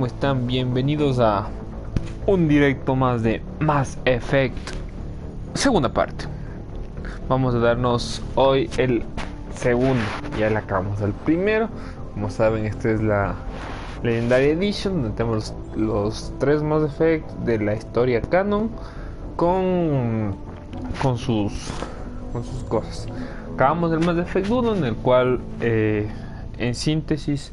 ¿cómo están? Bienvenidos a un directo más de Mass Effect, segunda parte. Vamos a darnos hoy el segundo, ya le acabamos el primero. Como saben, esta es la Legendary Edition, donde tenemos los tres Mass Effect de la historia canon con sus cosas. Acabamos el Mass Effect 1, en el cual en síntesis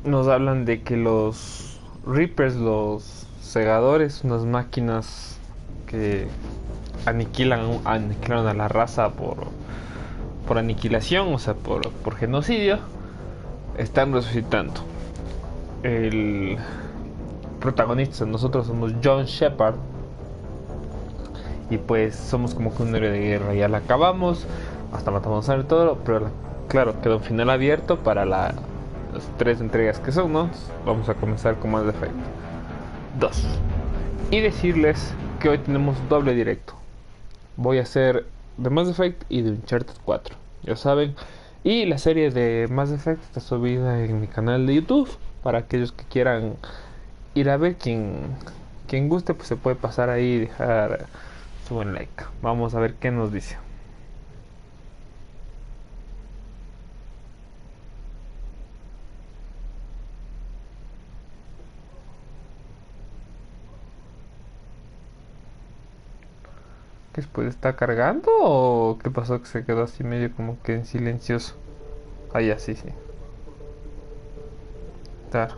nos hablan de que los Reapers, los segadores, unas máquinas que aniquilaron a la raza por aniquilación, o sea, por genocidio, están resucitando. El protagonista, nosotros somos Jhon Shepard, y pues somos como que un héroe de guerra. Ya la acabamos, hasta matamos a todo, pero claro, quedó un final abierto para las tres entregas que son, ¿no? Vamos a comenzar con Mass Effect 2 y decirles que hoy tenemos doble directo. Voy a hacer de Mass Effect y de Uncharted 4, ya saben. Y la serie de Mass Effect está subida en mi canal de YouTube para aquellos que quieran ir a ver. Quien guste, pues se puede pasar ahí y dejar su buen like. Vamos a ver qué nos dice. ¿Que después está cargando o qué pasó, que se quedó así medio como que en silencioso? Ah, ya, sí, sí. Claro.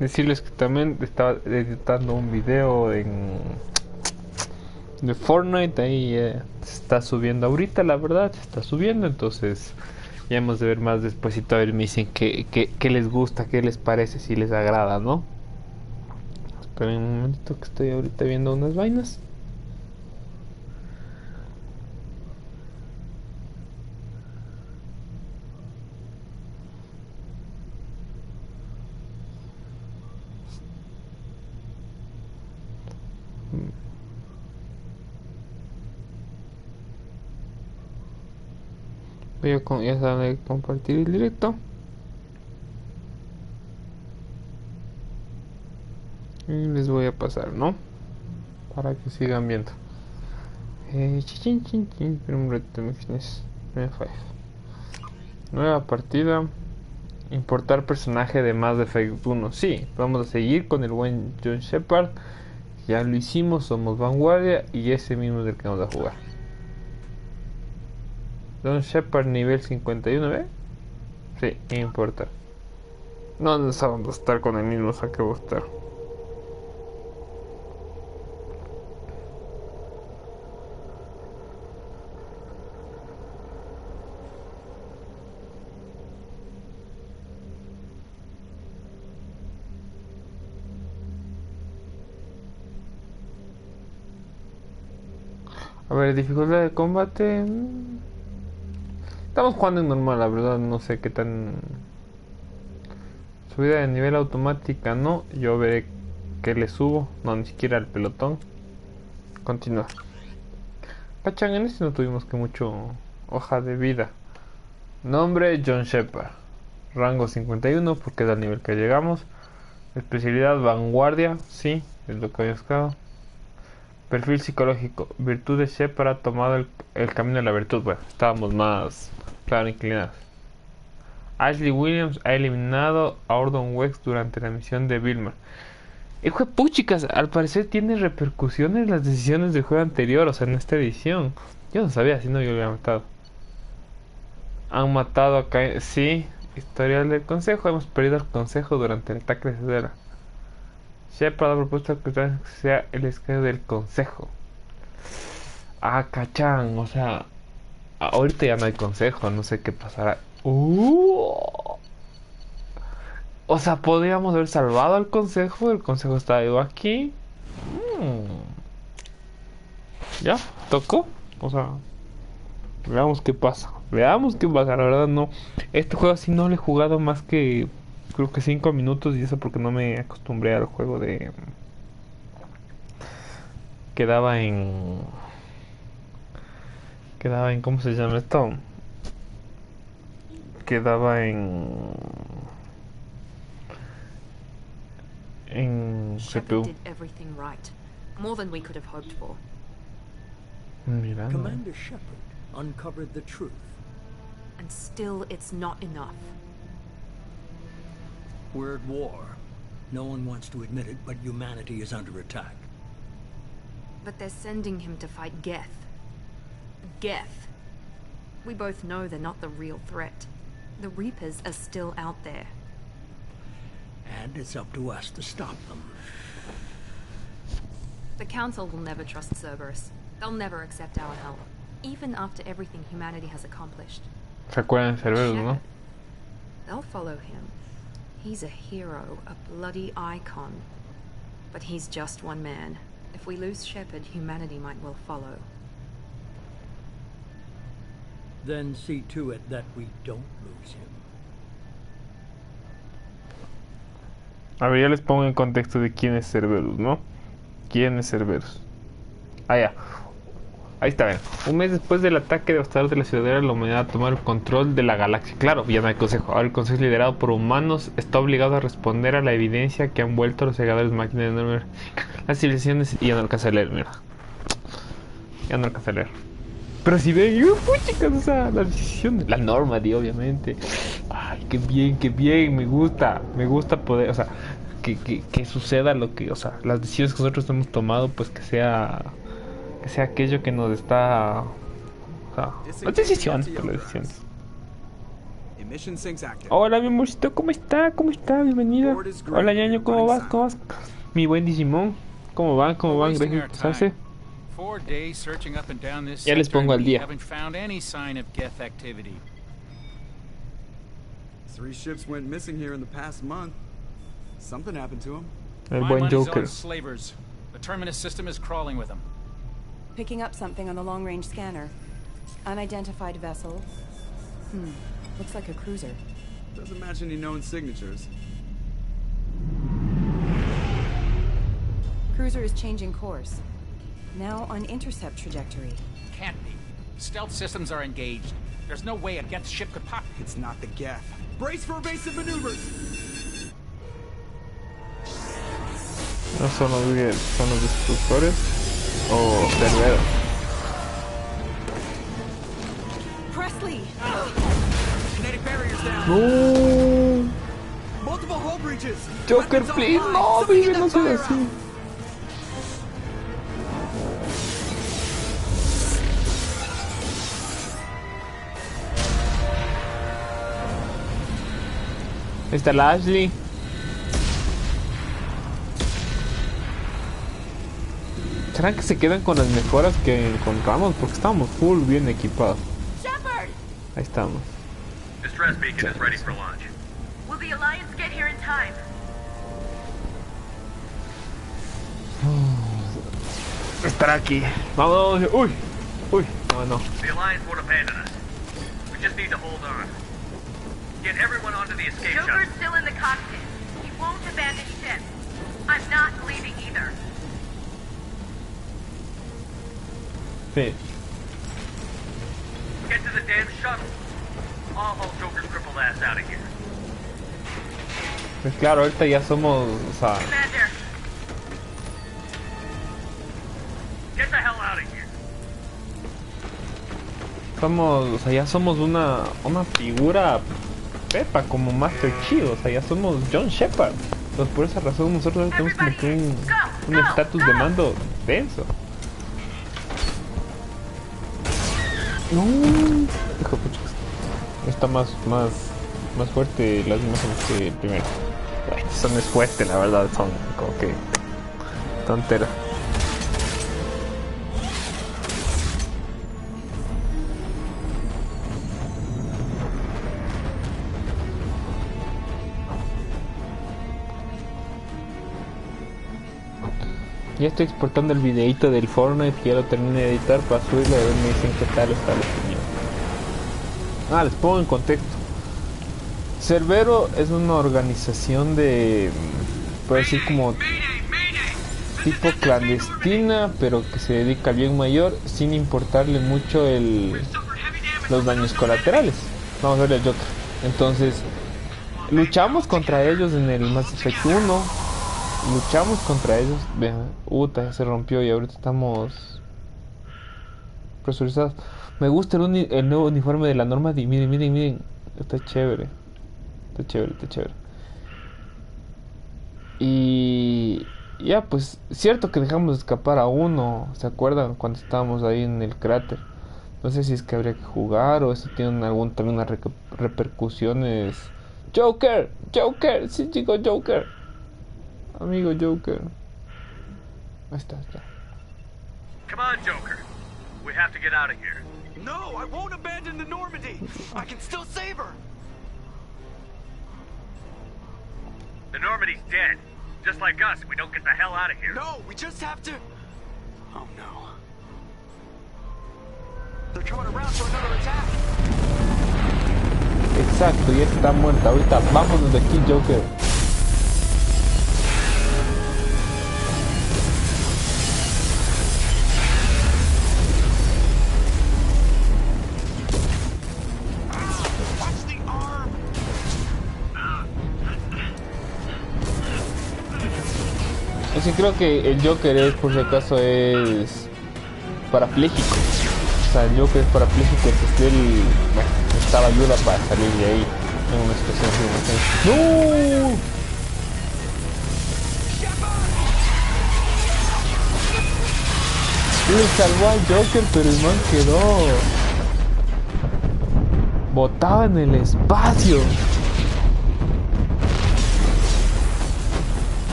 Decirles que también estaba editando un video de Fortnite. Ahí se está subiendo ahorita, la verdad, se está subiendo. Entonces ya hemos de ver más despuesito. A ver, me dicen qué les gusta, qué les parece, si les agrada, ¿no? Esperen un momentito, que estoy ahorita viendo unas vainas. Ya saben, compartir el directo. Y les voy a pasar, ¿no? Para que sigan viendo. Chin, chin, chin. Espera un rato, mi fitness. Nueva partida. Importar personaje de Mass Effect 1. Sí, vamos a seguir con el buen Jhon Shepard. Ya lo hicimos, somos vanguardia y ese mismo es el que vamos a jugar. Jhon Shepard nivel 51, ¿ve? Sí, importar. No necesitamos estar con el mismo saque buscar. A ver, dificultad de combate. Estamos jugando en normal, la verdad. No sé qué tan. Subida de nivel automática, no. Yo veré que le subo. No, ni siquiera al pelotón. Continuar. Cachan, en este no tuvimos que mucho hoja de vida. Nombre: Jhon Shepard. Rango 51, porque es al nivel que llegamos. Especialidad: vanguardia, sí, es lo que había buscado. Perfil psicológico: virtud de Shepard ha tomado el camino de la virtud. Bueno, estábamos más claro inclinados. Ashley Williams ha eliminado a Ordon Wex durante la misión de Vilmer. Hijo de puchicas, al parecer tiene repercusiones las decisiones del juego anterior, o sea, en esta edición. Yo no sabía, si no yo lo había matado. Han matado a sí, historial del consejo. Hemos perdido el consejo durante el ataque de Cedera. Shepard ha propuesto que sea el escaño del consejo. Ah, cachan, o sea, ahorita ya no hay consejo, no sé qué pasará. O sea, podríamos haber salvado al consejo. El consejo está ido aquí. Ya, tocó. O sea, veamos qué pasa. Veamos qué pasa. La verdad, no. Este juego así no lo he jugado más que creo que 5 minutos. Y eso porque no me acostumbré al juego quedaba en... Quedaba en... ¿Cómo se llama esto? Quedaba en Shepard CPU. did everything right. More than we could have hoped for. Mira, no. Commander Shepard uncovered the truth. And still, it's not enough. We're at war. No one wants to admit it, but humanity is under attack. But they're sending him to fight Geth. Geth. We both know they're not the real threat. The Reapers are still out there. And it's up to us to stop them. The Council will never trust Cerberus. They'll never accept our help. Even after everything humanity has accomplished. ¿Se acuerdan de Cerberus, no? Shepard. They'll follow him. He's a hero, a bloody icon. But he's just one man. If we lose Shepard, humanity might well follow. Then see to it that we don't lose him. A ver, ya les pongo en contexto de quién es Cerberus, ¿no? ¿Quién es Cerberus? Ah, ya. Ahí está, ven. Un mes después del ataque devastador de la ciudadela, la humanidad tomar el control de la galaxia. Claro, ya no hay consejo. Ahora el consejo liderado por humanos está obligado a responder a la evidencia que han vuelto a los segadores máquinas de número. Las civilizaciones y ya no alcanza a leer, mira. Ya no alcanza a leer. Pero si ven, chicas, o sea, las decisiones, la norma, obviamente. Ay, qué bien, me gusta poder, o sea, que suceda lo que, o sea, las decisiones que nosotros hemos tomado, pues que sea aquello que nos está, o sea, las decisiones, pues, las decisiones. Hola, mi amorcito, ¿cómo está? Bienvenida. Hola, ñaño, ¿cómo vas? Mi buen Digimon, ¿cómo van? Gracias por pasarse. Ya les pongo al día. 3 ships went missing here in the past month. Something happened to them. El buen Joker. The terminus system is crawling with them. Picking up something on the long-range scanner. Unidentified vessel. Looks like a cruiser. Doesn't match any known signatures. Cruiser is changing course. Now on intercept trajectory. Can't be. Stealth systems are engaged. There's no way a Geth ship could pop. It's not the Geth. Brace for evasive maneuvers! No son los destructores o Cerberus. Presley! Kinetic barriers down! No. Multiple hull breaches! Joker, Weapons please, online. no, Somebody baby, get no the seas fire así. out. Ahí está la Ashley. ¿Serán que se quedan con las mejoras que encontramos? Porque estamos full bien equipados. Shepard! Ahí estamos. Distress beacon is ready for launch. Will the Alliance get here in time? Estará aquí. Vamos. Uy. No. The Alliance won't abandon us. We just need to hold on. Get everyone onto the escape Joker's shuttle. still in the cockpit. He won't abandon ship. I'm not leaving either. Sí. Get to the damn shuttle. I'll haul Joker's crippled ass out of here. Pues claro, ahorita ya somos, o sea, Commander, Get the hell out of here. ya somos una figura pepa como Master Chief, o sea, ya somos Jhon Shepard. Entonces por esa razón nosotros tenemos como que un estatus de mando denso. No, hijo de pucha. Está más fuerte las imágenes que el primero. Bueno, eso no es fuerte, la verdad, son como que tontera. Ya estoy exportando el videito del Fortnite, que ya lo terminé de editar para subirlo, a ver, me dicen qué tal está la opinión. Les pongo en contexto. Cerberus es una organización de, puedo decir como tipo clandestina, pero que se dedica al bien mayor sin importarle mucho los daños colaterales. Vamos a ver el Joker. Entonces, luchamos contra ellos en el Mass Effect 1. Luchamos contra ellos. Vean, ya se rompió y ahorita estamos presurizados. Me gusta el nuevo uniforme de la Normandy. Miren, miren, miren. Está chévere. Está chévere, está chévere. Y ya, pues, cierto que dejamos de escapar a uno. ¿Se acuerdan cuando estábamos ahí en el cráter? No sé si es que habría que jugar o si tienen algunas repercusiones. Joker, Joker, sí, chico, Joker. Amigo Joker. Ahí está, ahí está. Come on, Joker. We have to get out of here. No, I won't abandon the Normandy. I can still save her. The Normandy's dead. Just like us, we don't get the hell out of here. No, we just have to... Oh no. They're coming around for another attack. Exacto, y está muerta. Ahorita vámonos de aquí, Joker. Watch the arm. Yo sí creo que el Joker es, por si acaso, es parapléjico. O sea, el Joker es parapléjico, entonces él necesitaba ayuda para salir de ahí en una situación así. ¡No! Le salvó al Joker, pero el man quedó botado en el espacio.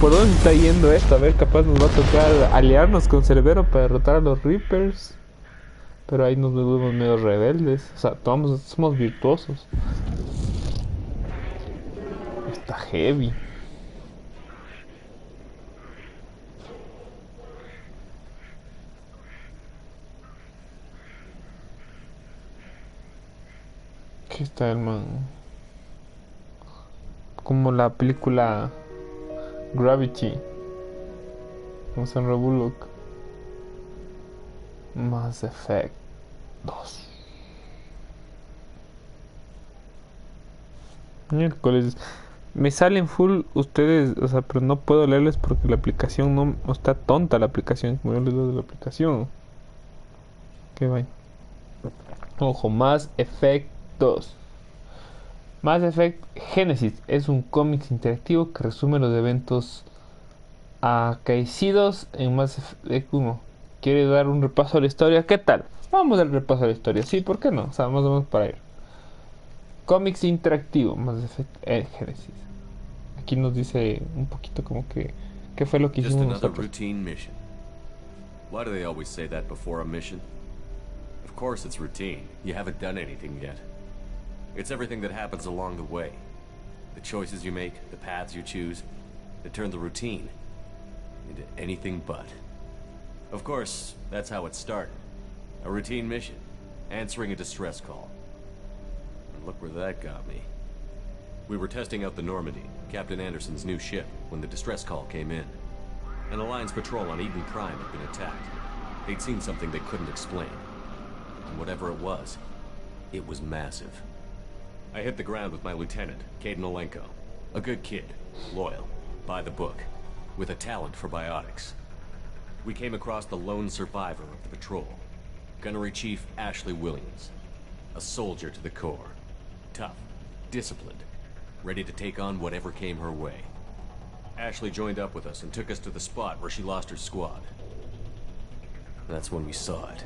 ¿Por dónde está yendo esto? A ver, capaz nos va a tocar aliarnos con Cerbero para derrotar a los Reapers. Pero ahí nos volvemos medio rebeldes. O sea, somos virtuosos. Está heavy. Aquí está el man. Como la película Gravity con Sandra Bullock. Mass Effect 2. Miércoles. Me salen full ustedes, o sea, pero no puedo leerles porque la aplicación no está tonta, la aplicación, como yo les doy de la aplicación. Qué vaina. Ojo, Mass Effect 2. Mass Effect Genesis es un cómic interactivo que resume los eventos acaecidos en Mass Effect 1. ¿Quiere dar un repaso a la historia? ¿Qué tal? Vamos a dar un repaso a la historia. Sí, ¿por qué no? O sea, más o menos para ir. Cómics interactivo, Mass Effect Genesis. Aquí nos dice un poquito como que qué fue lo que hicimos nosotros. Routine mission. Why do they always say that before a mission? Of course it's routine. You haven't done anything yet. It's everything that happens along the way. The choices you make, the paths you choose, that turn the routine into anything but. Of course, that's how it started. A routine mission, answering a distress call. And look where that got me. We were testing out the Normandy, Captain Anderson's new ship, when the distress call came in. An Alliance patrol on Eden Prime had been attacked. They'd seen something they couldn't explain. And whatever it was massive. I hit the ground with my lieutenant, Caden Olenko. A good kid, loyal, by the book, with a talent for biotics. We came across the lone survivor of the patrol, Gunnery Chief Ashley Williams. A soldier to the core. Tough, disciplined, ready to take on whatever came her way. Ashley joined up with us and took us to the spot where she lost her squad. That's when we saw it.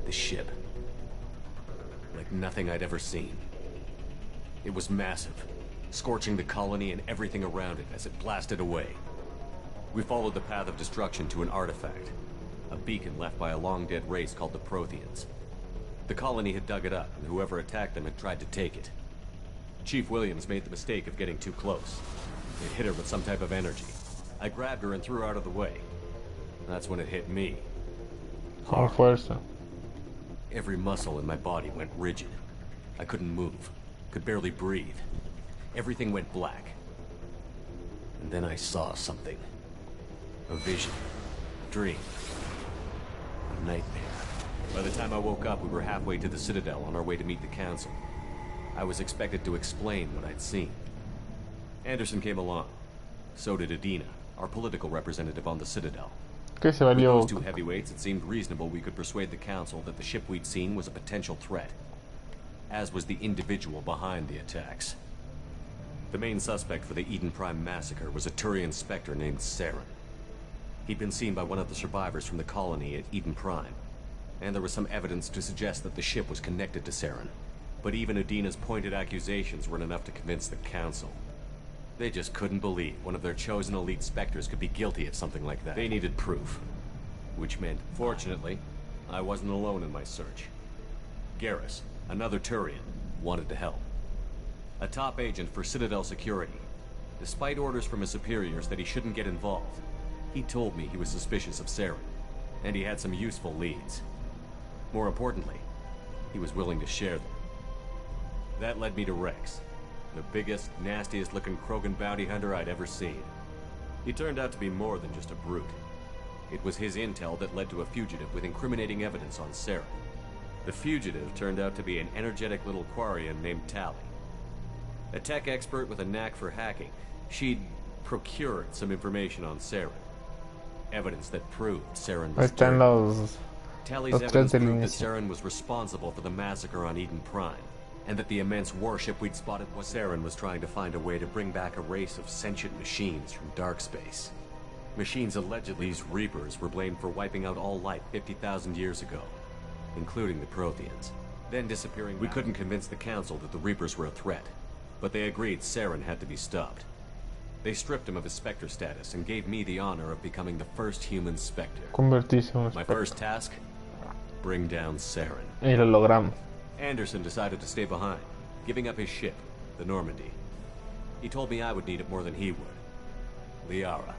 The ship. Like nothing I'd ever seen. It was massive, scorching the colony and everything around it as it blasted away. We followed the path of destruction to an artifact, a beacon left by a long-dead race called the Protheans. The colony had dug it up, and whoever attacked them had tried to take it. Chief Williams made the mistake of getting too close. It hit her with some type of energy. I grabbed her and threw her out of the way. That's when it hit me. Con fuerza. Every muscle in my body went rigid. I couldn't move, could barely breathe. Everything went black. And then I saw something. A vision. A dream. A nightmare. By the time I woke up, we were halfway to the Citadel on our way to meet the Council. I was expected to explain what I'd seen. Anderson came along. So did Adina, our political representative on the Citadel. Que se With valió. those two heavyweights, it seemed reasonable we could persuade the Council that the ship we'd seen was a potential threat, as was the individual behind the attacks. The main suspect for the Eden Prime massacre was a Turian Spectre named Saren. He'd been seen by one of the survivors from the colony at Eden Prime, and there was some evidence to suggest that the ship was connected to Saren. But even Adina's pointed accusations weren't enough to convince the Council. They just couldn't believe one of their chosen elite Spectres could be guilty of something like that. They needed proof. Which meant, fortunately, I wasn't alone in my search. Garrus, another Turian, wanted to help. A top agent for Citadel Security. Despite orders from his superiors that he shouldn't get involved, he told me he was suspicious of Saren, and he had some useful leads. More importantly, he was willing to share them. That led me to Rex, the biggest, nastiest-looking Krogan bounty hunter I'd ever seen. He turned out to be more than just a brute. It was his intel that led to a fugitive with incriminating evidence on Saren. The fugitive turned out to be an energetic little Quarian named Tali. A tech expert with a knack for hacking, she'd procured some information on Saren. Evidence that proved Saren was Están dirty. los Tali's tres evidence de proved that alineación. Saren was responsible for the massacre on Eden Prime, and that the immense warship we'd spotted was Saren was trying to find a way to bring back a race of sentient machines from dark space. Machines allegedly these Reapers were blamed for wiping out all life 50,000 years ago, including the Protheans, then disappearing. We couldn't convince the Council that the Reapers were a threat, but they agreed Saren had to be stopped. They stripped him of his Spectre status and gave me the honor of becoming the first human Spectre. Convertirse en un My espectro. first task? Bring down Saren. Y lo logramos. Anderson decided to stay behind, giving up his ship, the Normandy. He told me I would need it more than he would. Liara,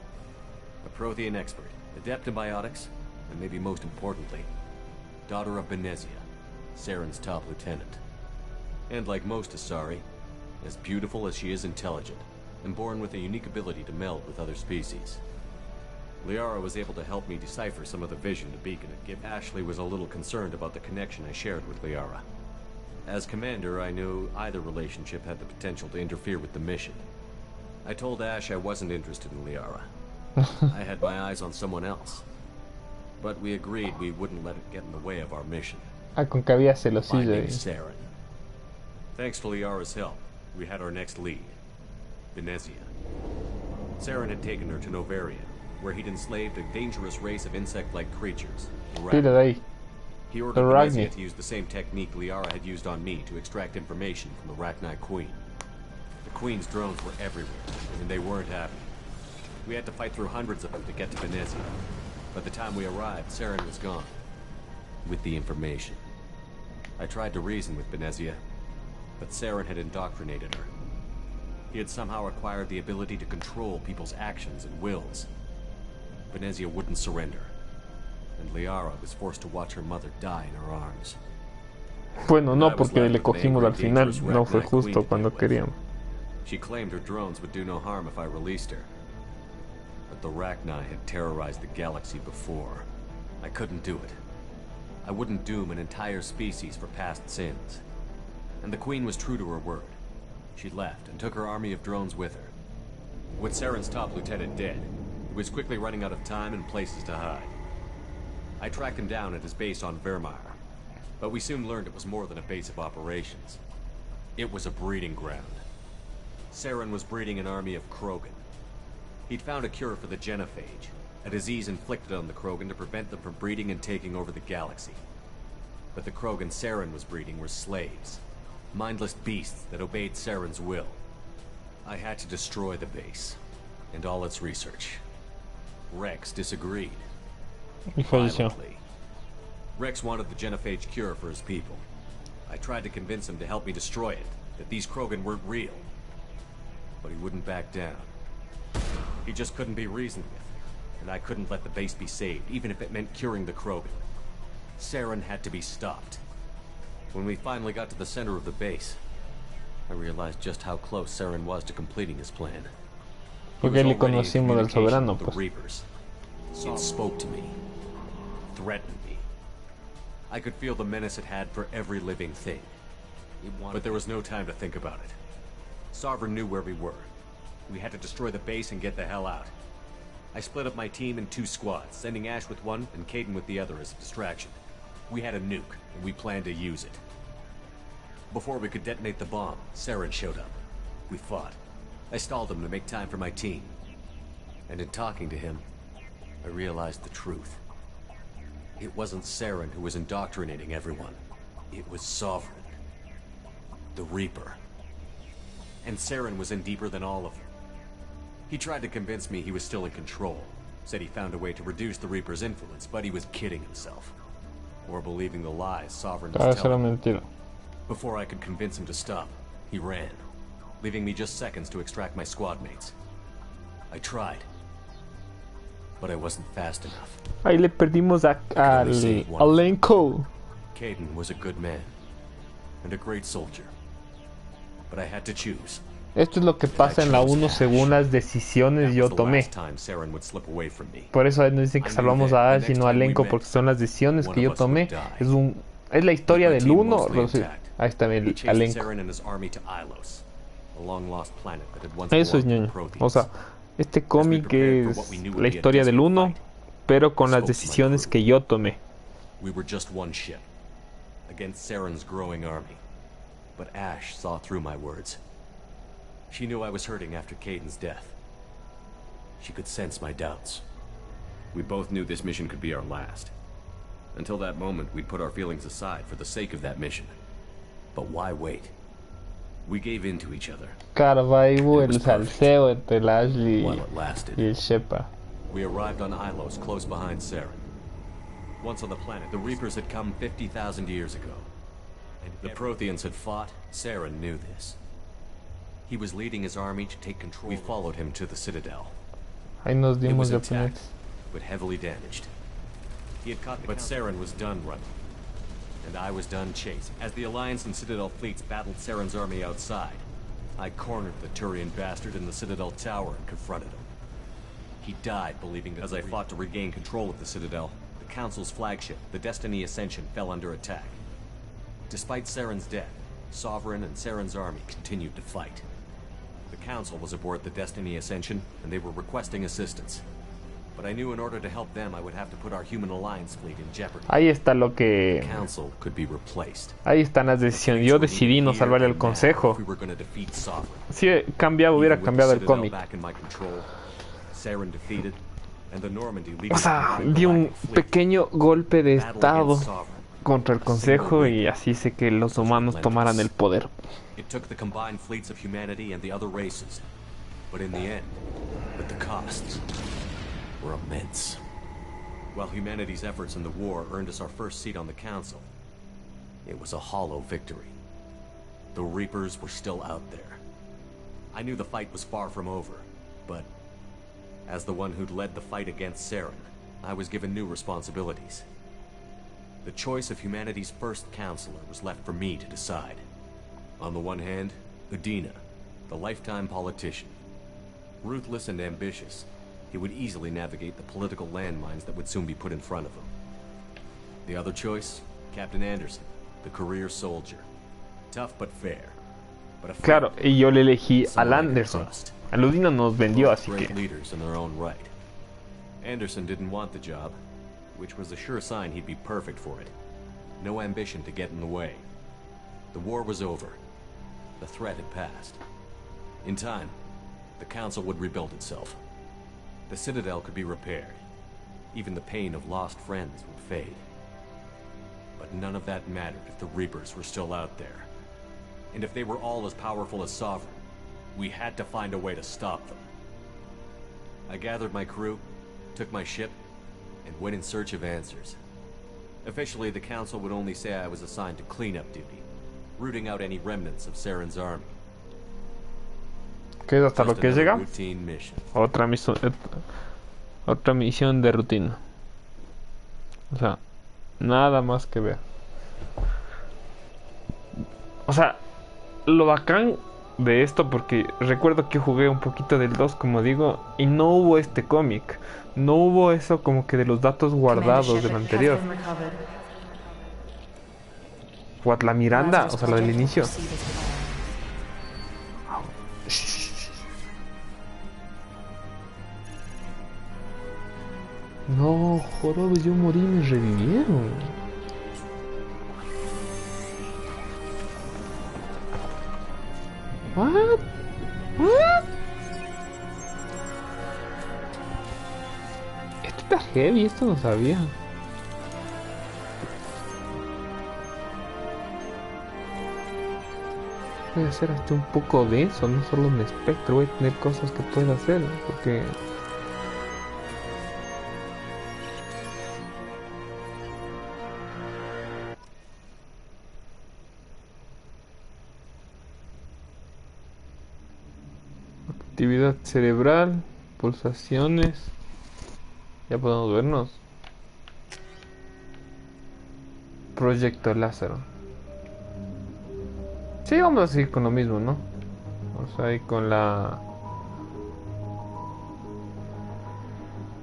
a Prothean expert, adept in biotics, and maybe most importantly, daughter of Benezia, Saren's top lieutenant. And like most Asari, as beautiful as she is intelligent, and born with a unique ability to meld with other species. Liara was able to help me decipher some of the vision the beacon had given. Ashley was a little concerned about the connection I shared with Liara. As commander, I knew either relationship had the potential to interfere with the mission. I told Ash I wasn't interested in Liara. I had my eyes on someone else. But we agreed we wouldn't let it get in the way of our mission. Ah, con que había celosillo Finding ahí. Saren. Thanks to Liara's help, we had our next lead. Benezia. Saren had taken her to Novaria, where he'd enslaved a dangerous race of insect-like creatures. the Tira de ahí. He ordered The Benezia Ragni. to use the same technique Liara had used on me to extract information from the Rachni Queen. The Queen's drones were everywhere, and they weren't happy. We had to fight through hundreds of them to get to Benezia. By the time we arrived, Saren was gone. With the information. I tried to reason with Benezia, but Saren had indoctrinated her. He had somehow acquired the ability to control people's actions and wills. Benezia wouldn't surrender, and Liara was forced to watch her mother die in her arms. Bueno, no, I was porque left le with the cogimos angry, al final. dangerous No fue Rachni Queen justo to cuando deal with. queríamos. She claimed her drones would do no harm if I released her. But the Rachni had terrorized the galaxy before. I couldn't do it. I wouldn't doom an entire species for past sins. And the Queen was true to her word. She left and took her army of drones with her. With Saren's top lieutenant dead, he was quickly running out of time and places to hide. I tracked him down at his base on Vermeer, but we soon learned it was more than a base of operations. It was a breeding ground. Saren was breeding an army of Krogan. He'd found a cure for the genophage, a disease inflicted on the Krogan to prevent them from breeding and taking over the galaxy. But the Krogan Saren was breeding were slaves, mindless beasts that obeyed Saren's will. I had to destroy the base, and all its research. Rex disagreed. Y falleció. Violently. Rex wanted the genophage cure for his people. I tried to convince him to help me destroy it, that these Krogan weren't real. But he wouldn't back down. He just couldn't be reasoned with, and I couldn't let the base be saved, even if it meant curing the Krogan. Saren had to be stopped. When we finally got to the center of the base, I realized just how close Saren was to completing his plan. Porque le conocimos del soberano, pues. It spoke to me, threatened me. I could feel the menace it had for every living thing. But there was no time to think about it. Sovereign knew where we were. We had to destroy the base and get the hell out. I split up my team in 2 squads, sending Ash with one and Caden with the other as a distraction. We had a nuke, and we planned to use it. Before we could detonate the bomb, Saren showed up. We fought. I stalled him to make time for my team. And in talking to him, I realized the truth. It wasn't Saren who was indoctrinating everyone. It was Sovereign. The Reaper. And Saren was in deeper than all of them. He tried to convince me he was still in control. Said he found a way to reduce the Reaper's influence, but he was kidding himself. Or believing the lies Sovereign was telling him. Before I could convince him to stop, he ran, leaving me just seconds to extract my squad mates. I tried, but I wasn't fast enough. Ahí le perdimos al elenco. Caden was a good man and a great soldier, but I had to choose. Esto es lo que pasa en la 1 según las decisiones yo tomé. Por eso nos dicen que salvamos a Ash y no a Lenko, porque son las decisiones que yo tomé. Es la historia del 1. Ahí está el elenco. Eso es ñoño. O sea, este cómic es la historia del 1, pero con las decisiones que yo tomé. We were just one ship against Saren's growing army, but Ash saw through my words. She knew I was hurting after Caden's death. She could sense my doubts. We both knew this mission could be our last. Until that moment, we'd put our feelings aside for the sake of that mission. But why wait? We gave in to each other. Claro, va ahí el salseo entre el Ashley y el Shepard. We arrived on Ilos, close behind Saren. Once on the planet, the Reapers had come 50,000 years ago. And the Protheans had fought. Saren knew this. He was leading his army to take control. We followed him to the Citadel. Ahí nos It dimos was de intact, but heavily damaged. He had caught, but Saren was done running, and I was done chasing. As the Alliance and Citadel fleets battled Saren's army outside, I cornered the Turian bastard in the Citadel tower and confronted him. He died believing that as I fought to regain control of the Citadel, the Council's flagship, the Destiny Ascension, fell under attack. Despite Saren's death, Sovereign and Saren's army continued to fight. The Council was aboard the Destiny Ascension, and they were requesting assistance. But I knew in order to help them, I would have to put our Human Alliance fleet in jeopardy. Ahí está lo que... The Council could be replaced. Ahí están las decisiones. Yo decidí no salvar el consejo. Si hubiera cambiado el cómic. O sea, di un pequeño golpe de estado contra el consejo y así hice que los humanos tomaran el poder. It took the combined fleets of humanity and the other races. But in the end, the costs were immense. While humanity's efforts in the war earned us our first seat on the Council, it was a hollow victory. The Reapers were still out there. I knew the fight was far from over, but as the one who'd led the fight against Saren, I was given new responsibilities. The choice of humanity's first counselor was left for me to decide. On the one hand, Udina, the lifetime politician. Ruthless and ambitious, he would easily navigate the political landmines that would soon be put in front of him. The other choice, Captain Anderson, the career soldier. Tough but fair. But a claro, y yo le elegí al Anderson. A Udina nos vendió, así que... leaders in their own right. Anderson didn't want the job, which was a sure sign he'd be perfect for it. No ambition to get in the way. The war was over. The threat had passed. In time, the Council would rebuild itself. The Citadel could be repaired. Even the pain of lost friends would fade. But none of that mattered if the Reapers were still out there. And if they were all as powerful as Sovereign, we had to find a way to stop them. I gathered my crew, took my ship, and went in search of answers. Officially, the Council would only say I was assigned to cleanup duty, rooting out any remnants of Saren's army. ¿Qué es hasta lo que llega? Otra misión de rutina. O sea, nada más que ver. O sea, lo bacán de esto porque recuerdo que jugué un poquito del 2, como digo, y no hubo este cómic. No hubo eso como que de los datos guardados del anterior. What, la Miranda, o sea, lo del inicio. No, jorobes, yo morí y me revivieron. What? What? Esto está heavy, esto no sabía. Voy a hacer hasta un poco de eso, no solo un espectro, voy a tener cosas que puedo hacer, porque... Actividad cerebral, pulsaciones. Ya podemos vernos. Proyecto Lázaro. Sí, vamos a seguir con lo mismo, ¿no? Vamos a ir con la...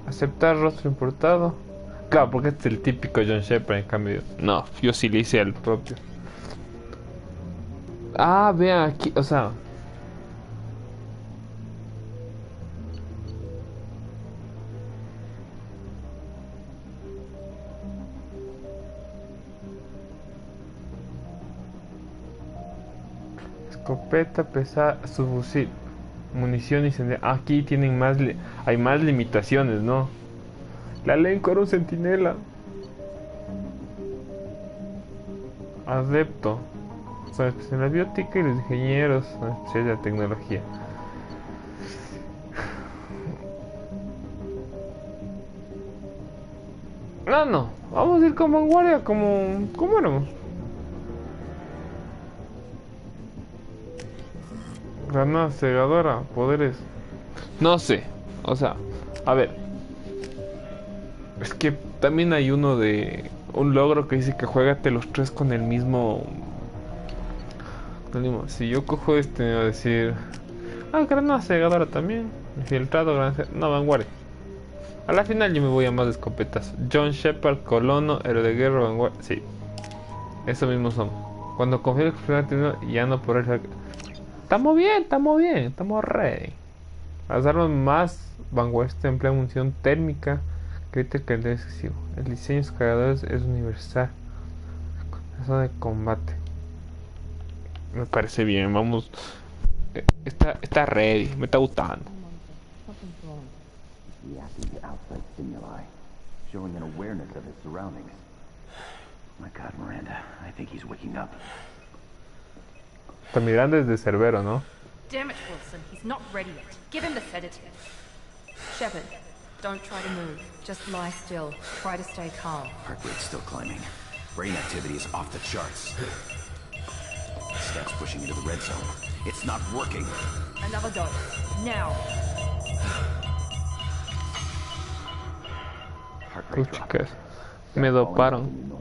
Aceptar rostro importado. Claro, porque este es el típico Jhon Shepard, en cambio... No, yo sí le hice al propio. Ah, vean aquí, o sea... Escopeta pesada, subfusil, munición incendiaria. Aquí tienen más, hay más limitaciones, ¿no? La ley con un centinela. Adepto. Son especialistas en la biótica y los ingenieros son especialistas en la tecnología. No, vamos a ir con vanguardia como éramos. Granada cegadora, poderes. No sé, o sea, a ver. Es que también hay uno de... Un logro que dice que juégate los tres con el mismo... Si yo cojo este, me va a decir... Ah, granada cegadora también. Infiltrado, granada... No, vanguardia. A la final yo me voy a más de escopetas. Jhon Shepard, colono, héroe de guerra, vanguardia. Sí. Eso mismo son. Cuando confío que ya no por eso... Estamos bien, estamos ready. Las armas más vanguardistas emplean munición térmica, crítica y excesivo. El diseño de sus cargadores es universal. La zona de combate. Me parece bien, vamos. Está ready, me está gustando. Está mirando desde Cerbero, ¿no? Damn it, Wilson. He's not ready yet. Give him the sedative. Shepard, don't try to move. Just lie still. Try to stay calm. Heart rate's still climbing. Brain activity is off the charts. Steps pushing into the red zone. It's not working. Another dose. Now. Heart rate Chicas, me doparon.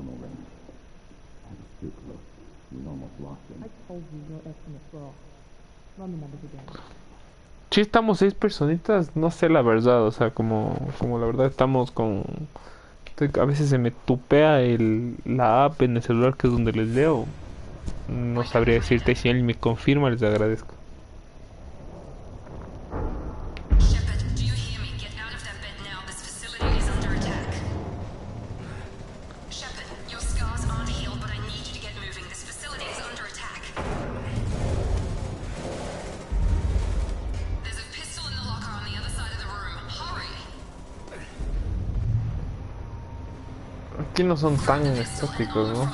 Sí, estamos 6 personitas, no sé la verdad, o sea, como la verdad estamos con... A veces se me tupea la app en el celular, que es donde les leo. No sabría decirte, si él me confirma, les agradezco. Aquí no son tan estáticos, ¿no?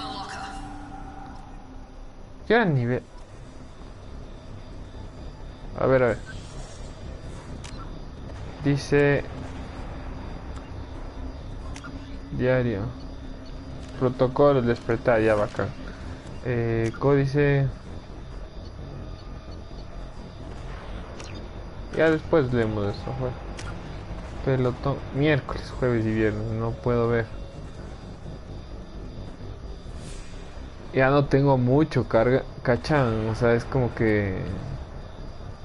¿Qué nivel? A ver. Dice... Diario. Protocolo, despertar, ya bacán. Códice... Ya después leemos eso, bueno. Pelotón... Miércoles, jueves y viernes, no puedo ver. Ya no tengo mucho carga, cachan, o sea, es como que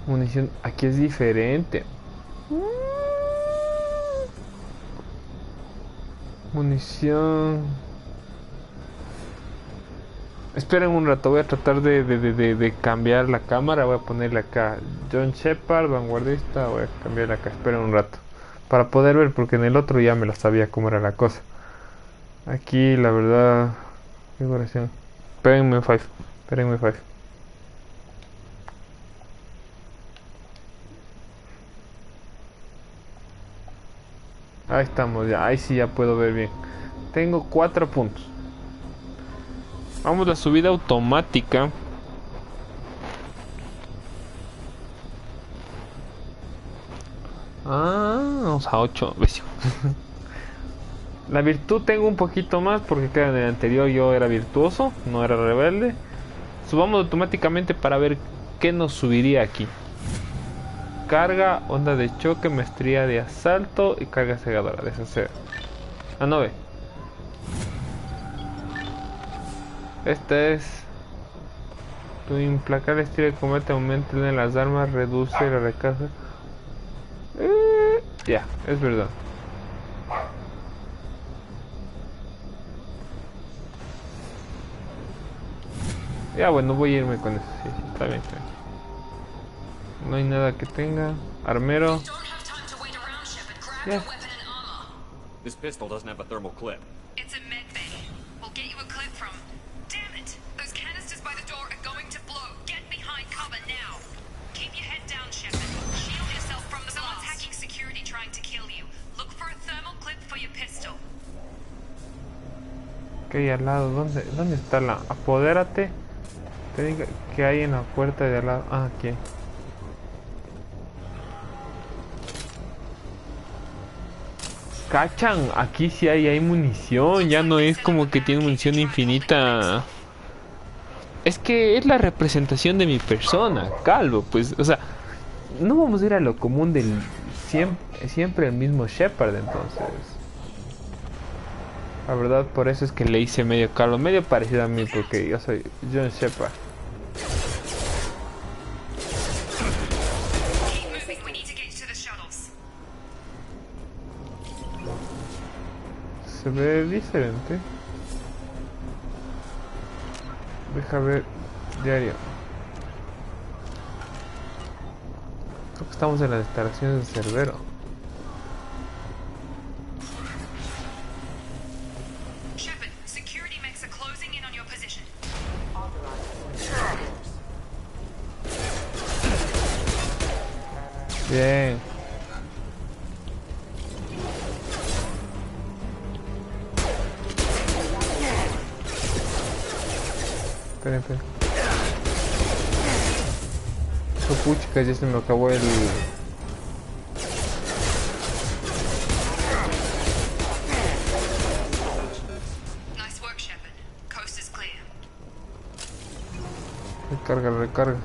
Munición, aquí es diferente. Munición. Esperen un rato, voy a tratar de cambiar la cámara. Voy a ponerle acá Jhon Shepard, vanguardista. Voy a cambiarle acá, esperen un rato para poder ver, porque en el otro ya me lo sabía cómo era la cosa. Aquí la verdad, figuración. Espérenme 5, espérenme 5. Ahí estamos ya, ahí sí ya puedo ver bien. Tengo 4 puntos. Vamos a la subida automática. Vamos a 8. La virtud tengo un poquito más porque claro, en el anterior yo era virtuoso, no era rebelde. Subamos automáticamente para ver qué nos subiría aquí. Carga, onda de choque, maestría de asalto y carga cegadora, deshacer. Ah, no ve. Esta es tu implacable estilo de combate, aumenta en las armas, reduce la recarga. Ya, es verdad. Ya bueno, voy a irme con eso. Sí, sí, está bien, está bien. No hay nada que tenga. Armero. Yeah. This pistol doesn't have a thermal clip. It's a med bay. We'll get you a clip from. Damn it! Those canisters by the door are going to blow. Get behind cover now. Keep your head down, Shepard. Shield yourself from the blast. Someone's hacking security trying to kill you. Look for a thermal clip for your pistol. Ok, al lado. ¿Dónde está la? Apodérate. ¿Qué hay en la puerta de al lado? Ah, aquí. Cachan, aquí sí hay munición, ya no es como que tiene munición infinita. Es que es la representación de mi persona, calvo, pues, o sea, no vamos a ir a lo común del siempre el mismo Shepard, entonces. La verdad, por eso es que le hice medio calvo, medio parecido a mí, porque yo soy Jhon Shepard. Se ve diferente. Deja ver diario. Creo que estamos en las instalaciones de Cerbero. Shepard, security mechs are closing in on your position. Bien. Esperen, esperen. Eso puchica, ya se me acabó el... Nice work, Shepard. Coast is clear. Recarga, recarga.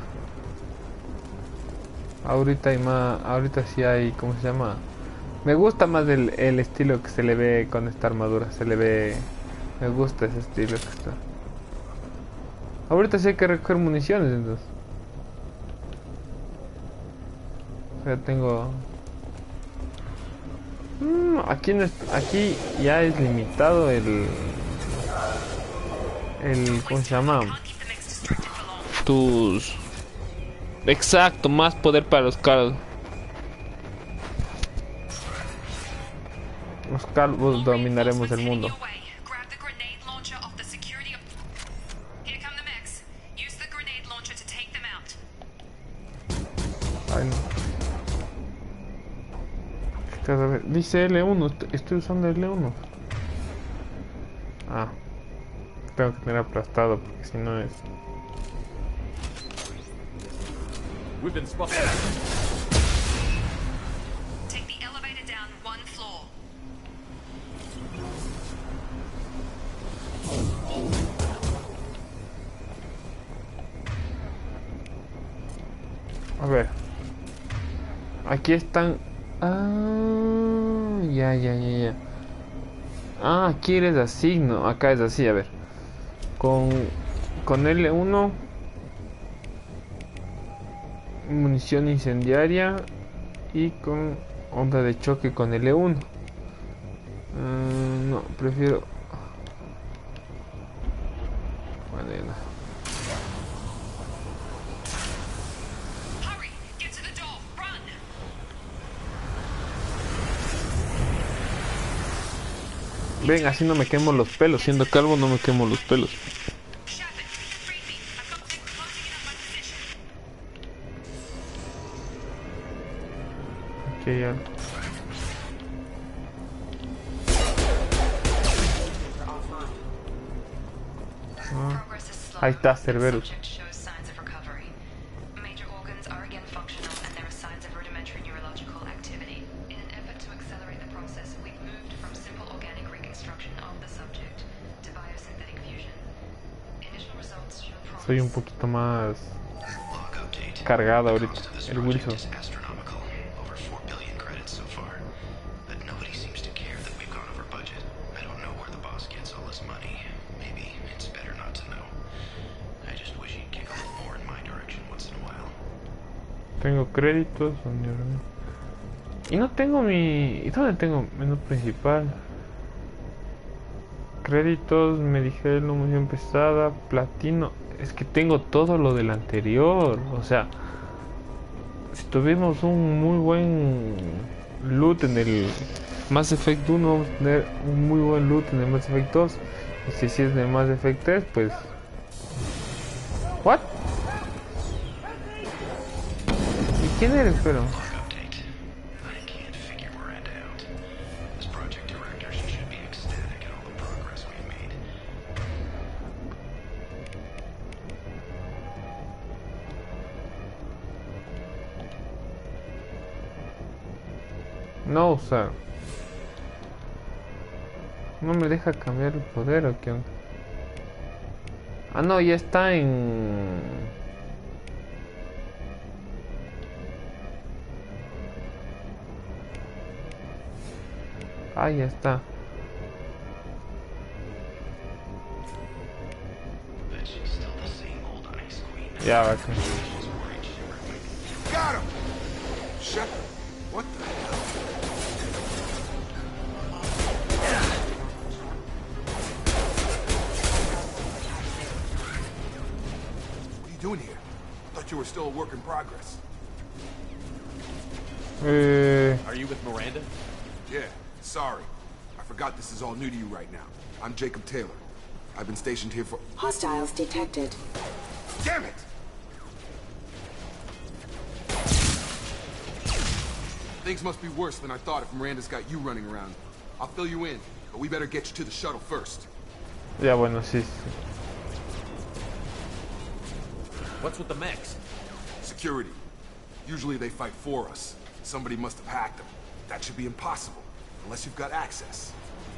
Ahorita hay más... Ahorita sí hay... ¿Cómo se llama? Me gusta más el estilo que se le ve con esta armadura. Se le ve... Me gusta ese estilo que está. Ahorita sí hay que recoger municiones, entonces. O sea, tengo... aquí ya es limitado el... ¿Cómo se llama? Tus... Exacto, más poder para los calvos. Los calvos dominaremos el mundo. Ay, no. Cada vez... Dice L1, estoy usando L1. Ah. Tengo que tener aplastado porque si no es... We've been spotted. Take the elevator down 1 floor. A ver. Aquí están... Ah, ya. Ah, aquí eres así, no, acá es así, a ver. Con L1 munición incendiaria y con onda de choque con el E1. No, prefiero... Madera. Hurry! Get to the door! Run! Ven, así no me quemo los pelos. Siendo calvo no me quemo los pelos. Shepard, read me. I've got things closing in on my position. Ok, ya. Progress is slow. Ahí está, Cerberus. Subject shows signs of recovery. Major organs are again functional, and there are signs of rudimentary neurological activity. In an effort to accelerate the process, we've moved from simple organic reconstruction of the subject to biosynthetic fusion. Initial results show promise. Soy un poquito más Log update. cargado ahorita. Cost of this El project Wilson. is astronomical. Over 4 billion credits so far. But nobody seems to care that we've gone over budget. I don't know where the boss gets all this money. Maybe it's better not to know. I just wish he'd kick a little more in my direction once in a while. Tengo créditos. Y no tengo mi... ¿Y dónde tengo menú principal? Créditos, me dije la munición pesada, platino. Es que tengo todo lo del anterior. O sea, si tuvimos un muy buen loot en el Mass Effect 1, vamos a tener un muy buen loot en el Mass Effect 2. Y si es de Mass Effect 3, pues... ¿What? ¿Y quién eres, pero? Log update. I can't figure Miranda out. As project director, she should be ecstatic at all the progress we've made. No usar. No me deja cambiar el poder o qué onda. Ah, no, ya está en... Ah, ya está. Bet she's still the same old ice queen. Ya va acá. She's worried Shepard might Got him! Shepard, what the hell? What are you doing here? Thought you were still a work in progress. Are you with Miranda? Yeah, sorry. I forgot this is all new to you right now. I'm Jacob Taylor. I've been stationed here for... Hostiles detected. Damn it! Things must be worse than I thought if Miranda's got you running around. I'll fill you in, but we better get you to the shuttle first. Ya bueno, sí. What's with the mechs? Security. Usually they fight for us. Somebody must have hacked them. That should be impossible, unless you've got access.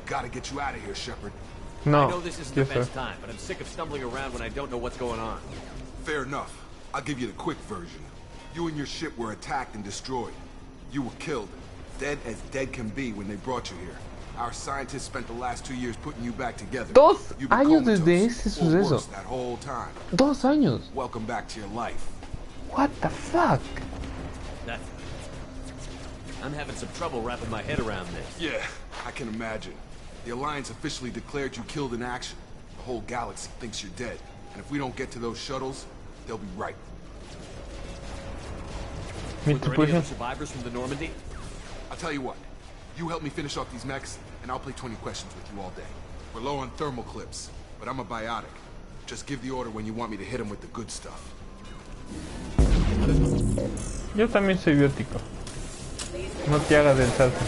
Gotta get you out of here, Shepard. No. I know this isn't the best time, but I'm sick of stumbling around when I don't know what's going on. Fair enough. I'll give you the quick version. You and your ship were attacked and destroyed. You were killed. Dead as dead can be when they brought you here. Our scientists spent the last 2 years putting you back together. 2 You've been años comatose, desde ese or suceso. worse that whole time. 2 años. Welcome back to your life. What the fuck? That... I'm having some trouble wrapping my head around this. Yeah, I can imagine. The Alliance officially declared you killed in action. The whole galaxy thinks you're dead. And if we don't get to those shuttles, they'll be right. Were there any other survivors from the Normandy? I'll tell you what. You help me finish off these mechs, and I'll play 20 questions with you all day. We're low on thermal clips, but I'm a biotic. Just give the order when you want me to hit them with the good stuff. Yo también soy biótico. No te hagas del salto.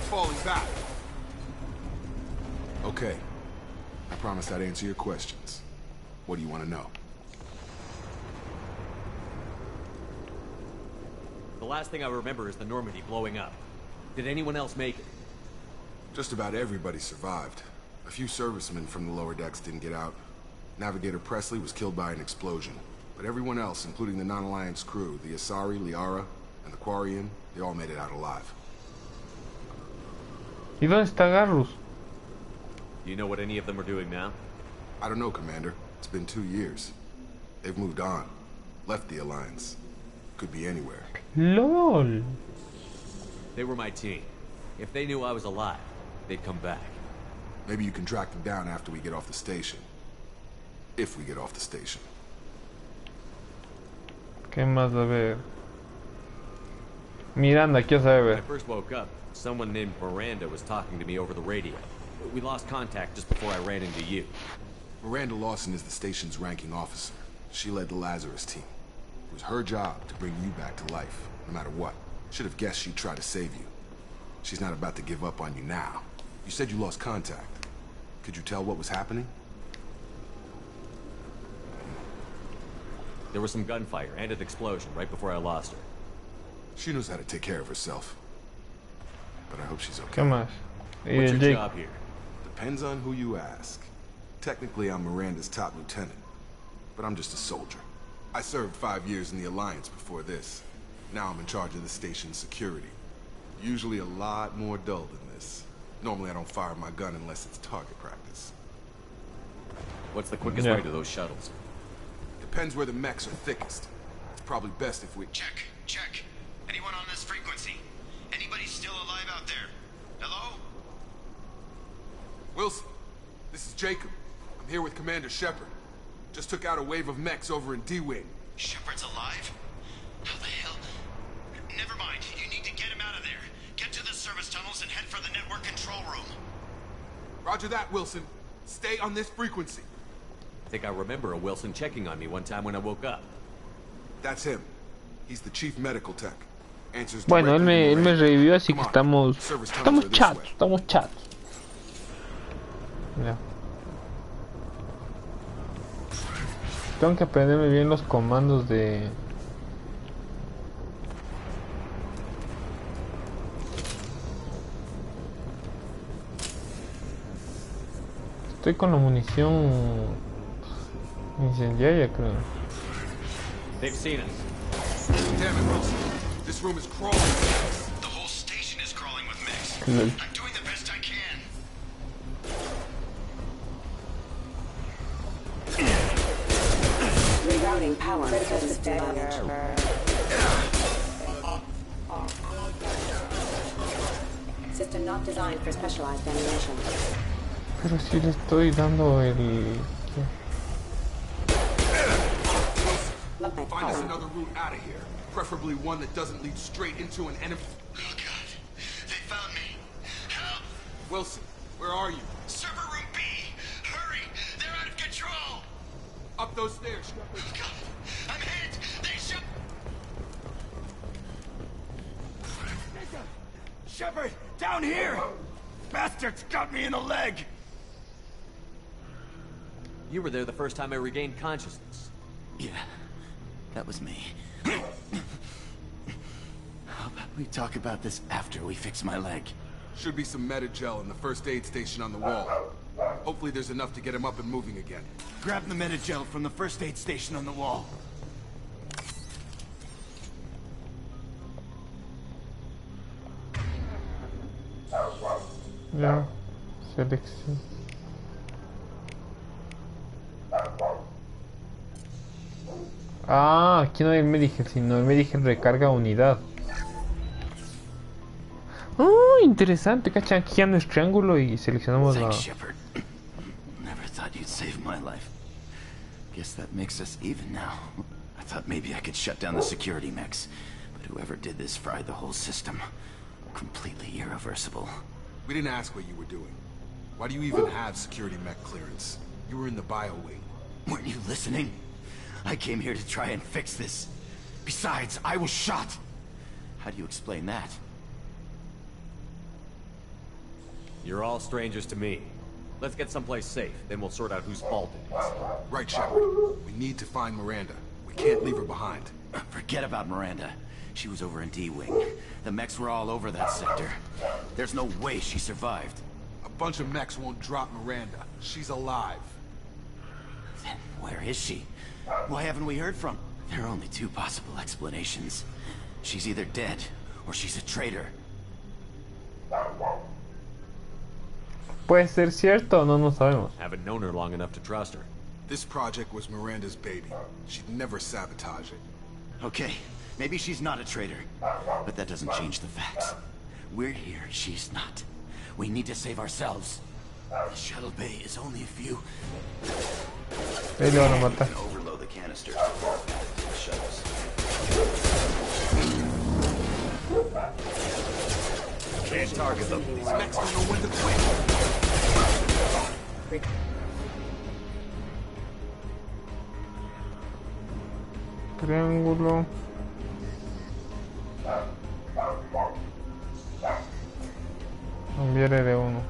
Falling back. Okay. I promised I'd answer your questions. What do you want to know? The last thing I remember is the Normandy blowing up. Did anyone else make it? Just about everybody survived. A few servicemen from the lower decks didn't get out. Navigator Presley was killed by an explosion. But everyone else, including the non-Alliance crew, the Asari, Liara, and the Quarian, they all made it out alive. ¿Y dónde está Garrus? Do you know what any of them are doing now? I don't know, Commander. It's been 2 years. They've moved on. Left the Alliance. Could be anywhere. LOL. They were my team. If they knew I was alive, they'd come back. Maybe you can track them down after we get off the station. If we get off the station. ¿Qué más a ver? Miranda, ¿qué sabe When I ver? first woke up, someone named Miranda was talking to me over the radio. We lost contact just before I ran into you. Miranda Lawson is the station's ranking officer. She led the Lazarus team. It was her job to bring you back to life, no matter what. Should have guessed she'd try to save you. She's not about to give up on you now. You said you lost contact. Could you tell what was happening? There was some gunfire and an explosion right before I lost her. She knows how to take care of herself. But I hope she's okay. ¿Qué más? Y What's el your Jake. job here? Depends on who you ask. Technically, I'm Miranda's top lieutenant. But I'm just a soldier. I served 5 years in the Alliance before this. Now I'm in charge of the station's security. Usually a lot more dull than this. Normally I don't fire my gun unless it's target practice. What's the quickest way to those shuttles? Depends where the mechs are thickest. It's probably best if we... Check. Anyone on this frequency? Anybody still alive out there? Hello? Wilson, this is Jacob. I'm here with Commander Shepard. Just took out a wave of mechs over in D-Wing. Shepard's alive? How the hell? Never mind. You need to get him out of there. Get to the service tunnels and head for the network control room. Roger that, Wilson. Stay on this frequency. I think I remember a Wilson checking on me one time when I woke up. That's him. He's the chief medical tech. Answers Bueno, directly él to me Miranda. revivió, así Come que on. estamos Service tunnels are this way. estamos chatos. Ya. Tengo que aprenderme bien los comandos de... Estoy con la munición incendiaria, creo. They've seen us. Damn it, Wilson. This room is crawling. The whole station is crawling with mechs. Lol. I'm doing the best I can. Rerouting power to level 2. System not designed for specialized ammunition. Pero si le estoy dando el... Find us another route out of here. Preferably one that doesn't lead straight into an enemy... Oh god. They found me. Help! Wilson, where are you? Server room B! Hurry! They're out of control! Up those stairs, Shepard. God! I'm hit! They shot... Shepard! Down here! Bastards got me in the leg! You were there the first time I regained consciousness. Yeah, that was me. How about we talk about this after we fix my leg? Should be some Medi-gel in the first aid station on the wall. Hopefully there's enough to get him up and moving again. Grab the Medi-gel from the first aid station on the wall. Ya. Selección. Ah, aquí no hay Medical, sino Medical recarga unidad. Oh, interesante, cachan, aquí ya no es triángulo y seleccionamos la... Thanks, Shepard. Never thought you'd save my life. Guess that makes us even now. I thought maybe I could shut down the security mechs, but whoever did this fried the whole system. Completely irreversible. We didn't ask what you were doing. Why do you even have security mech clearance? You were in the bio wing. Weren't you listening? I came here to try and fix this. Besides, I was shot. How do you explain that? You're all strangers to me. Let's get someplace safe, then we'll sort out whose fault it is. Right, Shepard. We need to find Miranda. We can't leave her behind. Forget about Miranda. She was over in D-Wing. The mechs were all over that sector. There's no way she survived. A bunch of mechs won't drop Miranda. She's alive. Then where is she? Why haven't we heard from? There are only two possible explanations. She's either dead, or she's a traitor. Puede ser cierto o no, no sabemos. Haven't known her long enough to trust her. This project was Miranda's baby. She'd never sabotage it. Okay, maybe she's not a traitor. But that doesn't change the facts. We're here, she's not. We need to save ourselves. The shuttle bay is only a few... Ahí le van a matar. Overload the canister. Shuttles. Can't target them. These mechs don't know when to quit. Triángulo. Cambiar L1.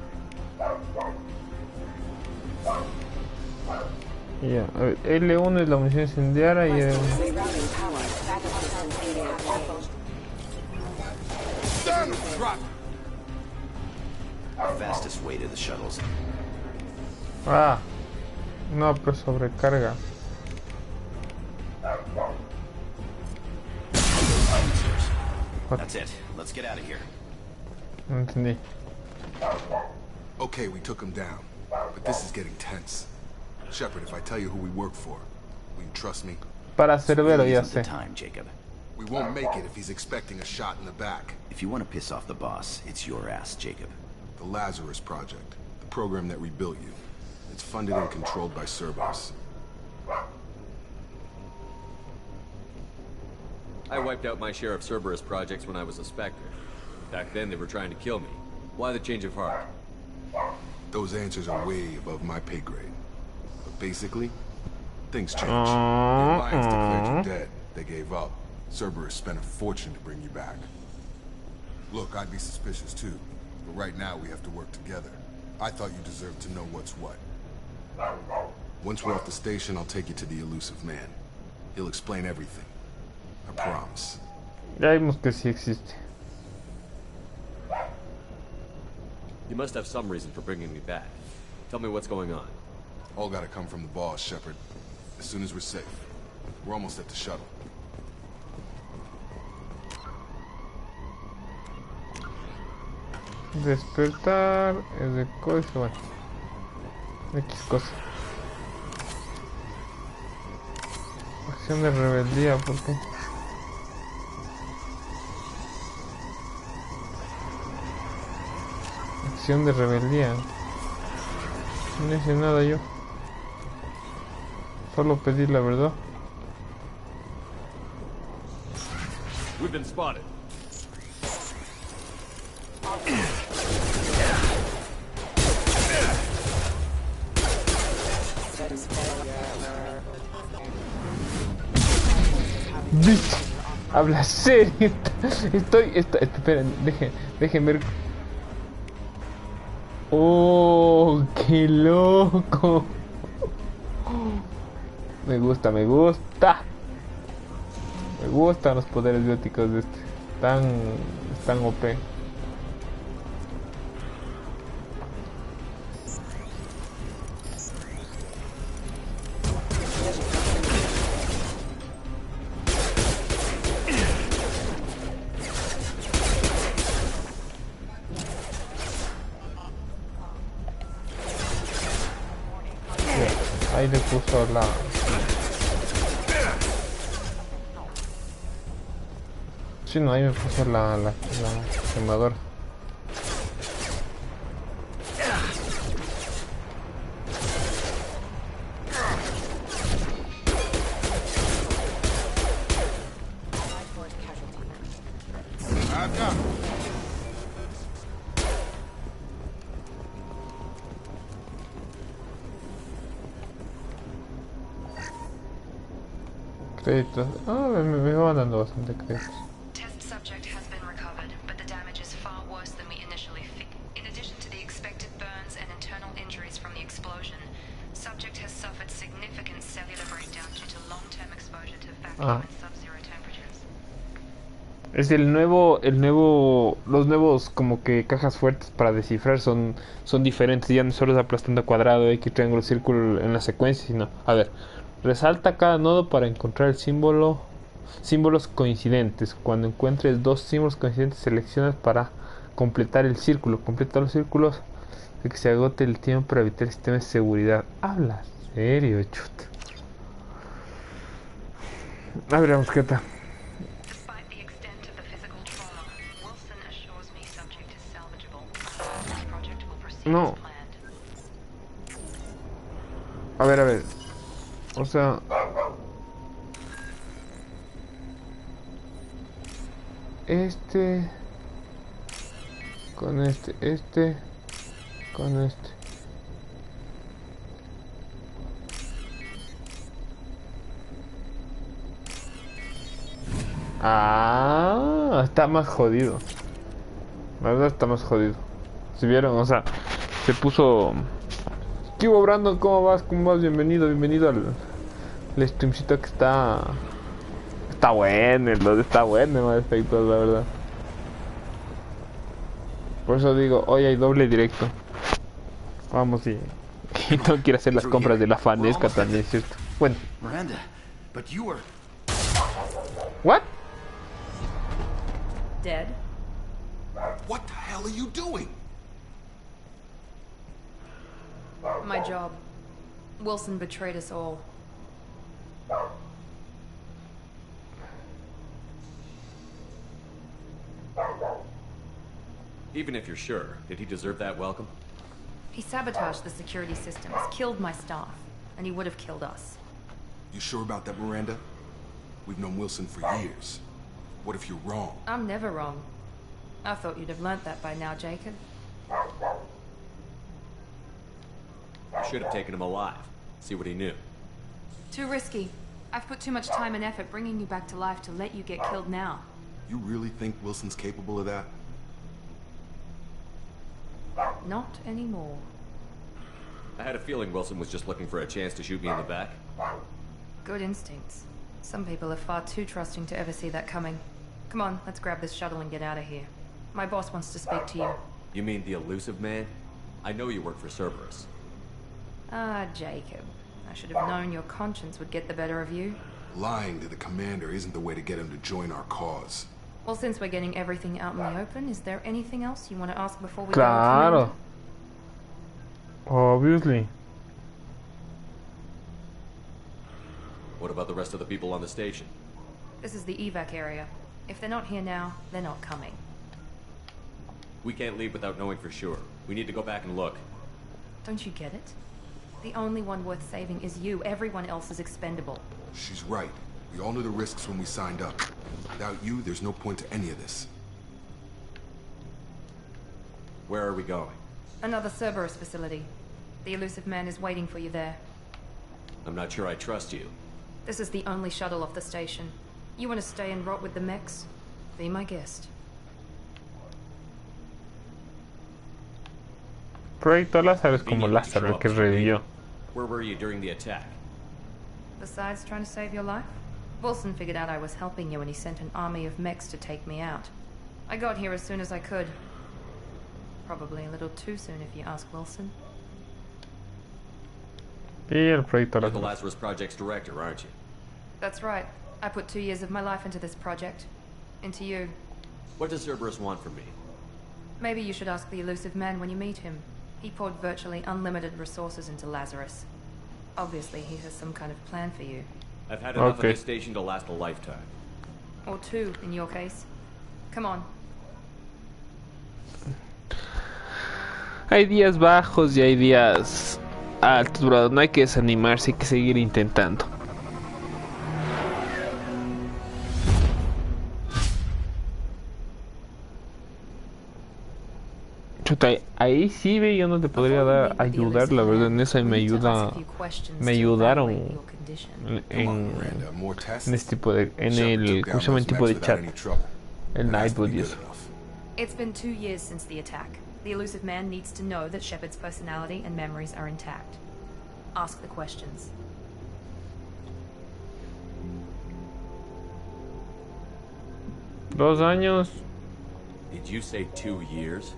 Ya, a ver, L1 es la munición incendiaria y L1. Fastest way to the shuttles. Ah, no, pero sobrecarga. That's it. Let's get out of here. No entendí. Okay, we took him down. But this is getting tense. Shepard, if I tell you who we work for, will you trust me? Para Cerbero, ya Isn't the sé. time, Jacob. We won't make it if he's expecting a shot in the back. If you want to piss off the boss, it's your ass, Jacob. The Lazarus Project, the program that rebuilt you. It's funded and controlled by Cerberus. I wiped out my share of Cerberus projects when I was a Spectre. Back then they were trying to kill me. Why the change of heart? Those answers are way above my pay grade. But basically, things changed. The Alliance declared you dead. They gave up. Cerberus spent a fortune to bring you back. Look, I'd be suspicious too. But right now we have to work together. I thought you deserved to know what's what. Once we're off the station, I'll take you to the elusive man. He'll explain everything. I promise. Ya vimos que sí existe. You must have some reason for bringing me back. Tell me what's going on. All gotta come from the boss, Shepard. As soon as we're safe. We're almost at the shuttle. Despertar es de cosa, bueno. X cosa. Acción de rebeldía, ¿por qué? Acción de rebeldía. No hice nada yo. Solo pedí la verdad. We've been spotted. ¿Viste? Habla serio. Esperen, dejen ver. Oh, qué loco. Me gusta. Me gustan los poderes bióticos de este. Están OP. Ahí le puso la... Sí, no, ahí me puso la quemadora. Créditos. Ah, me va dando bastante créditos. Test subject has been recovered, but the damage is far worse than we initially feared. In addition to the expected burns and internal injuries from the explosion, subject has suffered significant cellular breakdown due to long-term exposure to vacuum and sub-zero temperatures. Es los nuevos como que cajas fuertes para descifrar son diferentes. Ya no solo es aplastando cuadrado, X, triángulo, círculo en la secuencia, sino, a ver, resalta cada nodo para encontrar el símbolos coincidentes. Cuando encuentres dos símbolos coincidentes, seleccionas para completar el círculo. Completa los círculos de que se agote el tiempo para evitar el sistema de seguridad. Habla serio, chuta. A veremos qué tal. No. A ver. O sea... Con con este. Ah, está más jodido. La verdad está más jodido. Si vieron, o sea, se puso... ¿Qué hubo, Brandon? ¿Cómo vas? Bienvenido al streamcito que está... Está bueno, está bueno el efecto, la verdad. Por eso digo, hoy hay doble directo. Vamos y tengo que ir a hacer las compras de la fanesca también, ¿cierto? Bueno. Miranda, but you were... What? Dead? What the hell are you doing? My job. Wilson betrayed us all. Even if you're sure, did he deserve that welcome? He sabotaged the security systems, killed my staff, and he would have killed us. You sure about that, Miranda? We've known Wilson for years. What if you're wrong? I'm never wrong. I thought you'd have learnt that by now, Jacob. Should have taken him alive. See what he knew. Too risky. I've put too much time and effort bringing you back to life to let you get killed now. You really think Wilson's capable of that? Not anymore. I had a feeling Wilson was just looking for a chance to shoot me in the back. Good instincts. Some people are far too trusting to ever see that coming. Come on, let's grab this shuttle and get out of here. My boss wants to speak to you. You mean the elusive man? I know you work for Cerberus. Ah, Jacob. I should have known your conscience would get the better of you. Lying to the commander isn't the way to get him to join our cause. Well, since we're getting everything out in the open, is there anything else you want to ask before we Claro. go? Obviously. What about the rest of the people on the station? This is the evac area. If they're not here now, they're not coming. We can't leave without knowing for sure. We need to go back and look. Don't you get it? The only one worth saving is you. Everyone else is expendable. She's right. We all knew the risks when we signed up. Without you, there's no point to any of this. Where are we going? Another Cerberus facility. The elusive man is waiting for you there. I'm not sure I trust you. This is the only shuttle off the station. You want to stay and rot with the mechs? Be my guest. Proyecto Lázaro es como Lázaro, el que revivió. Where were you during the attack? Besides trying to save your life, Wilson figured out I was helping you and he sent an army of mechs to take me out. I got here as soon as I could. Probably a little too soon if you ask Wilson. Y el proyecto You're the Lázaro. Lazarus Project's director, aren't you? That's right. I put 2 years of my life into this project. Into you. What does Cerberus want from me? Maybe you should ask the elusive man when you meet him. He poured virtually unlimited resources into Lazarus. Obviously, he has some kind of plan for you. I've had enough Okay. of this station to last a lifetime. Or 2, in your case. Come on. Hay días bajos y hay días altos, bro. No hay que desanimarse, hay que seguir intentando. Chuta, ahí sí ve, yo no te podría ayudar, la verdad, en eso me ayudaron en este tipo de, ¿cómo se llama el tipo de chat? El Nightbot y eso. It's been 2 years since the attack. The elusive man needs to know that Shepard's personality and memories are intact. Ask the questions. 2 años. Did you say 2 years?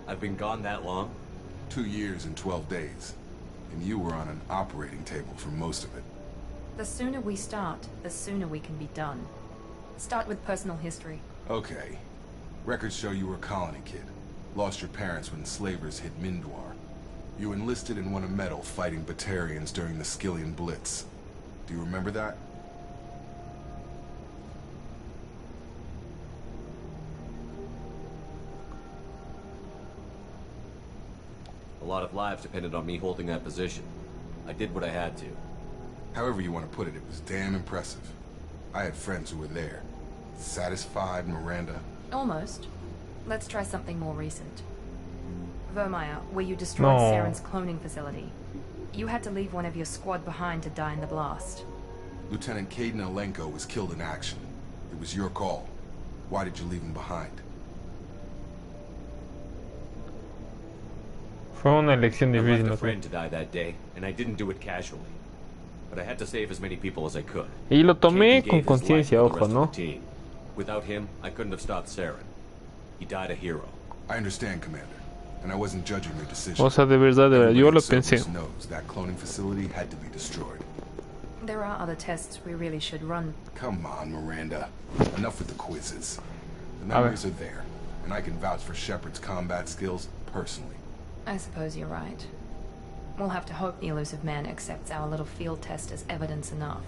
I've been gone that long? 2 years and 12 days. And you were on an operating table for most of it. The sooner we start, the sooner we can be done. Start with personal history. Okay. Records show you were a colony kid. Lost your parents when slavers hit Mindwar. You enlisted and won a medal fighting Batarians during the Skillian Blitz. Do you remember that? A lot of lives depended on me holding that position. I did what I had to. However you want to put it, it was damn impressive. I had friends who were there. Satisfied, Miranda? Almost. Let's try something more recent. Vermeer, where you destroyed No. Saren's cloning facility. You had to leave one of your squad behind to die in the blast. Lieutenant Caden Alenko was killed in action. It was your call. Why did you leave him behind? Fue una elección I difícil. left a ¿no? friend to die that day, and I didn't do it casually. But I had to save as many people as I could. Y lo tomé Caden con gave his life conciencia, for the ojo, rest of ¿no? the team. Without him, I couldn't have stopped Saren. He died a hero. I understand, Commander. And I wasn't judging your decision. O sea, de verdad, yo lo pensé. Cerberus knows that cloning facility had to be destroyed. There are other tests we really should run. Come on, Miranda. Enough with the quizzes. The memories are there, and I can vouch for Shepard's combat skills personally. I suppose you're right. We'll have to hope the elusive man accepts our little field test as evidence enough.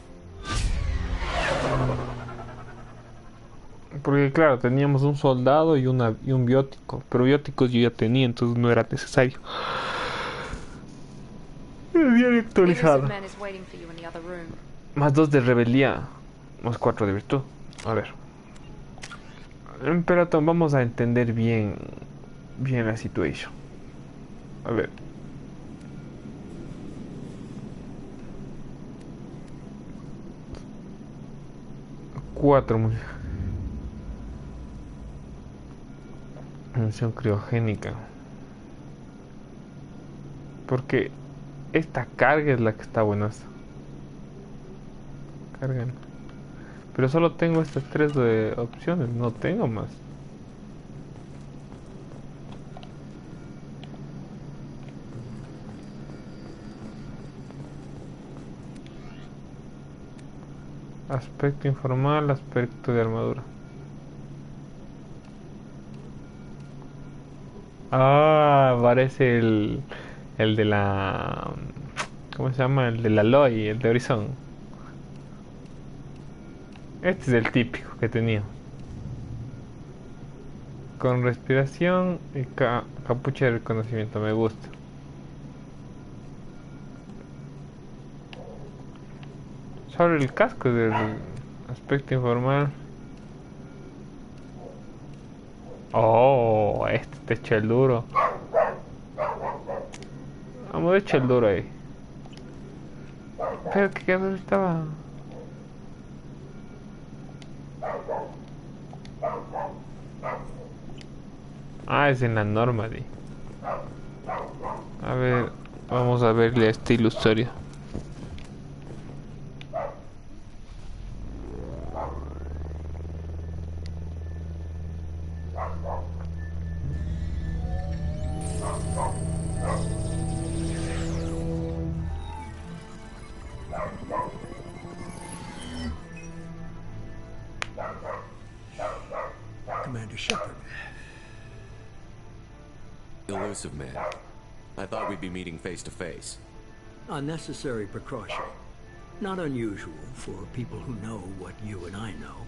Porque claro, teníamos un soldado y un biótico. Pero bióticos yo ya tenía, entonces no era necesario. Bien actualizado. Man is waiting for you in the other room. Más 2 de rebeldía. Más 4 de virtud. A ver. Emperador, vamos a entender bien la situación. A ver. Cuatro. Munición criogénica. Porque esta carga es la que está buena. Cargan. Pero solo tengo estas 3 de opciones, no tengo más. Aspecto informal, aspecto de armadura. Ah, parece el de la... ¿Cómo se llama? El de la Aloy, el de Horizon. Este es el típico que tenía. Con respiración y capucha de reconocimiento, me gusta. Sobre el casco del aspecto informal. Oh, este te echa el duro. Vamos a echar el duro ahí. Pero que dónde estaba. Ah, es en la Normandy. A ver, vamos a verle a este ilusorio. Commander Shepard. Elusive man. I thought we'd be meeting face to face. Unnecessary precaution. Not unusual for people who know what you and I know.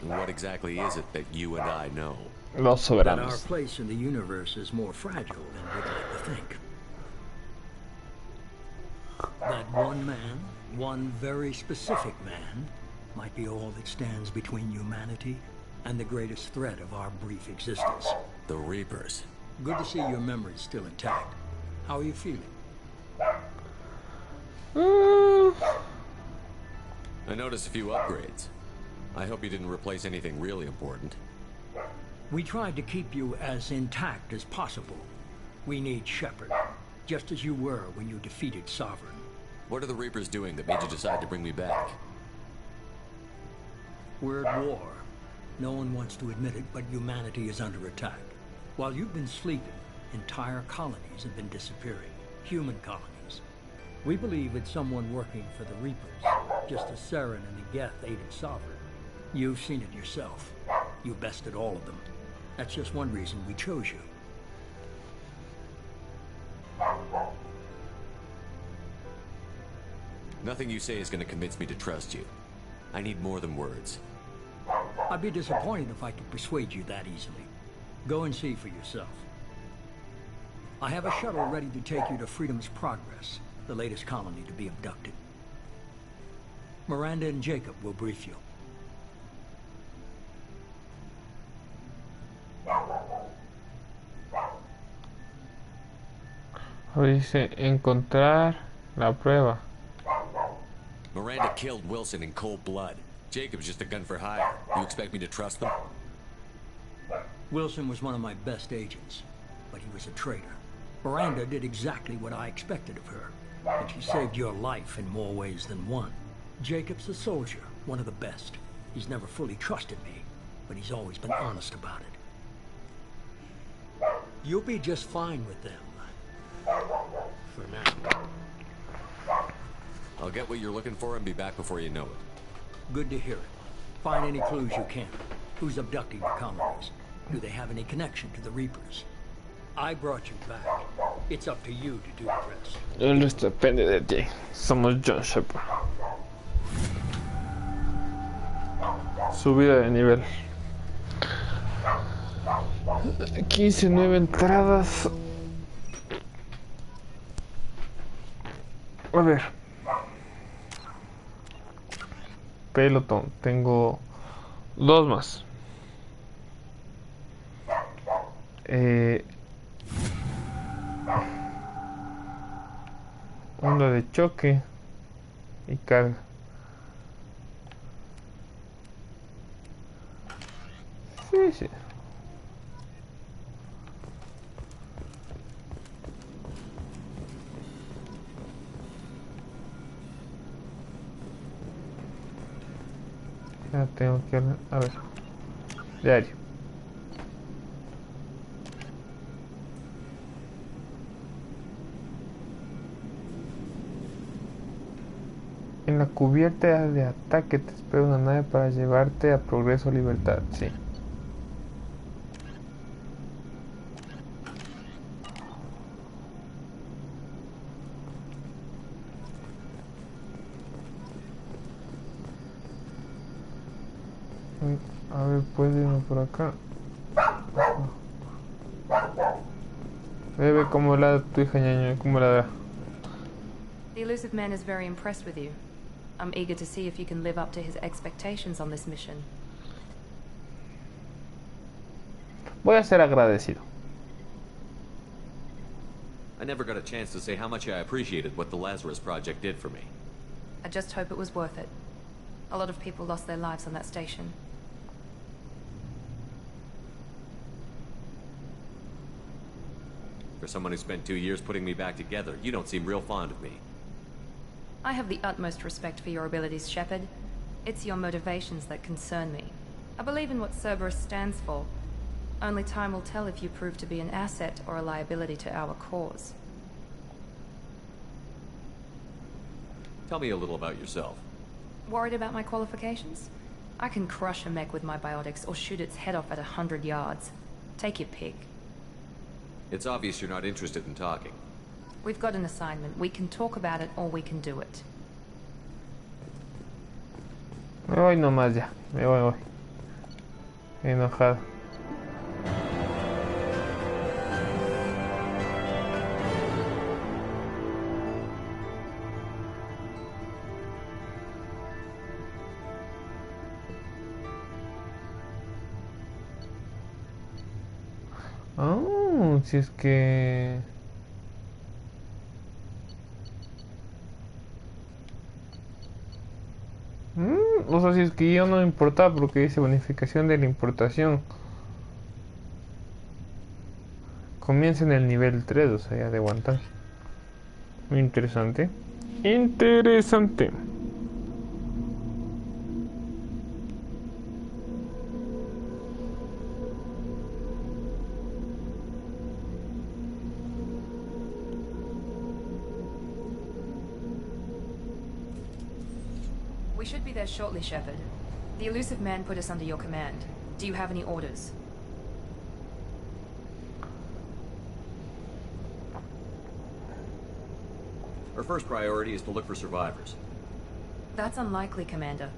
What exactly is it that you and I know? Los That our soberanos. place in the universe is more fragile than we'd like to think. That one man, one very specific man, might be all that stands between humanity and the greatest threat of our brief existence. The Reapers. Good to see your memory's still intact. How are you feeling? I noticed a few upgrades. I hope you didn't replace anything really important. We tried to keep you as intact as possible. We need Shepard, just as you were when you defeated Sovereign. What are the Reapers doing that made you decide to bring me back? We're at war. No one wants to admit it, but humanity is under attack. While you've been sleeping, entire colonies have been disappearing. Human colonies. We believe it's someone working for the Reapers, just as Saren and the Geth aided Sovereign. You've seen it yourself. You bested all of them. That's just one reason we chose you. Nothing you say is going to convince me to trust you. I need more than words. I'd be disappointed if I could persuade you that easily. Go and see for yourself. I have a shuttle ready to take you to Freedom's Progress, the latest colony to be abducted. Miranda and Jacob will brief you. Dice encontrar la prueba. Miranda killed Wilson in cold blood. Jacob's just a gun for hire. You expect me to trust them? Wilson was one of my best agents, but he was a traitor. Miranda did exactly what I expected of her, and she saved your life in more ways than one. Jacob's a soldier, one of the best. He's never fully trusted me, but he's always been honest about it. You'll be just fine with them. For now. I'll get what you're looking for and be back before you know it. Good to hear it. Find any clues you can. Who's abducting the colonies? Do they have any connection to the Reapers? I brought you back. It's up to you to do the rest. El resto depende de ti. Somos Jhon Shepard. Subida de nivel. 15 nueve entradas. A ver. Pelotón. Tengo 2 más. Uno de choque y carga. Sí, sí. Ya tengo que... A ver. Diario. En la cubierta de ataque te espera una nave para llevarte a Progreso o Libertad. Sí. A ver, puede irme por acá. Ve cómo ladra tu hija, ñaño, cómo ladra. The elusive man is very impressed with you. I'm eager to see if you can live up to his expectations on this mission. Voy a ser agradecido. I never got a chance to say how much I appreciated what the Lazarus Project did for me. I just hope it was worth it. A lot of people lost their lives on that station. For someone who spent 2 years putting me back together, you don't seem real fond of me. I have the utmost respect for your abilities, Shepard. It's your motivations that concern me. I believe in what Cerberus stands for. Only time will tell if you prove to be an asset or a liability to our cause. Tell me a little about yourself. Worried about my qualifications? I can crush a mech with my biotics or shoot its head off at 100 yards. Take your pick. It's obvious you're not interested in talking. We've got an assignment. We can talk about it or we can do it. Me voy nomás ya. Me voy. Enojado. Oh, si es que... O sea, si es que yo no importaba porque dice bonificación de la importación. Comienza en el nivel 3, o sea, ya de aguantar. Muy interesante. Interesante. We should be there shortly, Shepard. The elusive man put us under your command. Do you have any orders? Our first priority is to look for survivors. That's unlikely, Commander.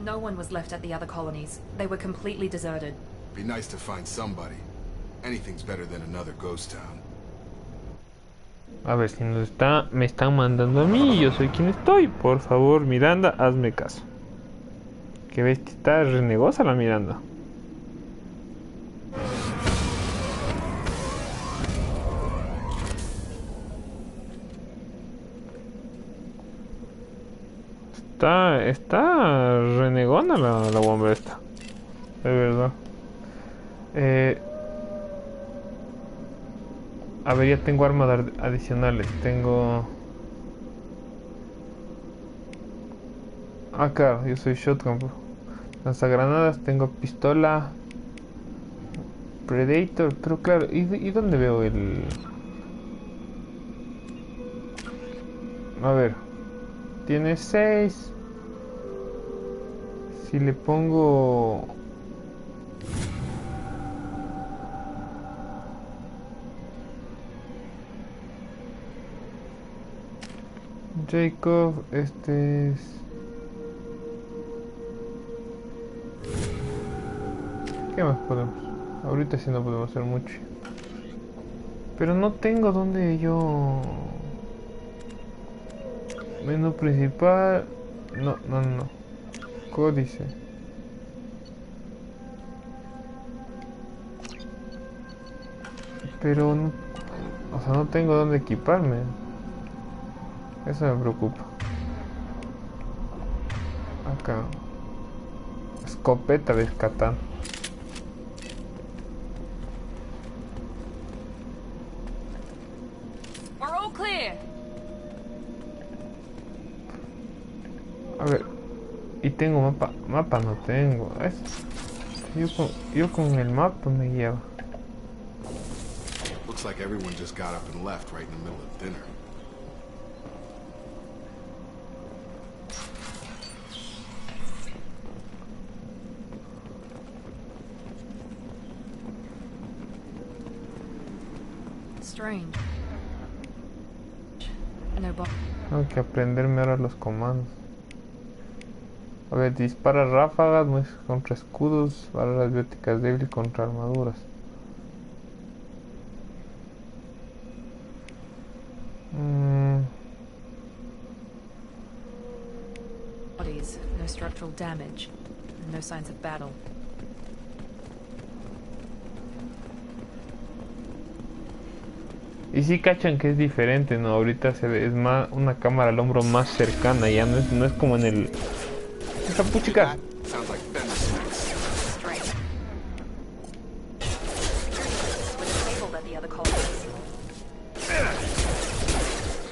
No one was left at the other colonies. They were completely deserted. Be nice to find somebody. Anything's better than another ghost town. A ver si nos está, me están mandando a mí y yo soy quien estoy. Por favor, Miranda, hazme caso. Que ves que está renegosa la Miranda. Está renegona la bomba esta. De verdad. A ver, ya tengo armas adicionales. Tengo... Ah, claro, yo soy shotgun. Lanzagranadas, tengo pistola. Predator, pero claro, ¿y dónde veo el...? A ver. Tiene 6. Si le pongo... Jacob, este es... ¿Qué más podemos? Ahorita sí no podemos hacer mucho. Pero no tengo donde yo... Menú principal... No. Códice. Pero no... O sea, no tengo donde equiparme. Eso me preocupa. Acá. Escopeta de Catán. We're all clear. A ver. Y tengo mapa. Mapa no tengo. Yo con el mapa me guiaba. Looks like everyone just got up and left right in the middle of dinner. Strange. No bomb. Tengo que aprenderme ahora los comandos. A ver, dispara ráfagas, no es contra escudos, barreras bióticas débil contra armaduras. Bodies, no structural damage, no signs of battle. Y sí cachan que es diferente, ¿no? Ahorita se ve, es más una cámara al hombro más cercana, ya no es como en el... ¡Esta puchica!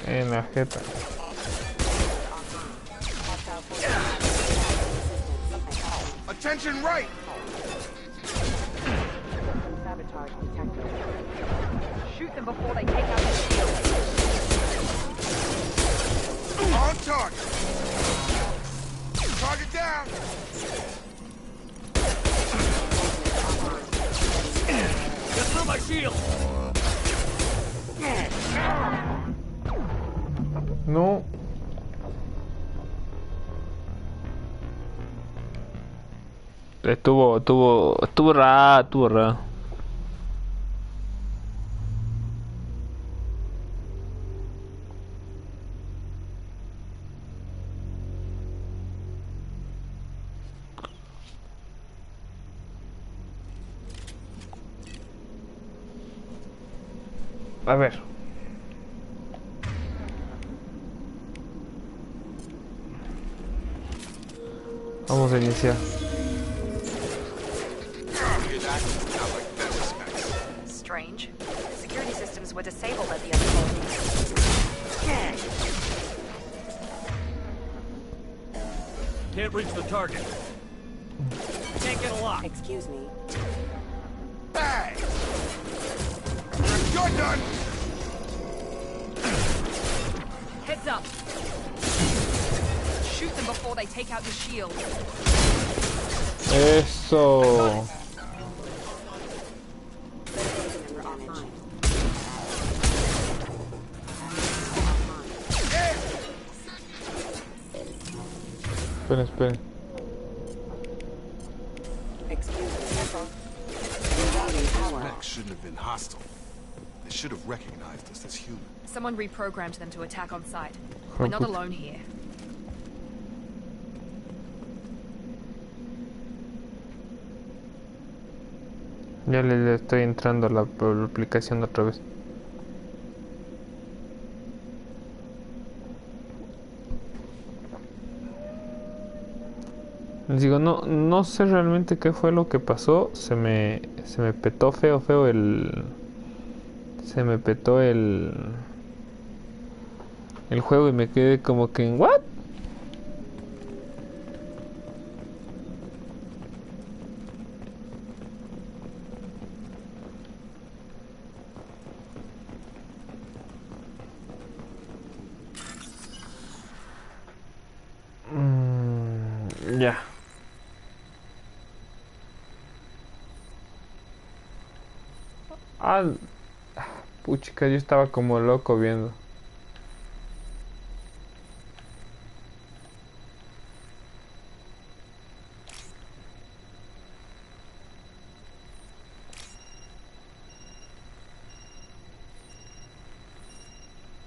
En la jeta. Attention right! Sabotage detected. Shoot them before they take out the shield. On target! Target down! Get through my shield! No. Estuvo raro. A ver. Vamos a iniciar. Strange. Security systems were disabled at the other colonies. Can't reach the target. Can't get a lock. Excuse me. Hey! You're done! Heads up. Shoot them before they take out your shield. Eso. Esperen, esperen. Mechs shouldn't have been hostile. They should have recognized us as human. Someone reprogrammed them to attack on sight. We're not alone here. Ya le estoy entrando a la aplicación otra vez. Les digo, no sé realmente qué fue lo que pasó. Se me petó feo el... Se me petó el juego y me quedé como que en ¿what? Ya. Puchica, yo estaba como loco viendo.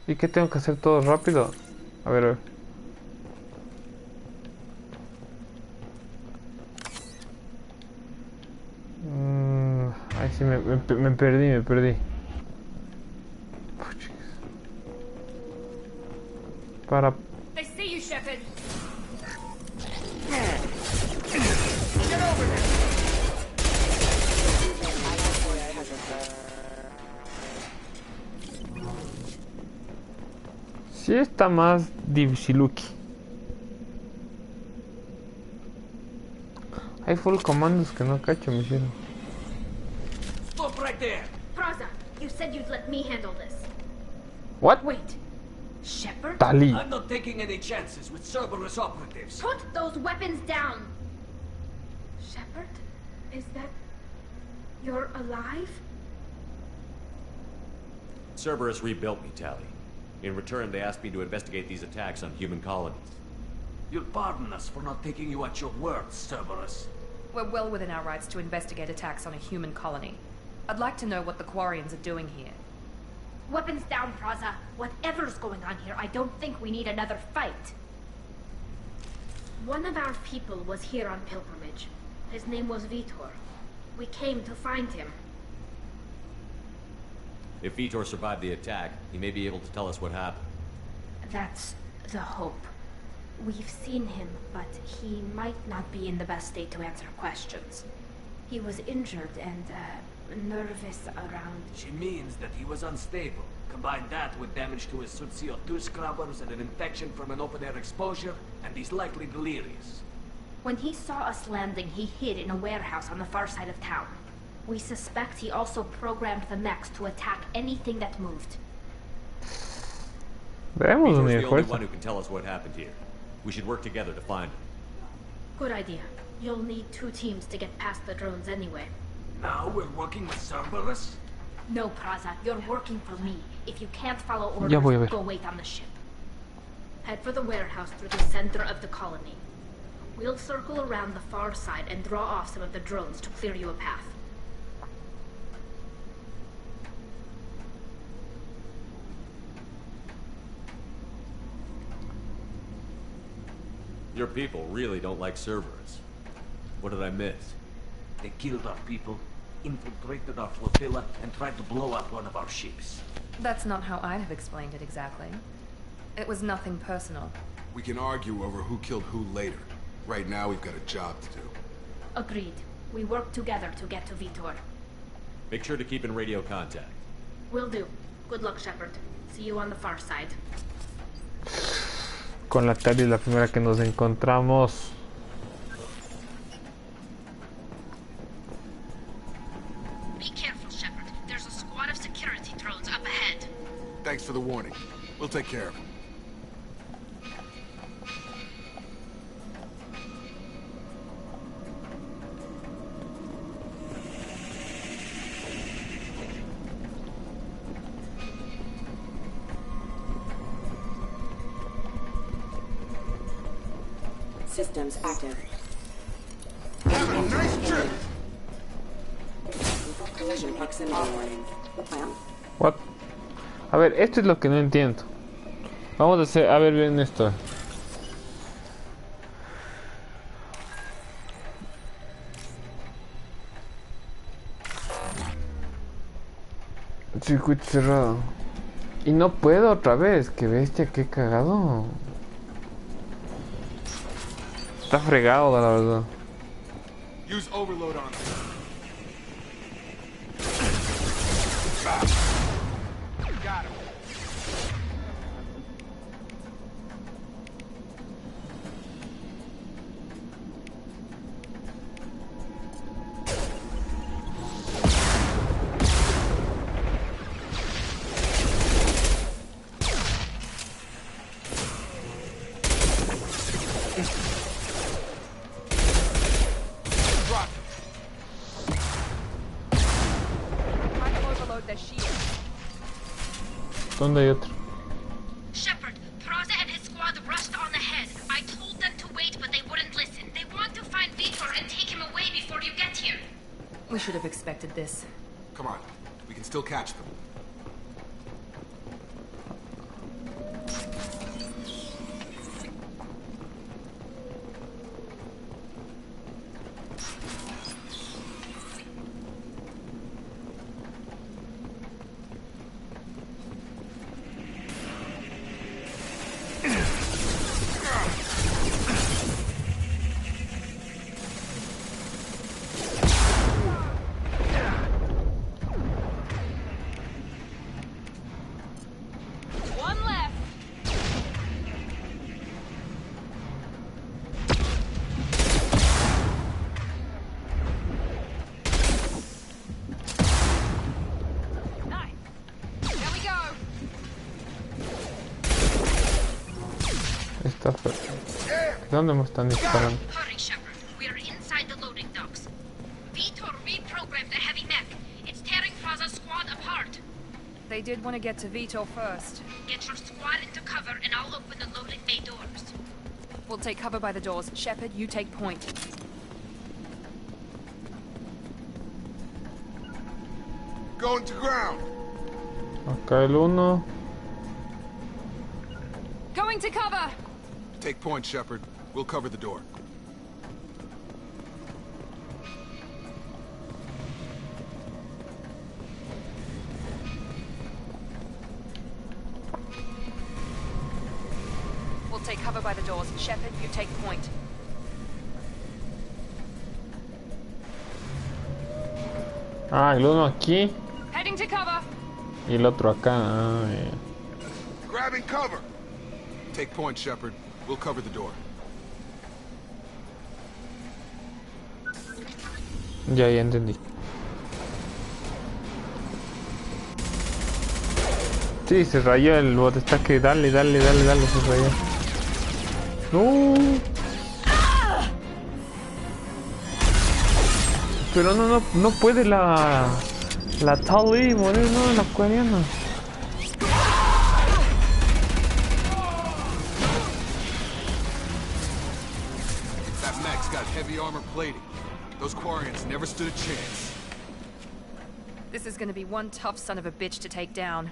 ¿Y qué tengo que hacer todo rápido? A ver, a ver. Ay, sí, me perdí. Para... They see you, Shepard. Get over there. Sí está más dificiluki. Hay full comandos que no cacho, me hicieron. Stop right there! Praza, you said you'd let me handle this. What? Wait. Shepard? Tali. I'm not taking any chances with Cerberus operatives. Put those weapons down! Shepard? Is that... You're alive? Cerberus rebuilt me, Tali. In return, they asked me to investigate these attacks on human colonies. You'll pardon us for not taking you at your word, Cerberus. We're well within our rights to investigate attacks on a human colony. I'd like to know what the Quarians are doing here. Weapons down, Praza. Whatever's going on here, I don't think we need another fight. One of our people was here on pilgrimage. His name was Vitor. We came to find him. If Vitor survived the attack, he may be able to tell us what happened. That's the hope. We've seen him, but he might not be in the best state to answer questions. He was injured and, nervous around... She means that he was unstable. Combine that with damage to his suit CO2 scrubbers and an infection from an open-air exposure, and he's likely delirious. When he saw us landing, he hid in a warehouse on the far side of town. We suspect he also programmed the mechs to attack anything that moved. Vitor's the only one who can tell us what happened here. We should work together to find him. Good idea. You'll need 2 teams to get past the drones anyway. Now we're working with Cerberus? No, Praza. You're working for me. If you can't follow orders, go wait on the ship. Head for the warehouse through the center of the colony. We'll circle around the far side and draw off some of the drones to clear you a path. Your people really don't like Cerberus. What did I miss? They killed our people, infiltrated our flotilla, and tried to blow up one of our ships. That's not how I'd have explained it exactly. It was nothing personal. We can argue over who killed who later. Right now, we've got a job to do. Agreed. We work together to get to Vitor. Make sure to keep in radio contact. Will do. Good luck, Shepard. See you on the far side. Con la Tali es la primera que nos encontramos. Be careful, Shepard. There's a squad of security drones up ahead. Thanks for the warning. We'll take care of it. systems active. Have a nice trip! Collision proximity warning. Plan. What? A ver, esto es lo que no entiendo. Vamos a hacer, a ver bien esto. Circuito cerrado. Y no puedo otra vez. Qué bestia, qué cagado. Está fregado, la verdad. Use overload on it. Got him. ¿Dónde hay otro? Shepard, Praza and his squad rushed on ahead. I told them to wait, but they wouldn't listen. They want to find Vitor and take him away before you get here. We should have expected this. Come on, we can still catch them. One left. Nice. There we go. Está feo. ¿Dónde me están disparando? Hurry, Shepard. We are inside the loading docks. Vitor reprogrammed the heavy mech. It's tearing Praza's squad apart. They did want to get to Vito first. Get your squad into cover and I'll open the loading bay doors. We'll take cover by the doors. Shepard, you take point. Going to ground. Acá el uno. Going to cover! Take point, Shepard. We'll cover the door. We'll take cover by the doors. Shepard, you take point. Ah, el uno aquí Heading to cover! y el otro acá. Ah, yeah. Grabbing cover. Take point, Shepard. We'll cover the door. Ya entendí. Sí, se rayó el bot. Está que dale, se rayó. No. Pero no puede la Tali morir, no, la coreana. That mech's got heavy armor plating. Those Quarians never stood a chance. This is gonna be one tough son of a bitch to take down.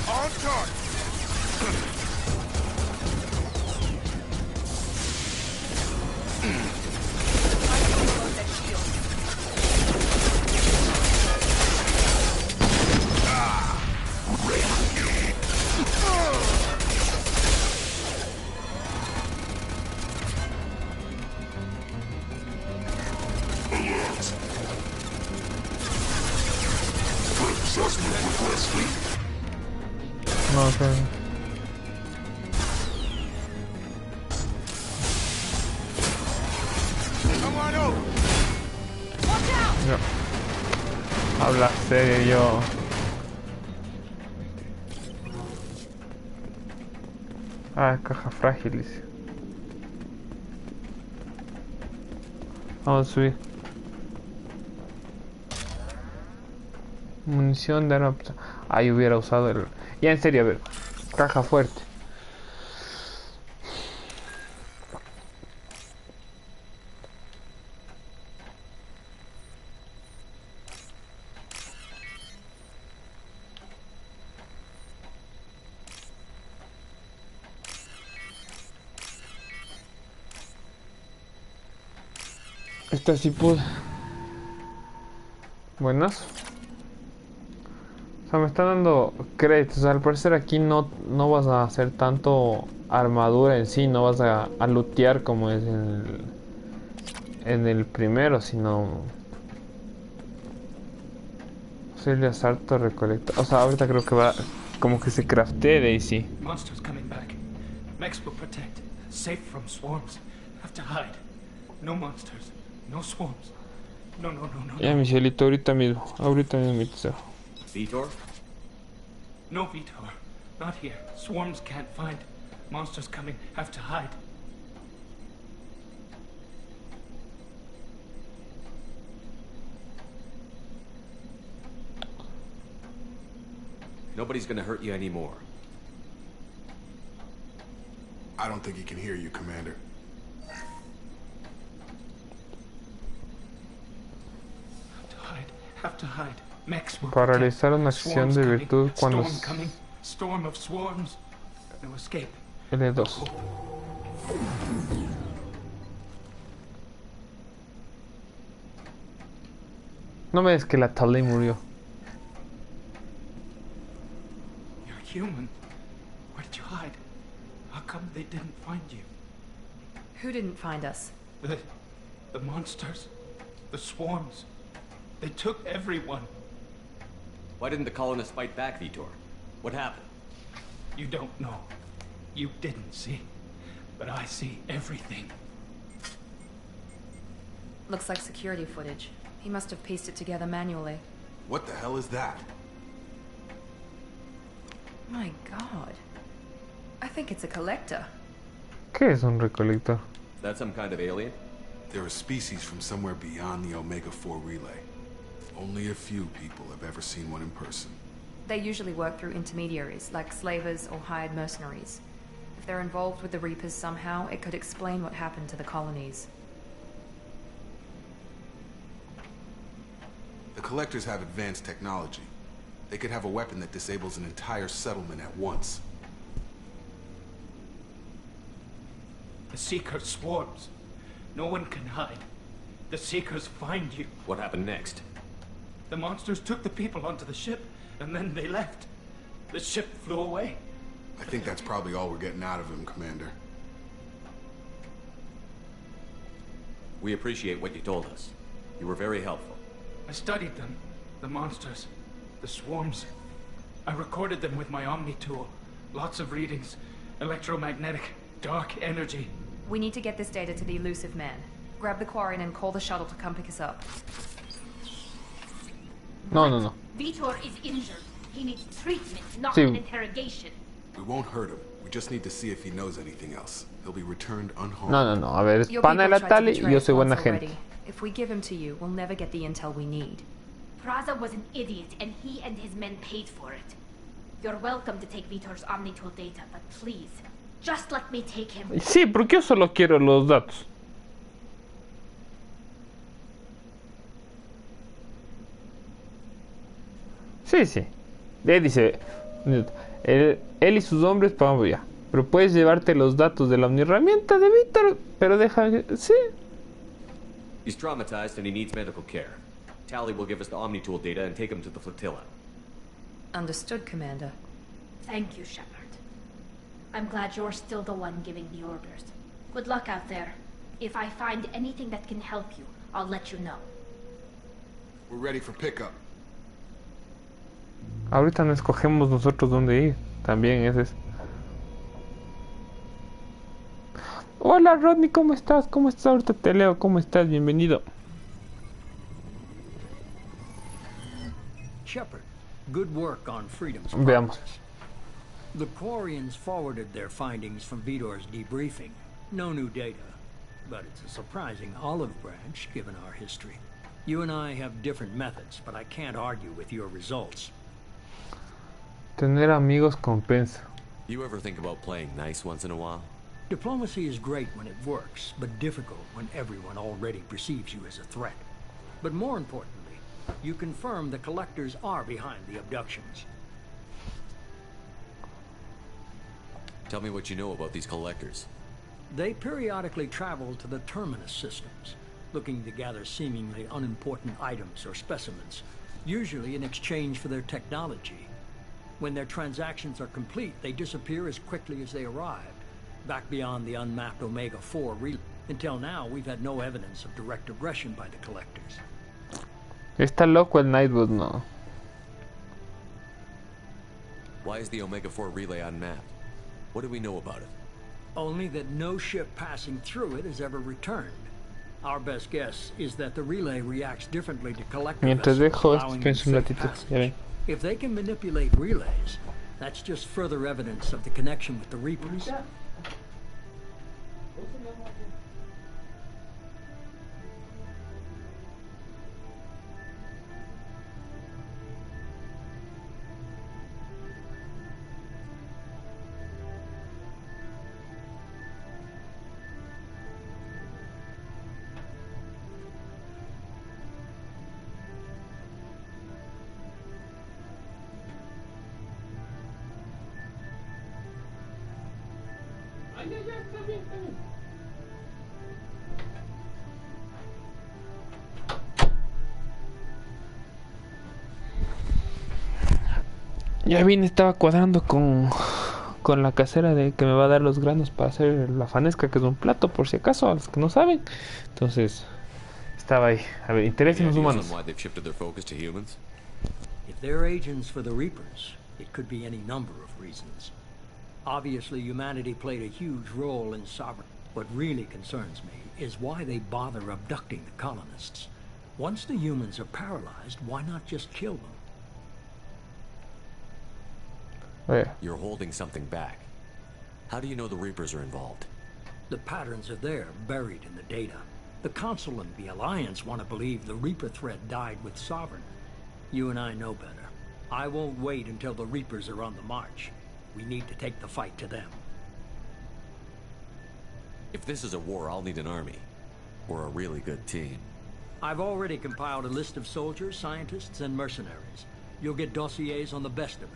On target. No, okay. Come on over. Watch out! No. Habla serio yo. Ah, caja frágil, dice. Vamos a subir. Munición de arma. Ahí hubiera usado el... Ya en serio, a ver. Caja fuerte. Esta sí pude. Buenas. O sea, me está dando créditos. O sea, al parecer aquí no vas a hacer tanto armadura en sí. No vas a lootear como es en el primero, sino... Auxilia sarto recolecta. O sea, ahorita creo que va... Como que se craftee de ahí, sí. Monsters coming back. Mex will protect. Safe from swarms. Have to hide. No monsters. No swarms. No. Ya, mi cielito, ahorita mismo mi tesoro. Vitor? No, Vitor. Not here. Swarms can't find. Monsters coming. Have to hide. Nobody's gonna hurt you anymore. I don't think he can hear you, Commander. Have to hide. Mex will Para protect. realizar una acción de virtud cuando... Storm coming. Storm of swarms. No escape. L2. No me des que la Tali murió. You're human. Where did you hide? How come they didn't find you? Who didn't find us? The monsters. The swarms. They took everyone. Why didn't the colonists fight back, Vitor? What happened? You don't know. You didn't see. But I see everything. Looks like security footage. He must have pieced it together manually. What the hell is that? My god. I think it's a collector. ¿Qué es un recolector? Is that some kind of alien? They're a species from somewhere beyond the Omega-4 relay. Only a few people have ever seen one in person. They usually work through intermediaries, like slavers or hired mercenaries. If they're involved with the Reapers somehow, it could explain what happened to the colonies. The Collectors have advanced technology. They could have a weapon that disables an entire settlement at once. The Seeker swarms. No one can hide. The Seekers find you. What happened next? The monsters took the people onto the ship, and then they left. The ship flew away. I think that's probably all we're getting out of him, Commander. We appreciate what you told us. You were very helpful. I studied them. The monsters. The swarms. I recorded them with my Omni tool. Lots of readings. Electromagnetic. Dark energy. We need to get this data to the elusive man. Grab the Quarian and call the shuttle to come pick us up. No. Vitor is injured. He needs treatment, not Sí. an interrogation. We won't hurt him. We just need to see if he knows anything else. He'll be returned unharmed. No. A ver, es Your pana de people la tried to Tali y betray yo us soy buena once gente. already. If we give him to you, we'll never get the intel we need. Praza was an idiot, and he and his men paid for it. You're welcome to take Vitor's Omnitool data, but please, just let me take him. Sí, porque yo solo quiero los datos. Sí. Le dice, él y sus hombres para ya. Pero puedes llevarte los datos de la herramienta de Víctor, pero deja, sí. He's traumatized and he needs medical care. Tally will give us the Omnitool data and take him to the flotilla. Understood, Commander. Thank you, Shepard. I'm glad you're still the one giving the orders. Good luck out there. If I find anything that can help you, I'll let you know. We're ready for pickup. Ahorita no escogemos nosotros dónde ir. También ese es. Hola Rodney, ¿cómo estás? ¿Cómo estás? Ahorita te leo. ¿Cómo estás? Bienvenido. Shepard, good work on Freedom's Veamos. progress. The Quarians forwarded their findings from Vitor's debriefing. No new data, but it's a surprising olive branch given our history. You and I have different methods, but I can't argue with your results. Tener amigos compensa. You ever think about playing nice once in a while? Diplomacy is great when it works, but difficult when everyone already perceives you as a threat. But more importantly, you confirm the collectors are behind the abductions. Tell me what you know about these collectors. They periodically travel to the terminus systems, looking to gather seemingly unimportant items or specimens, usually in exchange for their technology. When their transactions are complete, they disappear as quickly as they arrived, back beyond the unmapped Omega-4 relay. Until now, we've had no evidence of direct aggression by the collectors. Está loco el Nightwood, no. Why is the Omega-4 relay unmapped? What do we know about it? Only that no ship passing through it has ever returned. Our best guess is that the relay reacts differently to collector Mientras vessels, dejo allowing pienso un them safe ratito. passage. Ya ven. If they can manipulate relays, that's just further evidence of the connection with the Reapers. Ya bien, estaba cuadrando con la casera de que me va a dar los granos para hacer la fanesca, que es un plato, por si acaso, a los que no saben. Entonces, estaba ahí. A ver, interés en los humanos. If they're agents for the Reapers, it could be any number of reasons. Obviously, humanity played a huge role in sovereignty. What really concerns me is why they bother abducting the colonists. Once the humans are paralyzed, why not just kill them? You're holding something back. How do you know the Reapers are involved? The patterns are there, buried in the data. The Council and the Alliance want to believe the Reaper threat died with Sovereign. You and I know better. I won't wait until the Reapers are on the march. We need to take the fight to them. If this is a war, I'll need an army. Or a really good team. I've already compiled a list of soldiers, scientists, and mercenaries. You'll get dossiers on the best of them.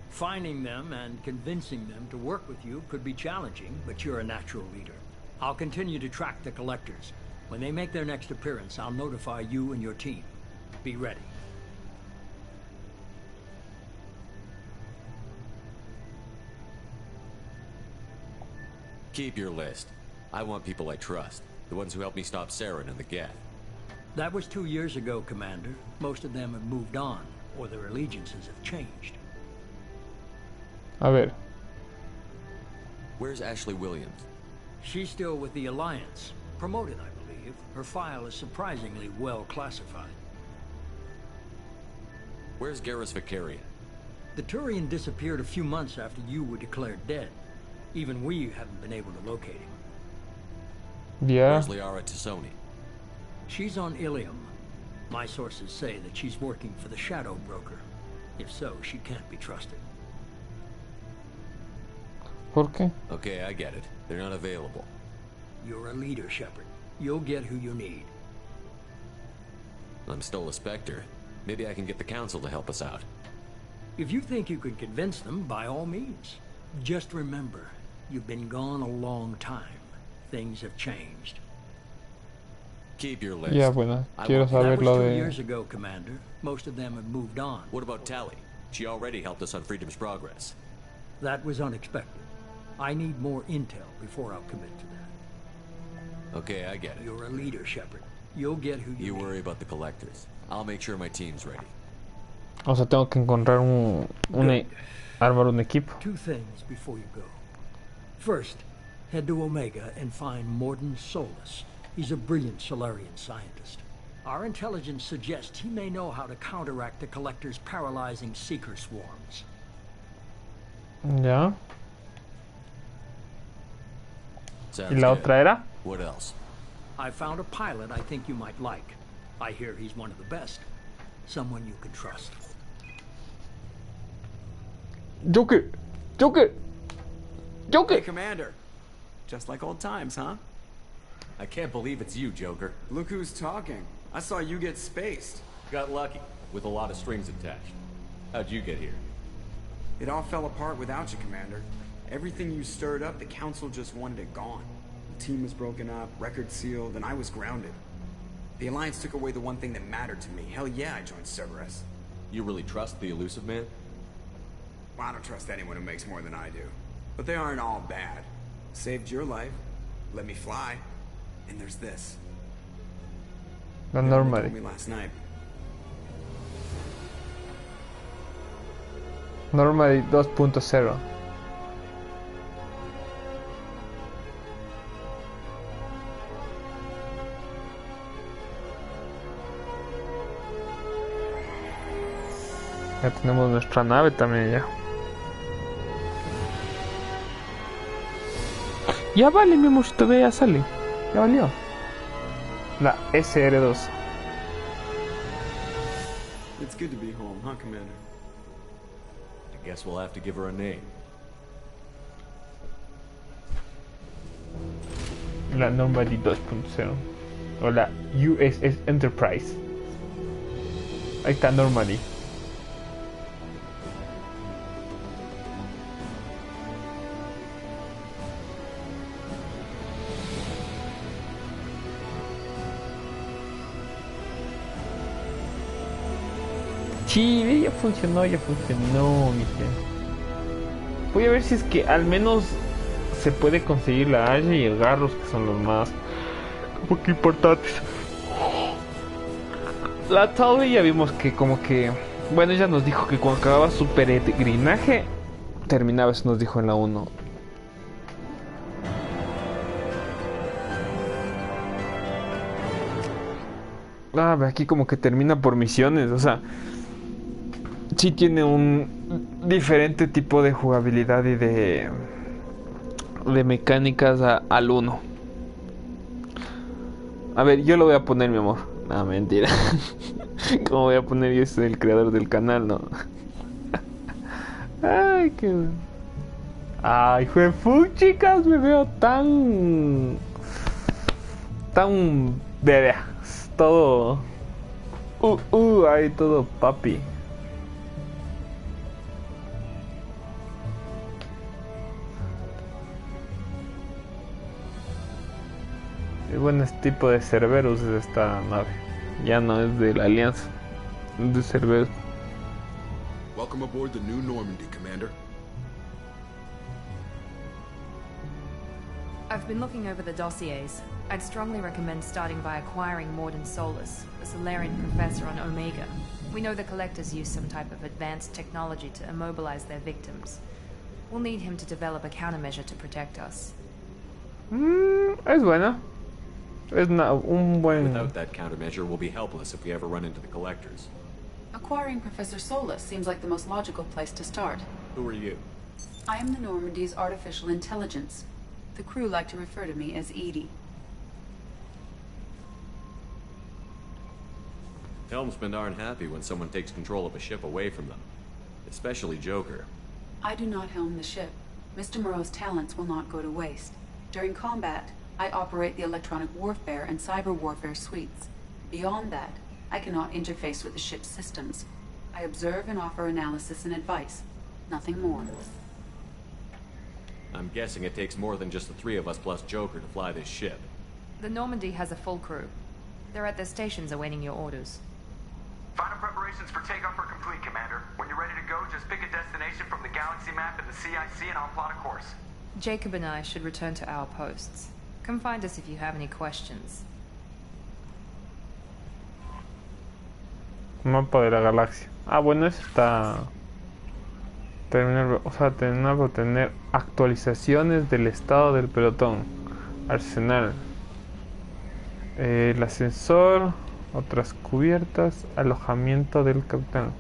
Finding them and convincing them to work with you could be challenging, but you're a natural leader. I'll continue to track the collectors. When they make their next appearance, I'll notify you and your team. Be ready. Keep your list. I want people I trust. The ones who helped me stop Saren and the Geth. That was 2 years ago, Commander. Most of them have moved on, or their allegiances have changed. A ver. Where's Ashley Williams? She's still with the Alliance. Promoted, I believe. Her file is surprisingly well classified. Where's Garrus Vicarian? The Turian disappeared a few months after you were declared dead. Even we haven't been able to locate him. Yeah. Where's Liara Tassoni? She's on Ilium. My sources say that she's working for the Shadow Broker. If so, she can't be trusted. ¿Por qué? Okay, I get it. They're not available. You're a leader, Shepard. You'll get who you need. I'm still a Spectre. Maybe I can get the Council to help us out. If you think you can convince them, by all means. Just remember, you've been gone a long time. Things have changed. Keep your list. Ya, bueno, quiero saber That lo was 2 de... years ago, Commander. Most of them have moved on. What about Tally? She already helped us on Freedom's Progress. That was unexpected. I need more intel before I'll commit to that. Okay, I get it. You're a leader, Shepard. You'll get who you need. worry about the collectors. I'll make sure my team's ready. O sea, tengo que encontrar armar un equipo. 2 things before you go. First, head to Omega and find Morden Solus. He's a brilliant Solarian scientist. Our intelligence suggests he may know how to counteract the Collector's paralyzing Seeker swarms. Ya. Sounds ¿Y la good. otra era? What else? I found a pilot I think you might like. I hear he's one of the best. Someone you can trust. Joker! Joker! Joker! Hey, Commander. Just like old times, huh? I can't believe it's you, Joker. Look who's talking. I saw you get spaced. Got lucky, with a lot of strings attached. How'd you get here? It all fell apart without you, Commander. Everything you stirred up, the Council just wanted it gone. The team was broken up, record sealed, and I was grounded. The Alliance took away the one thing that mattered to me. Hell yeah, I joined Cerberus. You really trust the Elusive Man? Well, I don't trust anyone who makes more than I do. But they aren't all bad. Saved your life, let me fly, and there's this. La They normally. told me last night. Normally 2.0. Ya tenemos nuestra nave también ya. Ya vale, mi amorcito, ve, ya sale. Ya valió. La SR2. It's good to be home, huh, Commander? I guess we'll have to give her a name. La Normandy 2.0. O la USS Enterprise. Ahí está Normandy. Sí, ya funcionó, mi gente. Voy a ver si es que al menos se puede conseguir la haya y el garros, que son los más como que importantes. La Tauri ya vimos que como que... Bueno, ella nos dijo que cuando acababa su peregrinaje, terminaba, eso nos dijo en la 1. Ah, aquí como que termina por misiones, o sea... Sí tiene un diferente tipo de jugabilidad y de mecánicas al 1. A ver, yo lo voy a poner, mi amor. No, mentira. ¿Cómo voy a poner? Yo soy el creador del canal, ¿no? Ay, qué... Ay, juefu, chicas, me veo tan bebé. Todo... ay, todo papi. El buen tipo de Cerberus es esta nave. Ya no es de la Alianza, es de Cerberus. Welcome aboard the new Normandy, Commander. I've been looking over the dossiers. I'd strongly recommend starting by acquiring Morden Solus, the Solarian professor on Omega. We know the Collectors use some type of advanced technology to immobilize their victims. We'll need him to develop a countermeasure to protect us. Es buena. Es un buen... Without that countermeasure, we'll be helpless if we ever run into the Collectors. Acquiring Professor Solus seems like the most logical place to start. Who are you? I am the Normandy's artificial intelligence. The crew like to refer to me as Edie. Helmsmen aren't happy when someone takes control of a ship away from them. Especially Joker. I do not helm the ship. Mr. Moreau's talents will not go to waste. During combat, I operate the electronic warfare and cyber warfare suites. Beyond that, I cannot interface with the ship's systems. I observe and offer analysis and advice. Nothing more. I'm guessing it takes more than just the three of us plus Joker to fly this ship. The Normandy has a full crew. They're at their stations awaiting your orders. Final preparations for takeoff are complete, Commander. When you're ready to go, just pick a destination from the galaxy map in the CIC and I'll plot a course. Jacob and I should return to our posts. Come find us if you have any questions. Mapa de la galaxia. Ah, bueno, eso está... Terminar, o sea, tener actualizaciones del estado del pelotón. Arsenal. El ascensor. Otras cubiertas. Alojamiento del capitán.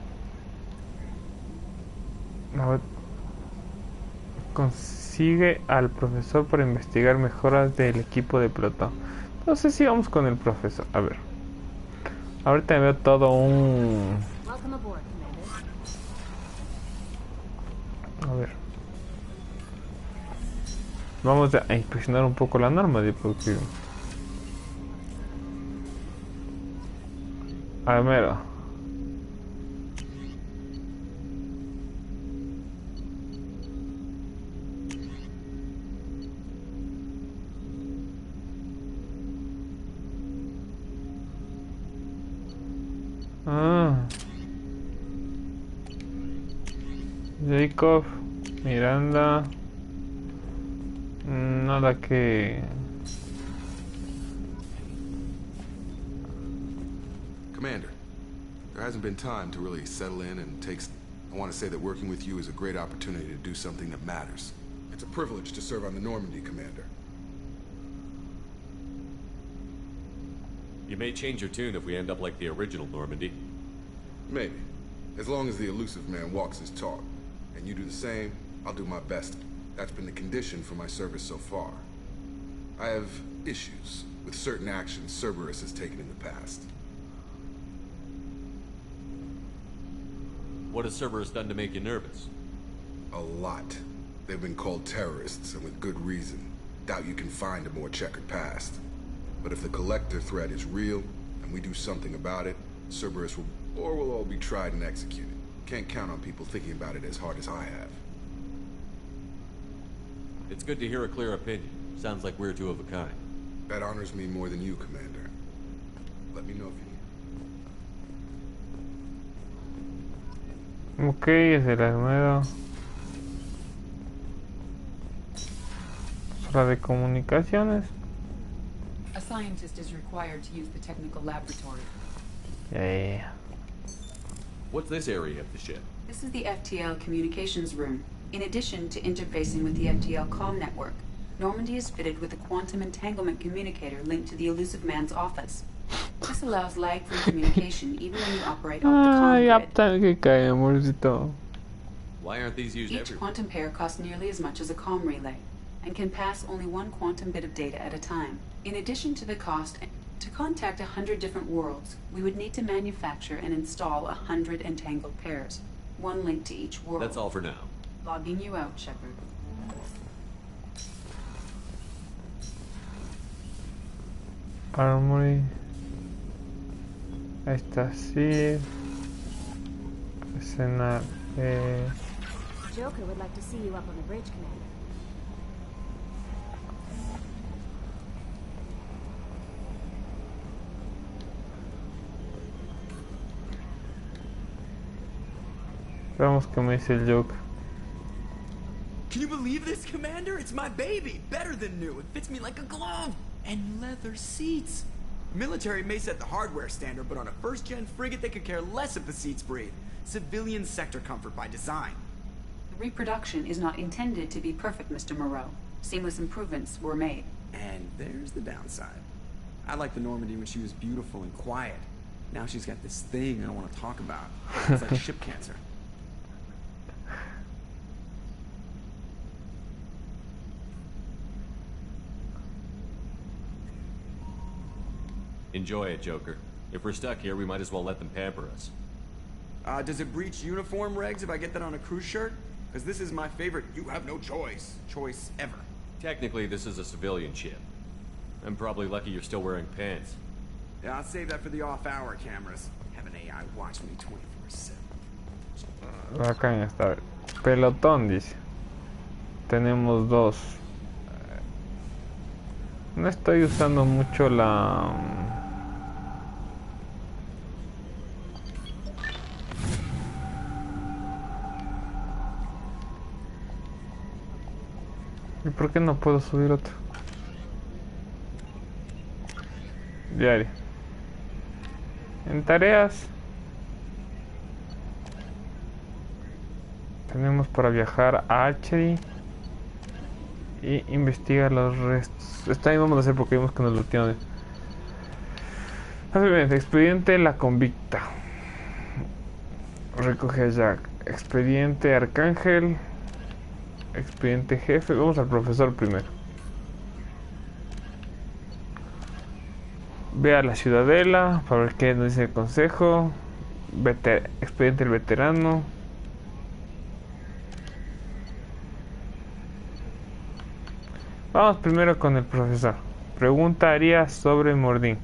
A ver. Consigue al profesor para investigar mejoras del equipo de pelotón. No sé si vamos con el profesor. A ver. Ahorita veo todo un... Welcome aboard, Commander. A ver. Vamos a inspeccionar un poco la norma de porque... A ver, mira. Jacob, Miranda, nada que... Commander, there hasn't been time to really settle in and take... I want to say that working with you is a great opportunity to do something that matters. It's a privilege to serve on the Normandy, Commander. You may change your tune if we end up like the original Normandy. Maybe. As long as the elusive man walks his talk. And you do the same, I'll do my best. That's been the condition for my service so far. I have issues with certain actions Cerberus has taken in the past. What has Cerberus done to make you nervous? A lot. They've been called terrorists, and with good reason. Doubt you can find a more checkered past. But if the Collector threat is real, and we do something about it, Cerberus will, or will all be tried and executed. Can't count on people thinking about it as hard as I have. It's good to hear a clear opinion. Sounds like we're two of a kind. That honors me more than you, Commander. Let me know if you need. Ok, es el nuevo. Sala de comunicaciones. A scientist is required to use the technical laboratory. Yeah. What's this area of the ship? This is the FTL communications room. In addition to interfacing with the FTL comm network, Normandy is fitted with a quantum entanglement communicator linked to the elusive man's office. This allows lag-free communication even when you operate off the comm grid. Why aren't these used Each everywhere? quantum pair costs nearly as much as a comm relay, and can pass only one quantum bit of data at a time. In addition to the cost, to contact 100 different worlds, we would need to manufacture and install 100 entangled pairs, one link to each world. That's all for now. Logging you out, Shepard. Armory. Ahí está, sí. Escena. Joker would like to see you up on the bridge, Commander. Veamos qué me dice el Joker. Can you believe this, Commander? It's my baby! Better than new. It fits me like a glove! And leather seats. Military may set the hardware standard, but on a first-gen frigate, they could care less if the seats breathe. Civilian sector comfort by design. The reproduction is not intended to be perfect, Mr. Moreau. Seamless improvements were made. And there's the downside. I liked the Normandy when she was beautiful and quiet. Now she's got this thing I don't want to talk about. It's like ship cancer. Enjoy it, Joker. If we're stuck here, we might as well let them pamper us. Does it breach uniform regs if I get that on a cruise shirt? Because this is my favorite you have no choice ever. Technically, this is a civilian ship. I'm probably lucky you're still wearing pants. Yeah, I'll save that for the off-hour cameras. Have an AI watch me 24/7. Acá está. Pelotón, dice. Tenemos dos. No estoy usando mucho la... ¿Y por qué no puedo subir otro? Diario. En tareas tenemos para viajar a Archery y investigar los restos. Esta ahí vamos a hacer porque vimos que nos lo tienen. Expediente La Convicta. Recoge a Jack. Expediente Arcángel. Expediente Jefe. Vamos al profesor primero. Ve a la ciudadela para ver qué nos dice el consejo. Expediente del veterano. Vamos primero con el profesor. Pregunta haría sobre Mordin.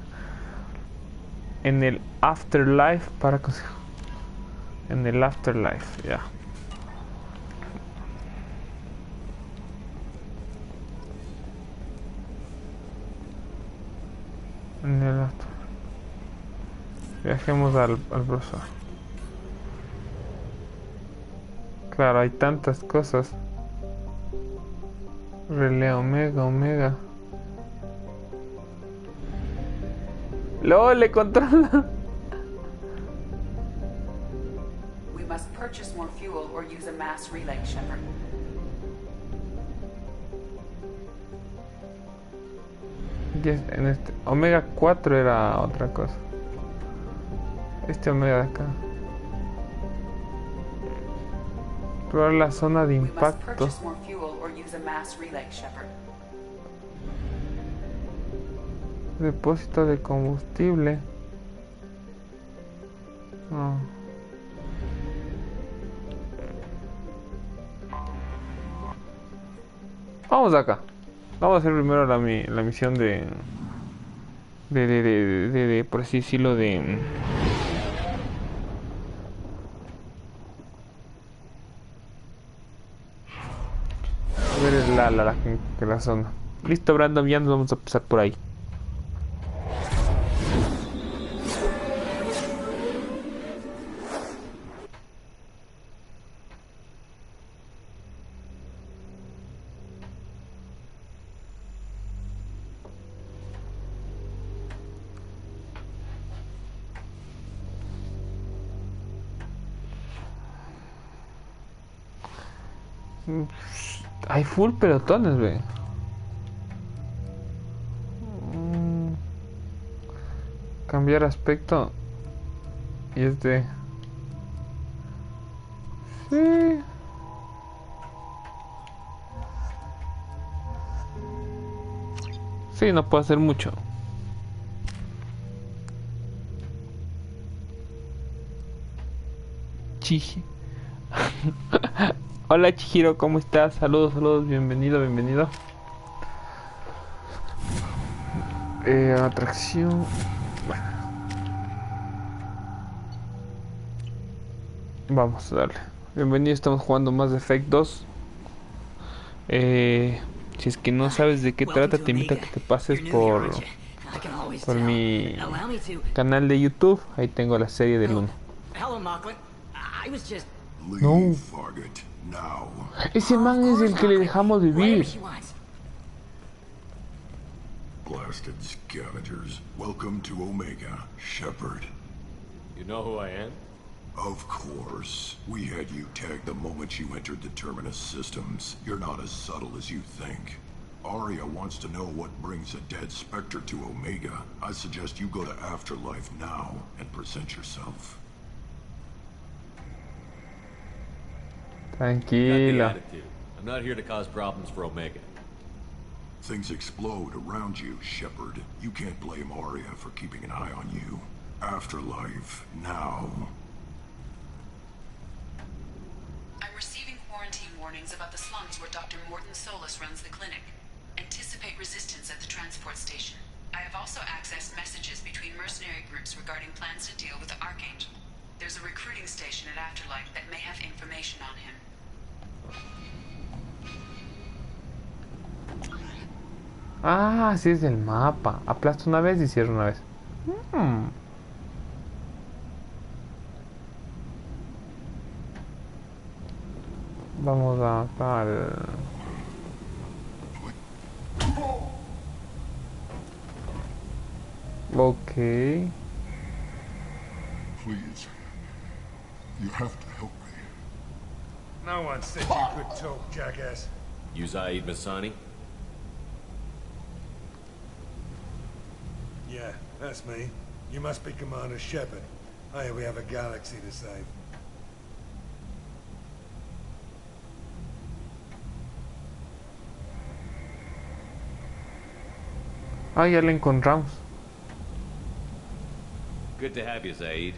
En el afterlife para consejo. En el afterlife, ya. En el afterlife. Viajemos al profesor. Claro, hay tantas cosas. Relé Omega. ¡Luego le controla! We must purchase more fuel or use a mass relay, Shepard. En este Omega 4 era otra cosa. Este Omega de acá. Probar la zona de impacto. Depósito de combustible. No. Vamos acá. Vamos a hacer primero la misión de por así decirlo, de a ver la zona. Listo, Brandon, ya nos vamos a pasar por ahí. Hay full pelotones, ve. Cambiar aspecto. Y este. Sí. Sí, no puedo hacer mucho. Chiji. Hola Chihiro, ¿cómo estás? Saludos, bienvenido. Atracción. Bueno. Vamos a darle. Bienvenido, estamos jugando Mass Effect 2. Si es que no sabes de qué trata, te invito a que te pases por mi canal de YouTube. Ahí tengo la serie del 1. No. Ese man es el que le dejamos vivir. Blasted scavengers. Welcome to Omega, Shepard. You know who I am? Of course. We had you tagged the moment you entered the Terminus systems. You're not as subtle as you think. Aria wants to know what brings a dead Spectre to Omega. I suggest you go to Afterlife now and present yourself. Tranquila. I'm not here to cause problems for Omega. Things explode around you, Shepard. You can't blame Aria for keeping an eye on you. Afterlife, now. I'm receiving quarantine warnings about the slums where Dr. Morton Solus runs the clinic. Anticipate resistance at the transport station. I have also accessed messages between mercenary groups regarding plans to deal with the Archangel. There's a recruiting station at Afterlife that may have information on him. Ah, sí es el mapa. Aplasta una vez y cierra una vez. Vamos a tal. Ok. Please. You have to help me. No one said you could talk, jackass. You Zaid Masani? Yeah, that's me. You must be Commander Shepard. Hey, we have a galaxy to save. Ah, ya la encontramos. Good to have you, Zaid.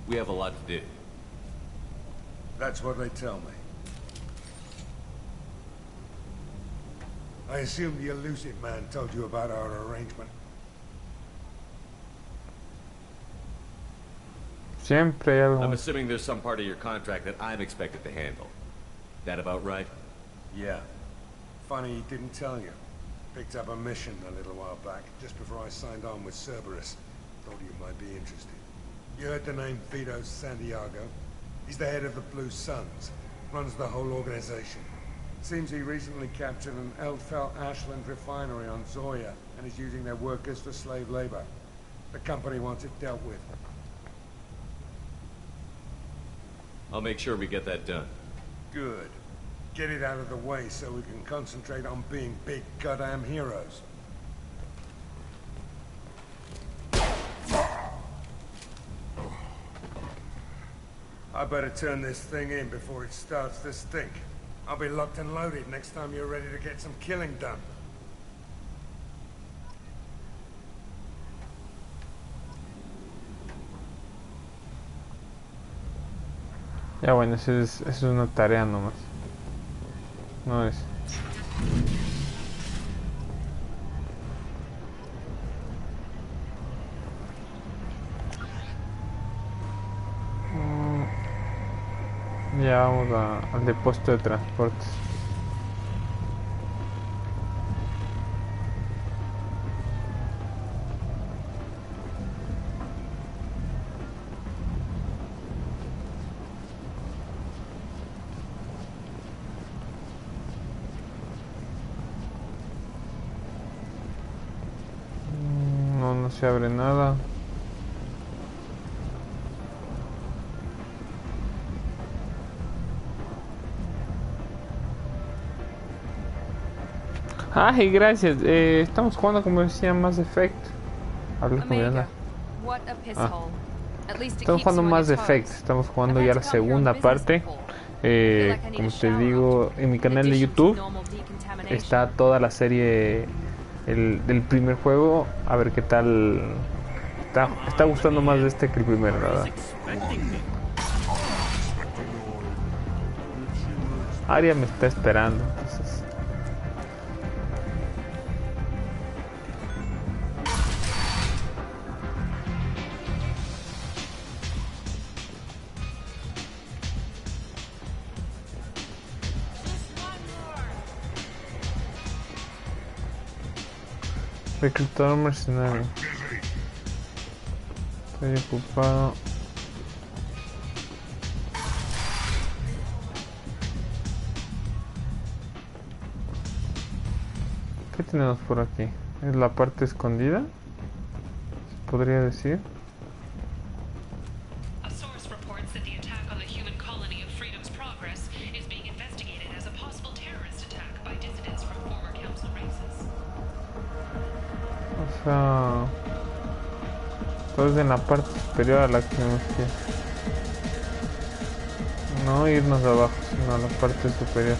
We have a lot to do. That's what they tell me. I assume the elusive man told you about our arrangement. Siempre hay algo. I'm assuming there's some part of your contract that I'm expected to handle. That about right? Yeah. Funny he didn't tell you. Picked up a mission a little while back, just before I signed on with Cerberus. Thought you might be interested. You heard the name Vito Santiago? He's the head of the Blue Suns. Runs the whole organization. Seems he recently captured an Eldfell Ashland refinery on Zoya and is using their workers for slave labor. The company wants it dealt with. I'll make sure we get that done. Good. Get it out of the way so we can concentrate on being big goddamn heroes. I better turn this thing in before it starts to stink. I'll be locked and loaded next time you're ready to get some killing done. Ya bueno, eso es una tarea nomás. No es. Ya vamos al depósito de transportes. No se abre nada. Ay, gracias. Estamos jugando, como decía, Mass Effect. Hablé con Diana. Estamos jugando Mass Effect. Estamos jugando ya la segunda parte. Como te digo, en mi canal de YouTube está toda la serie del primer juego. A ver qué tal. Está gustando más de este que el primero, ¿verdad? Aria me está esperando, entonces. Reclutador mercenario. Estoy ocupado. ¿Qué tenemos por aquí? ¿Es la parte escondida? ¿Se podría decir? O sea, entonces en la parte superior a la que tenemos que no irnos abajo, sino a la parte superior.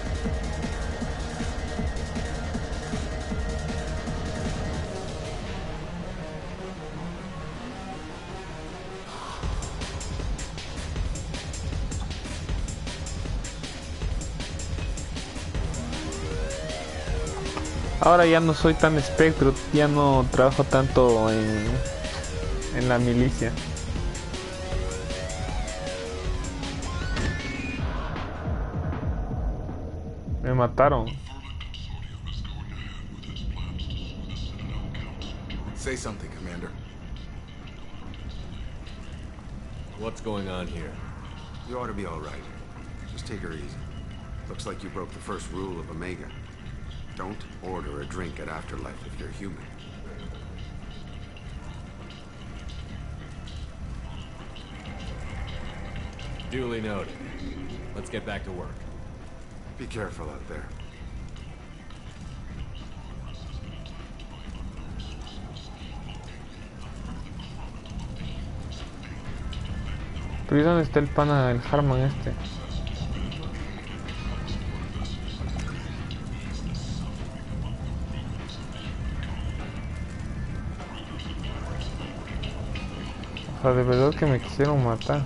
Ahora ya no soy tan espectro, ya no trabajo tanto en la milicia. Me mataron. Say something, Commander. What's going on here? You ought to be all right. Just take her easy. Looks like you broke the first rule of Omega. Don't order a drink at Afterlife if you're human. Duly noted. Let's get back to work. Be careful out there. Pero ¿y dónde está el pana del Harman este? O sea, de verdad que me quisieron matar.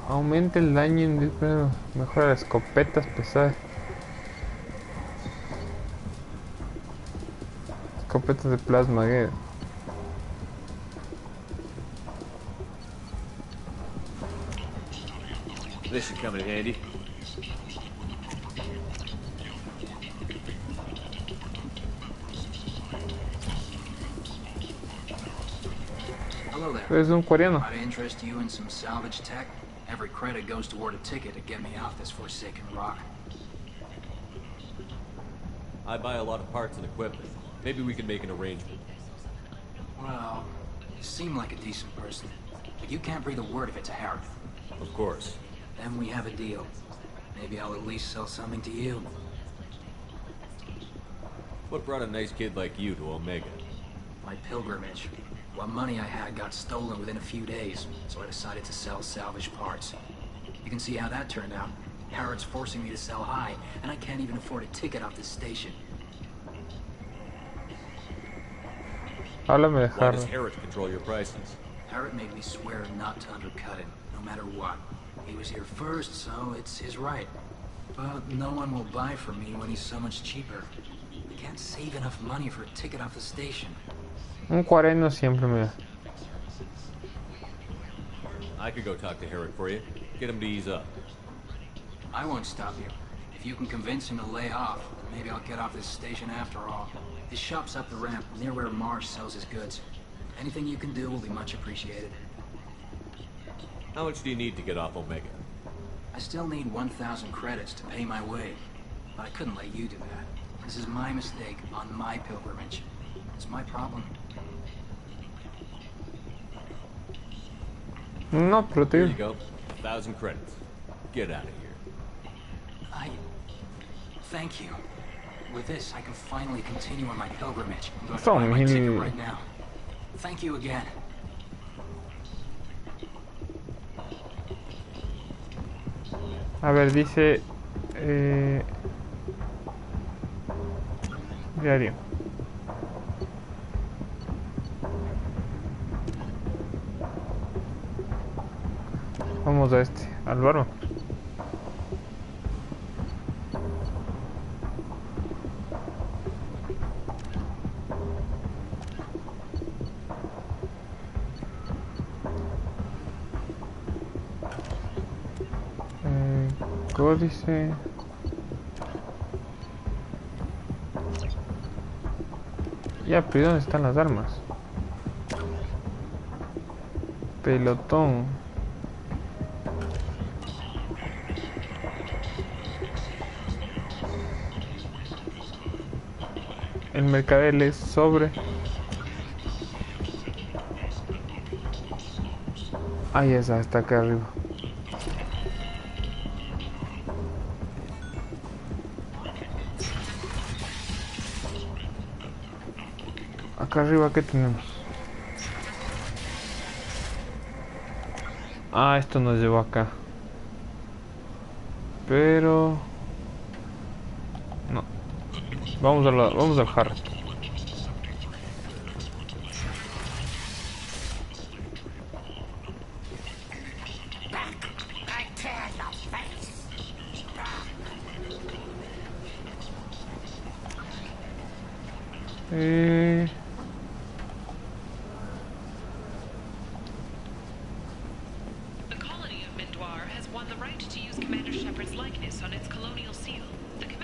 Aumenta el daño en 10, pero mejora las escopetas pesadas. Escopetas de plasma, This should come in handy. Hello there. Es un coreano. Might interest you in some salvage tech? Every credit goes toward a ticket to get me off this forsaken rock. I buy a lot of parts and equipment. Maybe we can make an arrangement. Well, you seem like a decent person, but you can't breathe a word if it's a Herod. Of course. Then we have a deal. Maybe I'll at least sell something to you. What brought a nice kid like you to Omega? My pilgrimage. What money I had got stolen within a few days, so I decided to sell salvage parts. You can see how that turned out. Herod's forcing me to sell high, and I can't even afford a ticket off this station. Háblame de Why does Harry. Herod control your prices? Herod made me swear not to undercut him, no matter what. He was here first, so it's his right. But no one will buy from me when he's so much cheaper. I can't save enough money for a ticket off the station. Un cuareno siempre me... I could go talk to Herod for you. Get him to ease up. I won't stop you. If you can convince him to lay off, maybe I'll get off this station after all. His shop's up the ramp, near where Marsh sells his goods. Anything you can do will be much appreciated. How much do you need to get off Omega? I still need 1,000 credits to pay my way, but I couldn't let you do that. This is my mistake on my pilgrimage. It's my problem. No, pero te Here digo. you go. 1,000 credits. Get out of here. Thank you. With this, I can finally continue on my pilgrimage. I'm going to Son buy my ticket mil... right now. Thank you again. A ver, dice... diario. Vamos a este, al barro. Códice. Ya, pero ¿dónde están las armas? Pelotón. El mercader es sobre. Ahí está acá arriba. Acá arriba, ¿qué tenemos? Ah, esto nos llevó acá. Pero... no. Vamos al jarro.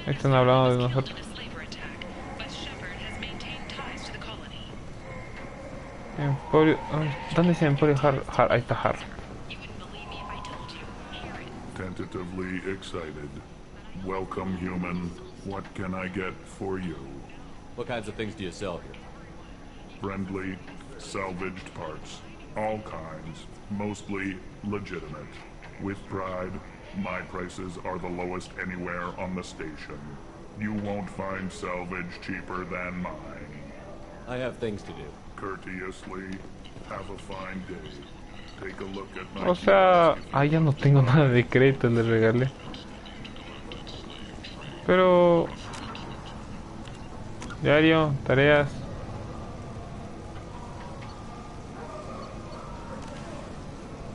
Están hablando de nosotros. Emporio... ¿dónde dice Emporio Har? Ahí está Har. Tentatively excited. Welcome, human. What can I get for you? What kinds of things do you sell here? Friendly, salvaged parts. All kinds. Mostly legitimate. With pride, my prices are the lowest anywhere on the station. You won't find salvage cheaper than mine. I have things to do. Courteously, have a fine day. Take a look at my O sea, ya no tengo nada de crédito, le regalé. Pero... Diario, tareas.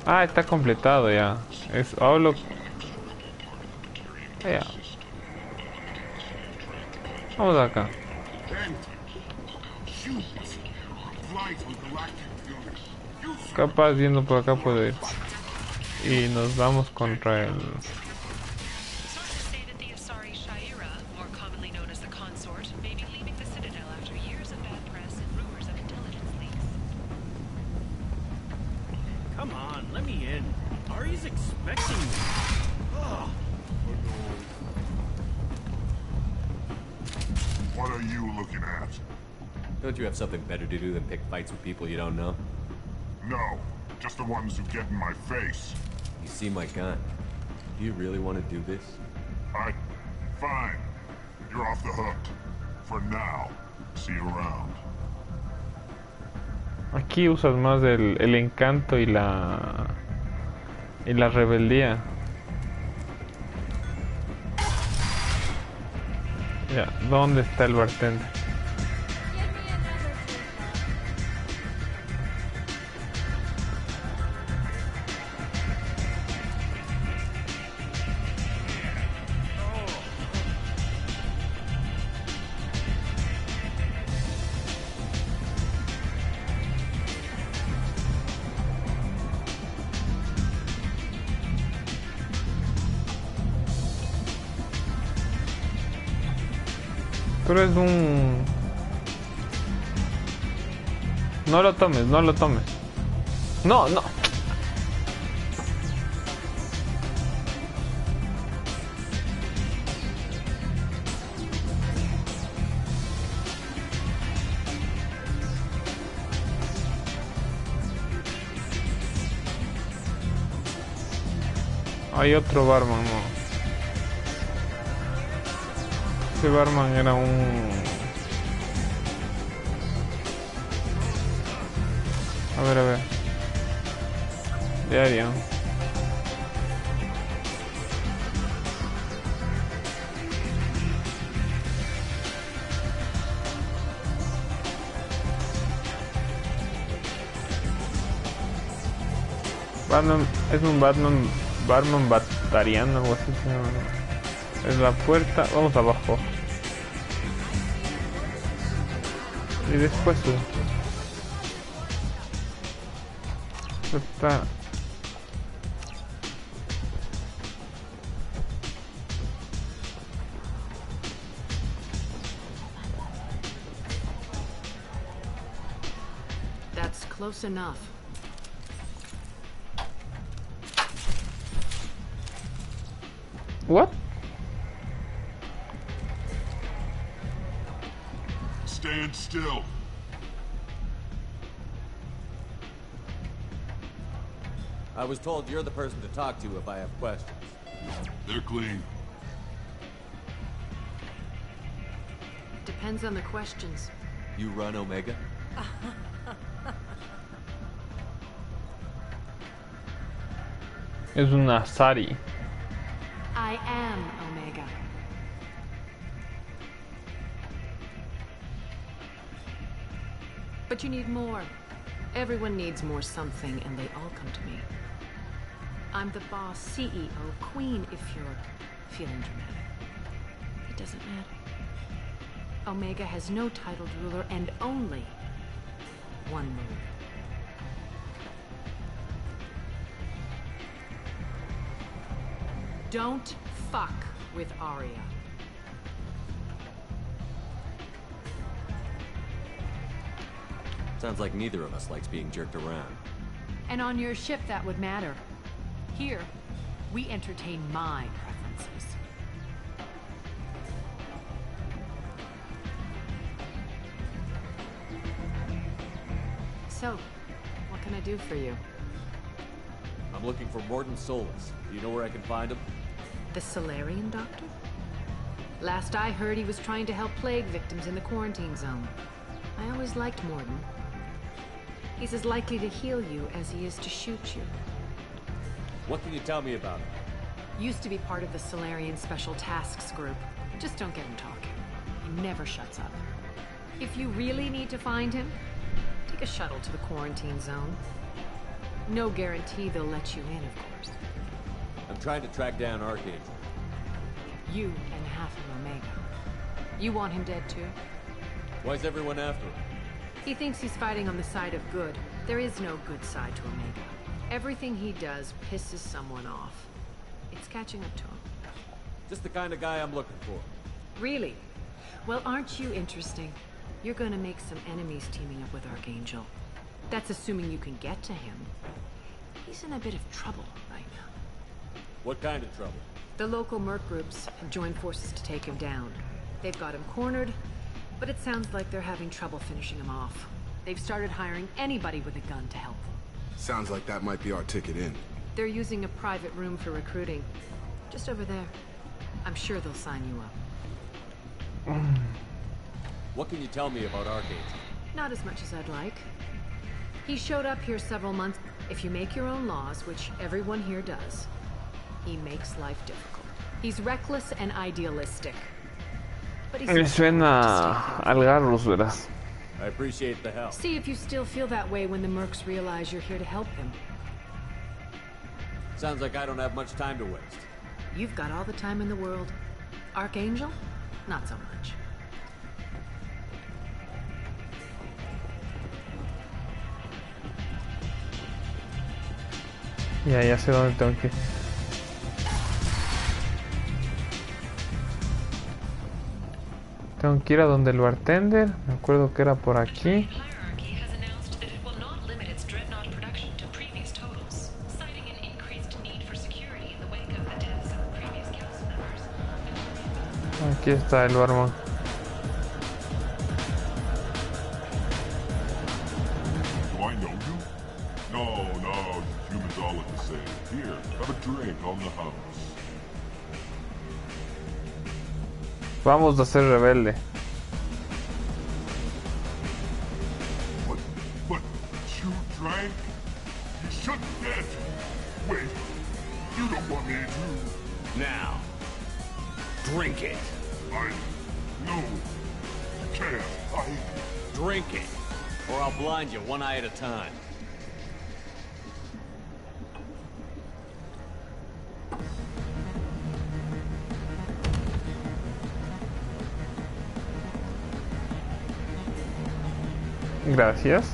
Ah, está completado ya. Es hablo. Ya. Vamos acá. Capaz yendo por acá puedo ir. Y nos vamos contra el... Come on, let me in. Ari's expecting me. Ugh. What are you looking at? Don't you have something better to do than pick fights with people you don't know? No, just the ones who get in my face. You see my gun. Do you really want to do this? Fine. You're off the hook. For now. See you around. Aquí usas más el encanto y la rebeldía. Ya, ¿dónde está el bartender? Pero es un... No lo tomes, no lo tomes. No, no. Hay otro barman, no. Ese barman era un... A ver. Diario. Batman, es un barman batariano, algo así se llama. Es la puerta, vamos abajo. Y después está. That's close enough. What? Stand still. I was told you're the person to talk to if I have questions. They're clean. Depends on the questions. You run Omega? Es una Sari. I am Omega. But you need more. Everyone needs more something, and they all come to me. I'm the boss, CEO, queen, if you're feeling dramatic. It doesn't matter. Omega has no titled ruler and only one ruler. Don't fuck with Arya. Sounds like neither of us likes being jerked around. And on your ship, that would matter. Here, we entertain my preferences. So, what can I do for you? I'm looking for Warden Solis. Do you know where I can find him? The Solarian doctor? Last I heard, he was trying to help plague victims in the quarantine zone. I always liked Morden. He's as likely to heal you as he is to shoot you. What can you tell me about him? Used to be part of the Solarian Special Tasks Group. Just don't get him talking. He never shuts up. If you really need to find him, take a shuttle to the quarantine zone. No guarantee they'll let you in, of course. I'm trying to track down Archangel. You and half of Omega. You want him dead too? Why's everyone after him? He thinks he's fighting on the side of good. There is no good side to Omega. Everything he does pisses someone off. It's catching up to him. Just the kind of guy I'm looking for. Really? Well, aren't you interesting? You're gonna make some enemies teaming up with Archangel. That's assuming you can get to him. He's in a bit of trouble right now. What kind of trouble? The local merc groups have joined forces to take him down. They've got him cornered, but it sounds like they're having trouble finishing him off. They've started hiring anybody with a gun to help them. Sounds like that might be our ticket in. They're using a private room for recruiting. Just over there. I'm sure they'll sign you up. What can you tell me about Archangel? Not as much as I'd like. He showed up here several months. If you make your own laws, which everyone here does, he makes life difficult. He's reckless and idealistic. But he's Me suena al Garrus, verás. I appreciate the help. See if you still feel that way when the mercs realize you're here to help him. Sounds like I don't have much time to waste. You've got all the time in the world. Archangel? Not so much. Ya sé dónde tengo que ir. Tengo que ir a donde el bartender. Me acuerdo que era por aquí. Aquí está el barman. Do I know you? No, humans all look the same. Here, have a drink on the house. Vamos a ser rebelde. But you drank? You should get. Wait, you don't want me to. Now, drink it. No, you can't. Drink it, or I'll blind you one eye at a time. Gracias.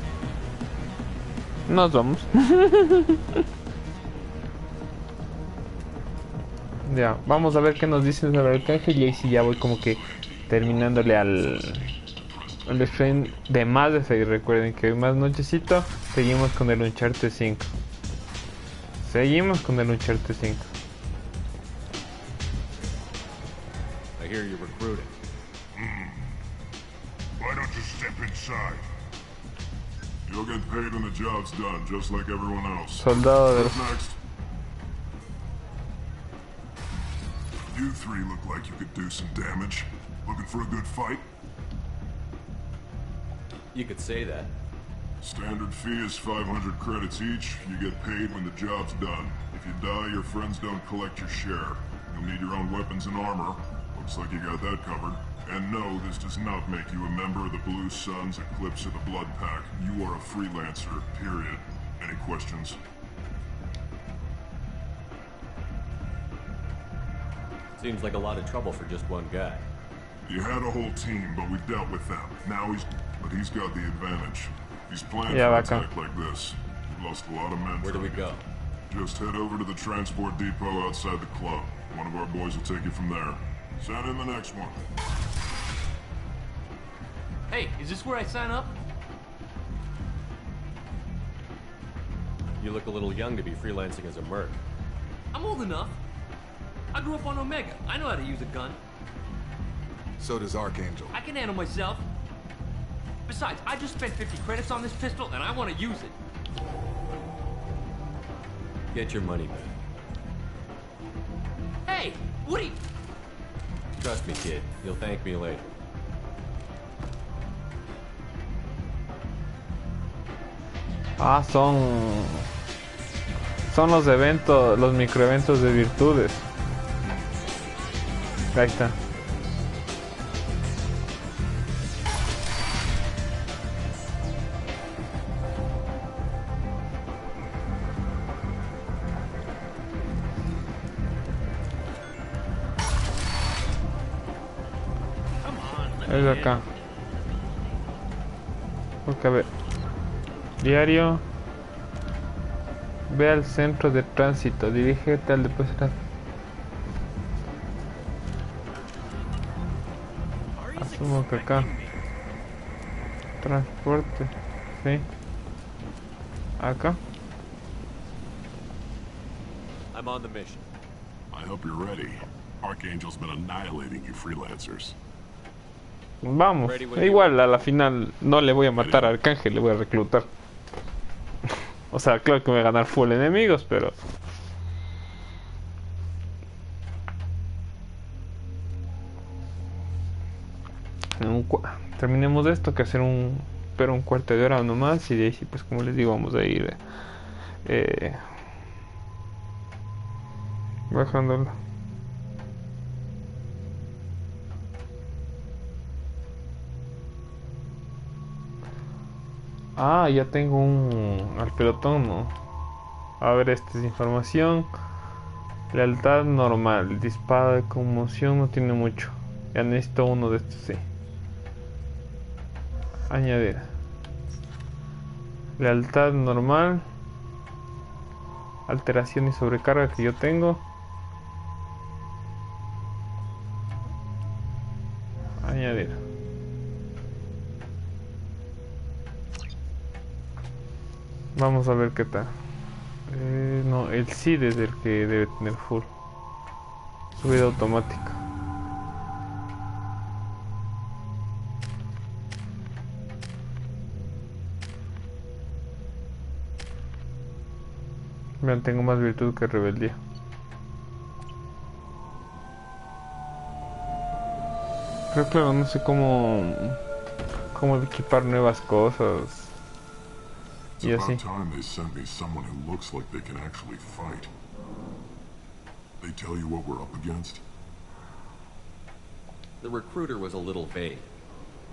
Nos vamos. Ya, vamos a ver qué nos dicen sobre el arcángel. Y ahí sí ya voy como que terminándole al stream de Mass Effect. Recuerden que hoy más nochecito seguimos con el Uncharted 5. Seguimos con el Uncharted 5. I hear you're recruiting. Why don't you step inside? You'll get paid when the job's done, just like everyone else. Soldado de... What's next? You three look like you could do some damage. Looking for a good fight? You could say that. Standard fee is 500 credits each. You get paid when the job's done. If you die, your friends don't collect your share. You'll need your own weapons and armor. Looks like you got that covered. And no, this does not make you a member of the Blue Suns, Eclipse, or the Blood Pack. You are a freelancer, period. Any questions? Seems like a lot of trouble for just one guy. You had a whole team, but we dealt with them. Now he's got the advantage. He's planning Yeah, an Vaca. attack like this. We've lost a lot of men. Where do we go? Just head over to the transport depot outside the club. One of our boys will take you from there. Send in the next one. Hey, is this where I sign up? You look a little young to be freelancing as a merc. I'm old enough. I grew up on Omega. I know how to use a gun. So does Archangel. I can handle myself. Besides, I just spent 50 credits on this pistol, and I want to use it. Get your money back. Hey, what are you... Trust me, kid. You'll thank me later. Ah, son los eventos, los microeventos de virtudes. Ahí está. Es de acá. Porque a ver. Diario. Ve al centro de tránsito. Dirígete al depósito. Asumo que acá. Transporte. Sí. Acá. I'm on the mission. I hope you're ready. Archangel's been annihilating you freelancers. Vamos, igual a la final no le voy a matar a Arcángel, le voy a reclutar. O sea, claro que me voy a ganar full enemigos, pero... terminemos esto, que hacer un cuarto de hora nomás, y de ahí sí, pues como les digo, vamos a ir bajándola. Ah, ya tengo al pelotón, ¿no? A ver, esta es información. Lealtad normal. Disparo de conmoción no tiene mucho. Ya necesito uno de estos, sí. Añadir. Lealtad normal. Alteración y sobrecarga que yo tengo. Añadir. Vamos a ver qué tal. No, el SID es el que debe tener full. Subida automática. Vean, tengo más virtud que rebeldía. Pero claro, no sé cómo equipar nuevas cosas. It's about time they sent me someone who looks like they can actually fight. They tell you what we're up against? The recruiter was a little vague.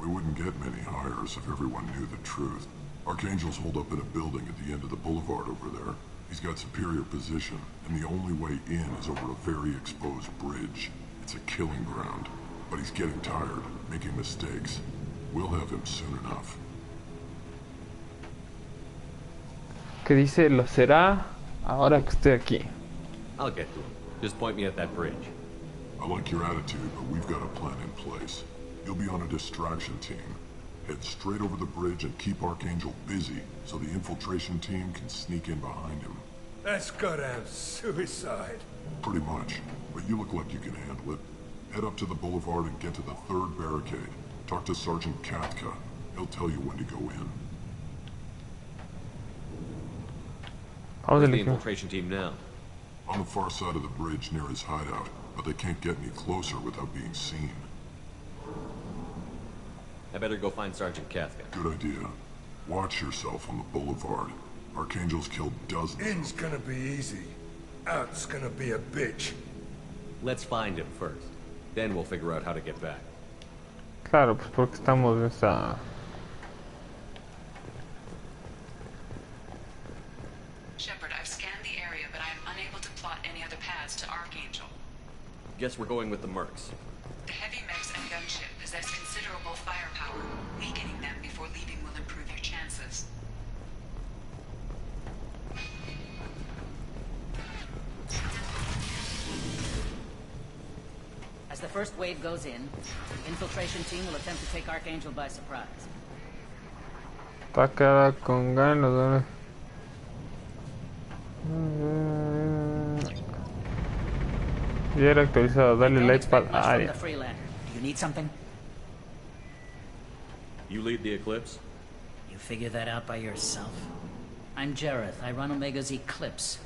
We wouldn't get many hires if everyone knew the truth. Archangel's holed up in a building at the end of the boulevard over there. He's got superior position, and the only way in is over a very exposed bridge. It's a killing ground, but he's getting tired, making mistakes. We'll have him soon enough. Que dice, lo será ahora que esté aquí. I'll get to him. Just point me at that bridge. I like your attitude, but we've got a plan in place. You'll be on a distraction team. Head straight over the bridge and keep Archangel busy so the infiltration team can sneak in behind him. That's goddamn suicide. Pretty much, but you look like you can handle it. Head up to the boulevard and get to the third barricade. Talk to Sergeant Katka. He'll tell you when to go in. Where's the infiltration team now? On the far side of the bridge near his hideout, but they can't get any closer without being seen. I better go find Sergeant Katka. Good idea. Watch yourself on the boulevard. Archangel's killed dozens. In's gonna be easy. Out's gonna be a bitch. Let's find him first. Then we'll figure out how to get back. Claro, pues porque estamos en esa... Shepard, I've scanned the area, but I am unable to plot any other paths to Archangel. Guess we're going with the mercs. The heavy mechs and gunship possess considerable firepower. Weakening them before leaving will improve your chances. As the first wave goes in, the infiltration team will attempt to take Archangel by surprise. Ataca con ganas. Ya era actualizado, dale el iPad a área. Do you need something? You lead the Eclipse? You figure that out by yourself? I'm Jareth. I run Omega's Eclipse.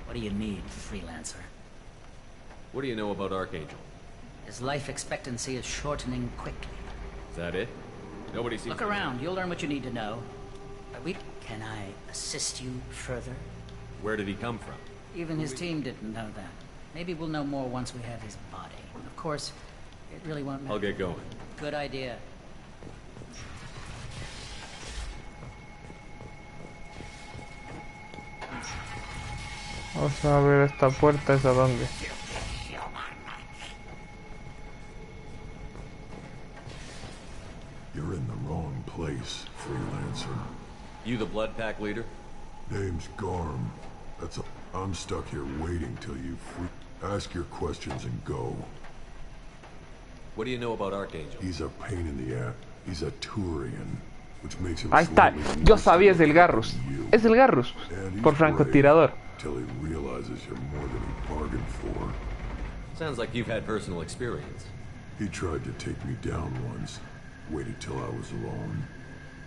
What do you need, freelancer? What do you know about Archangel? His life expectancy is shortening quickly. Is that it? Nobody seems... Look around. You'll learn what you need to know. Can I assist you further? Where did he come from? Even his team didn't know that. Maybe we'll know more once we have his body. Of course, it really won't matter. I'll get going. Good idea. Vamos a ver esta puerta, ¿es a dónde? You're in the wrong place, freelancer. You the blood pack leader? Name's Garm. I'm stuck here waiting till you ask your questions and go. What do you know about Archangel? He's a pain in the ass. He's a Turian, which makes him... Ahí está. Yo sabía, es el Garrus. Es el Garrus. Por francotirador. Till he realizes you're more than he bargained for. Sounds like you've had personal experience. He tried to take me down once. Waited till I was alone.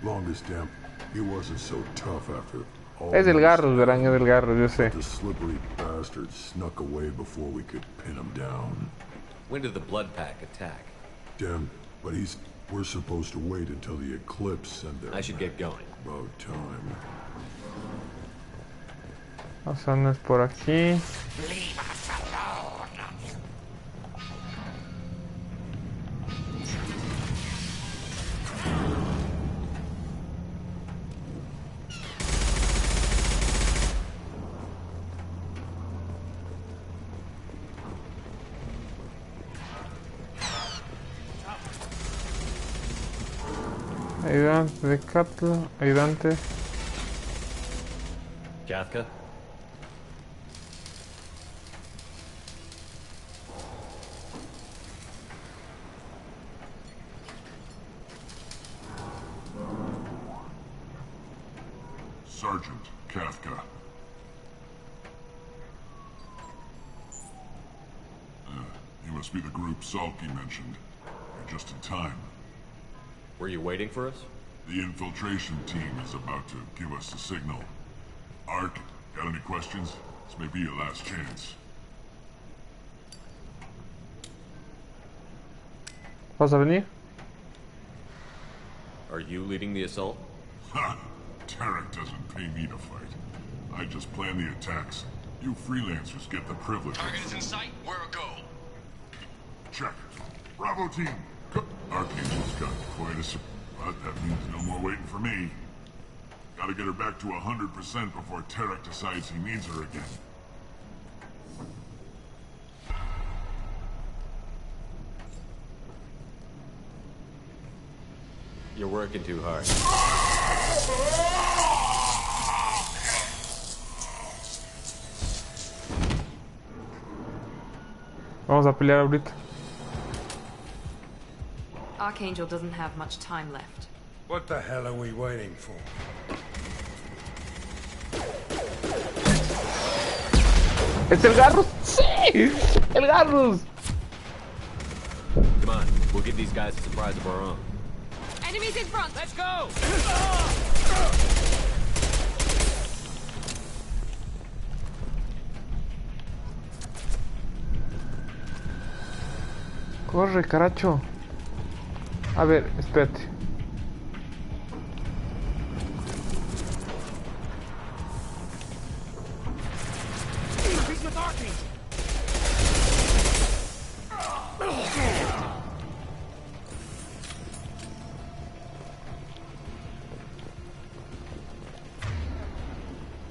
Longest damn... He wasn't so tough after all... Es el Garrus, verán, es el Garrus, yo sé. The slippery bastard snuck away before we could pin him down. When did the blood pack attack? Damn, but we're supposed to wait until the eclipse and then... I should get going. About time. O sea, no es por aquí. Ayudante de Capla, ayudante. Jathka? Sergeant Kafka. You must be the group Salky mentioned. You're just in time. Were you waiting for us? The infiltration team is about to give us the signal. Ark, got any questions? This may be your last chance. ¿Vas a venir? Are you leading the assault? Ha! Tarek doesn't pay me to fight. I just plan the attacks. You freelancers get the privilege. Target is in sight. Where a go? Check. Bravo team. Archangel's got quite a but that means no more waiting for me. Gotta get her back to 100% before Tarek decides he needs her again. You're working too hard. Vamos a pelear ahorita. Archangel doesn't have much time left. What the hell are we waiting for? ¿Es el Garrus? ¡Sí! ¡El Garrus! Come on, we'll give these guys a surprise of our own. Enemies in front! Let's go! Corre, caracho. A ver, espérate.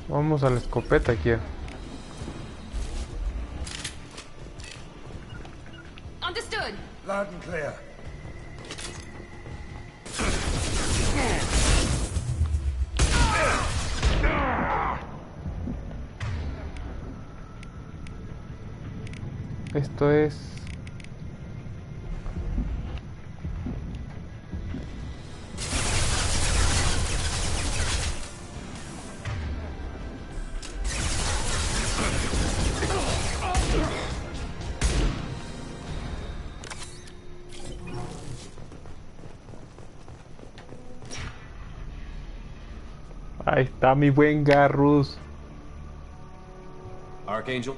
Vamos a la escopeta aquí. Understood. Loud and clear. Esto es... Ahí está mi buen Garrus. Archangel?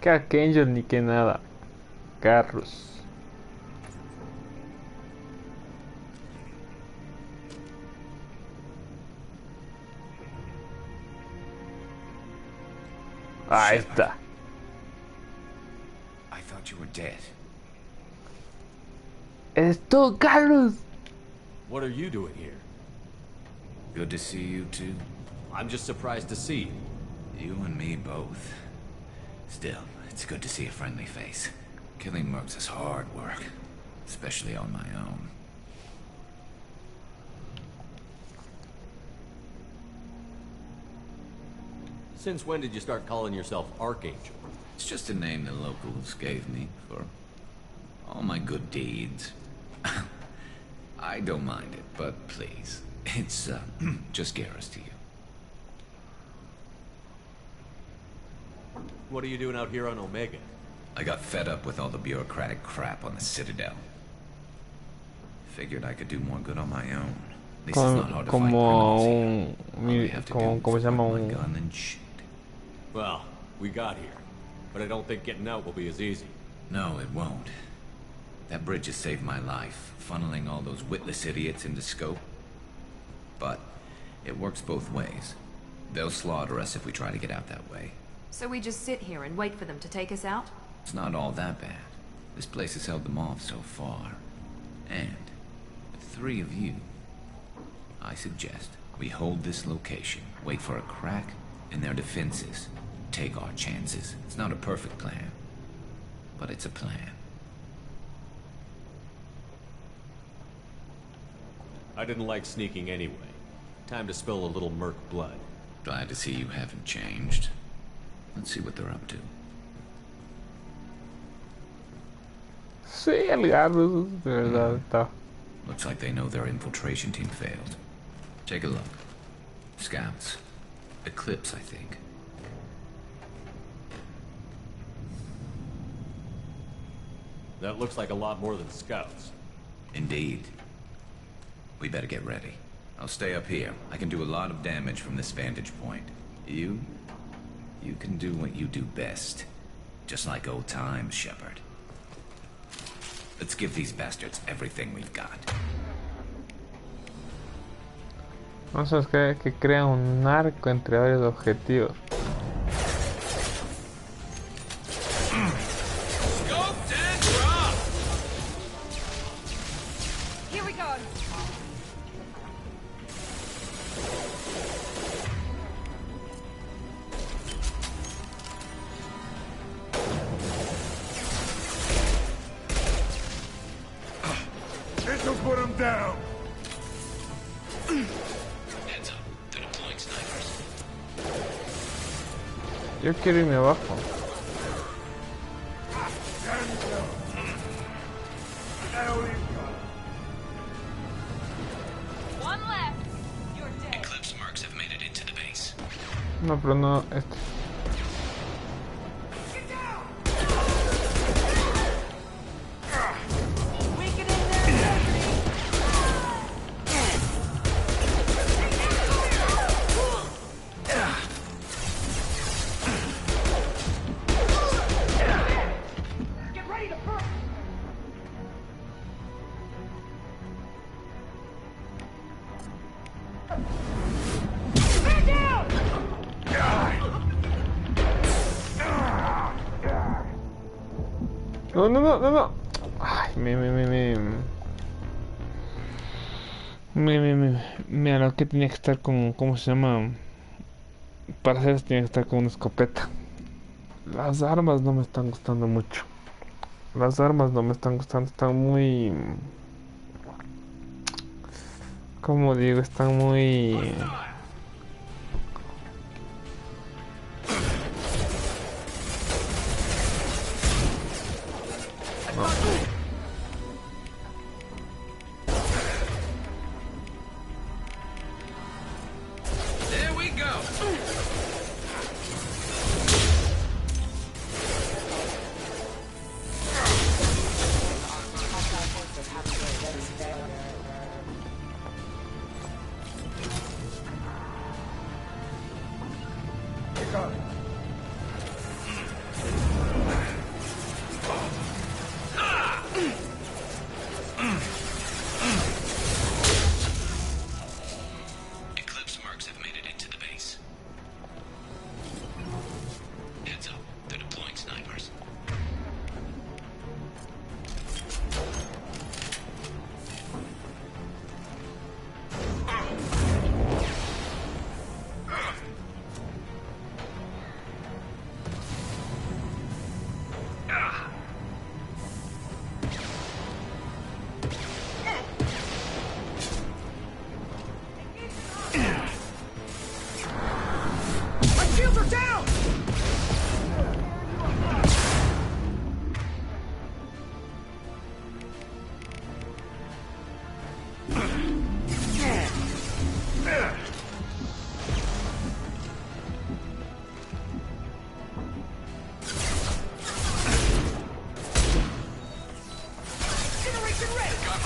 Que Archangel ni que nada. Carros. Ahí está. I thought you were dead. Eres tú, Carlos. What are you doing here? Good to see you too. I'm just surprised to see you. You and me both. Still, it's good to see a friendly face. Killing mercs is hard work, especially on my own. Since when did you start calling yourself Archangel? It's just a name the locals gave me for all my good deeds. I don't mind it, but please, it's just Garrus to you. What are you doing out here on Omega? I got fed up with all the bureaucratic crap on the Citadel. Figured I could do more good on my own. This is not hard to find criminals here. All we have to do is point my gun and shoot. Well, we got here, but I don't think getting out will be as easy. No, it won't. That bridge has saved my life, funneling all those witless idiots into scope. But it works both ways. They'll slaughter us if we try to get out that way. So we just sit here and wait for them to take us out? It's not all that bad. This place has held them off so far. And with 3 of you, I suggest we hold this location, wait for a crack in their defenses, take our chances. It's not a perfect plan, but it's a plan. I didn't like sneaking anyway. Time to spill a little merc blood. Glad to see you haven't changed. Let's see what they're up to. Sí, el Garrus, de verdad está. Looks like they know their infiltration team failed. Take a look. Scouts. Eclipse, I think. That looks like a lot more than scouts. Indeed. We better get ready. I'll stay up here. I can do a lot of damage from this vantage point. You can do what you do best. Just like old times, Shepard. Let's give these bastards everything we've got. No sé, es que crea un arco entre varios objetivos. Yo quiero irme abajo. Eclipse marks have made it into the base. No, pero no este. No. Ay, mira, lo que tenía que estar con, ¿cómo se llama? Para hacer esto tenía que estar con una escopeta. Las armas no me están gustando mucho. Las armas no me están gustando, están muy... ¿Cómo digo? Están muy...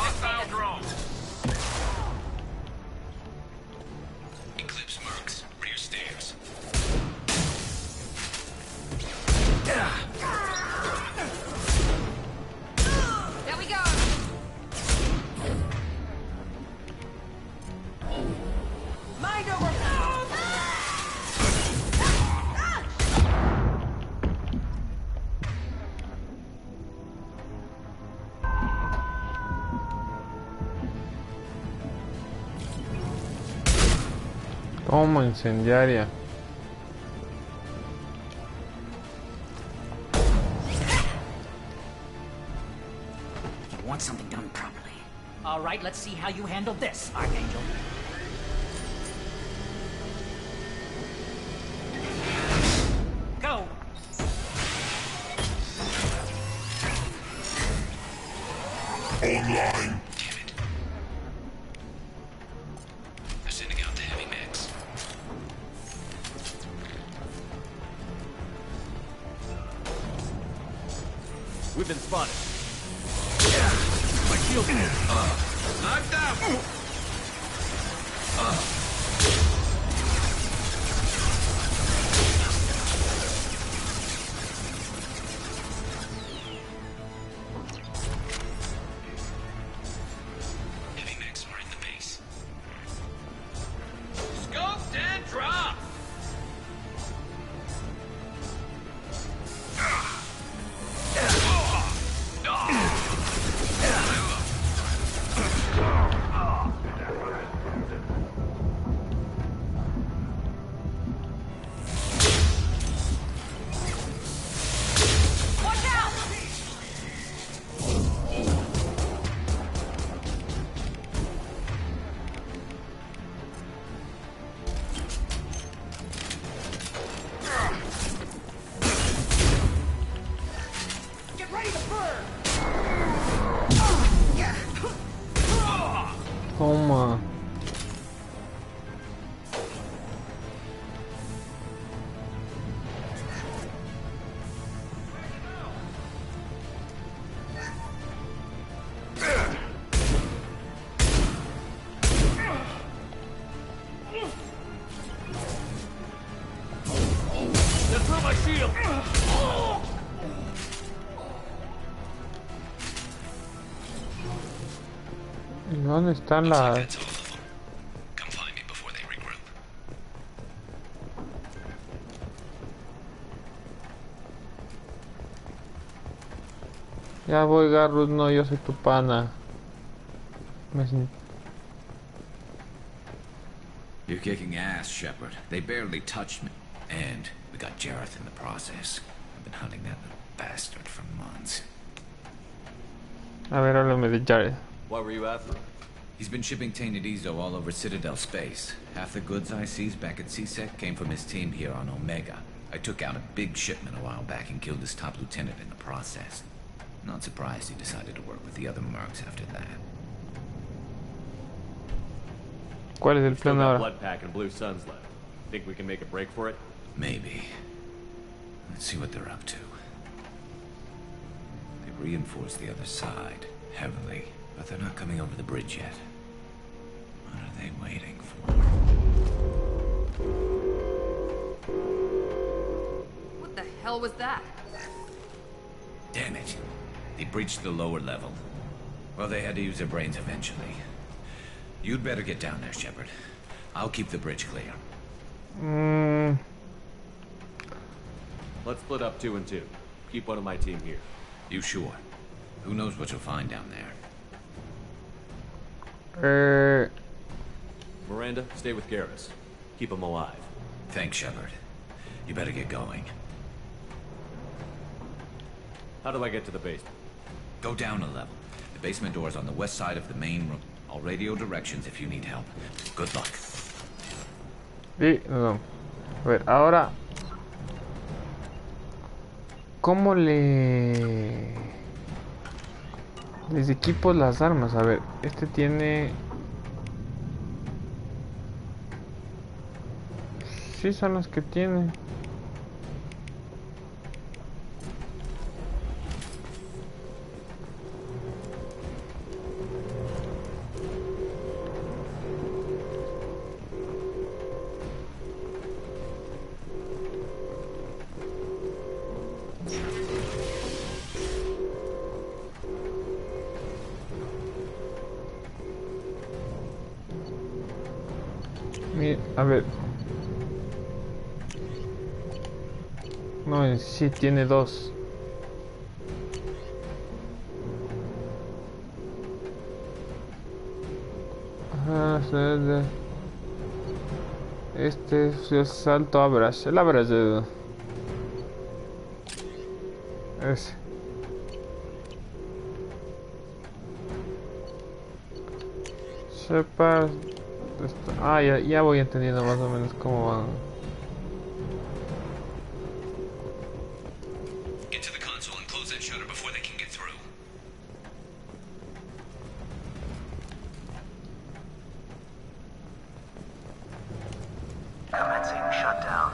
Hostile drone. Eclipse marks. Rear stairs. There we go. Mind over. Toma, incendiaria. You want something done properly. All right, let's see how you handle this, Archangel. Go! Online. They're sending out the heavy mechs. We've been spotted. My shield. Knocked out. Heavy mechs are in the base. Scoped and dropped. Watch out! Get ready to burn! Toma. Just throw my shield. ¿Y dónde están las...? Come find me before they regroup. Ya voy, Garrus, no, yo soy tu pana. You're kicking ass, Shepard. They barely touched me. And we got Jareth in the process. I've been hunting that little bastard for months. A ver, háblame de Jared. Why were you after him? He's been shipping tainted Ezo all over Citadel space. Half the goods I seized back at CSEC came from his team here on Omega. I took out a big shipment a while back and killed his top lieutenant in the process. Not surprised he decided to work with the other mercs after that. ¿Cuál es el Still plan got ahora? Blood Pack and Blue Suns left. Think we can make a break for it? Maybe. Let's see what they're up to. They've reinforced the other side, heavily, but they're not coming over the bridge yet. What are they waiting for? What the hell was that? Damn it. They breached the lower level. Well, they had to use their brains eventually. You'd better get down there, Shepard. I'll keep the bridge clear. Let's split up 2 and 2. Keep one of my team here. You sure? Who knows what you'll find down Eh, there? Miranda, stay with Garrus. Keep him alive. Thanks, Shepard. You better get going. How do I get to the basement? Go down a level. The basement door's on the west side of the main room. I'll radio directions if you need help. Good luck. y nos vamos. A ver, ahora... ¿Cómo le... les equipo las armas? A ver, este tiene... Sí, son las que tiene. A ver. No, sí tiene dos. Este es salto average. El average. Ese. Shepard. Ah, ya voy entendiendo más o menos cómo van. Get to the console and close that shutter before they can get through. Commencing shutdown.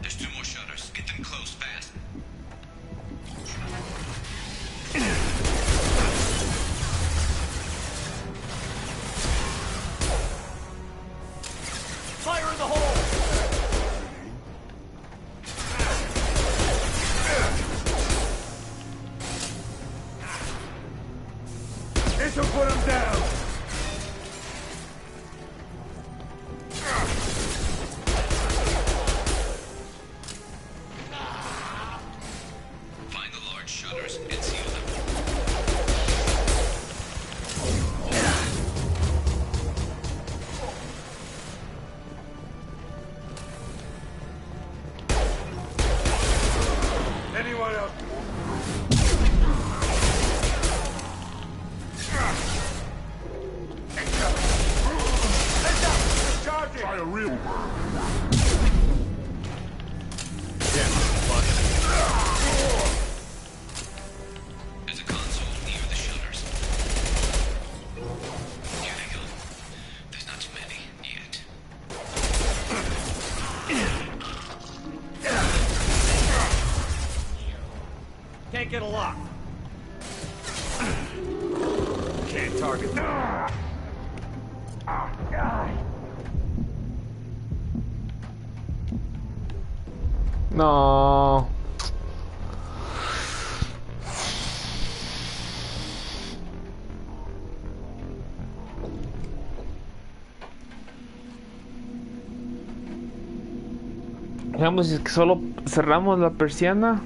There's two more shutters. Get them closed fast. Fire in the hole! This'll put him down! Find the large shutters and seal them. Anyone else? Try a real There's a console near the shutters. Here they go. There's not too many yet. Can't get a lock. Can't target. No. Digamos, si es que solo cerramos la persiana.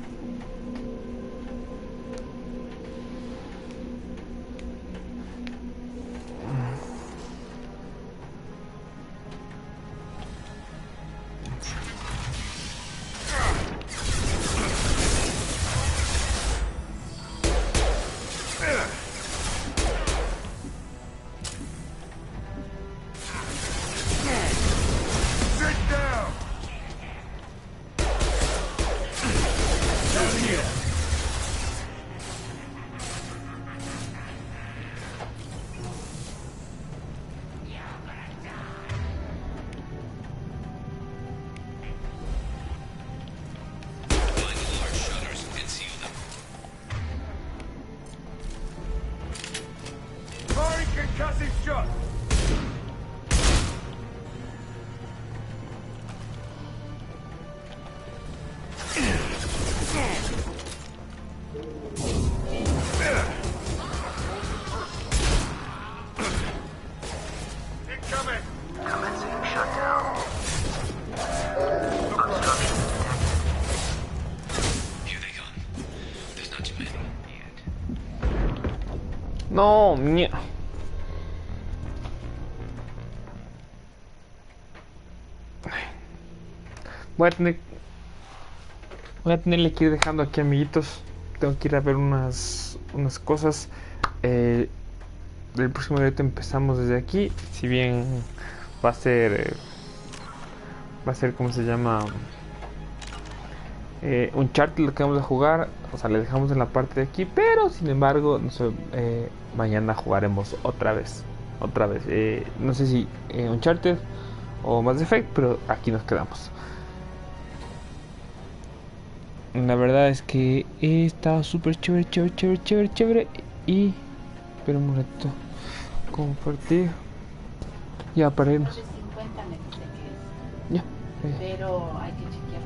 No, mía. Voy a tenerle que ir dejando aquí, amiguitos. Tengo que ir a ver unas cosas. El próximo directo empezamos desde aquí. Si bien va a ser ¿cómo se llama? Un chart lo que vamos a jugar. O sea, le dejamos en la parte de aquí. Pero sin embargo, mañana jugaremos otra vez. No sé si Uncharted o Mass Effect, pero aquí nos quedamos. La verdad es que he estado súper chévere. Y espera un momento. Compartir. Ya, para irnos. Ya. Pero hay que chequear.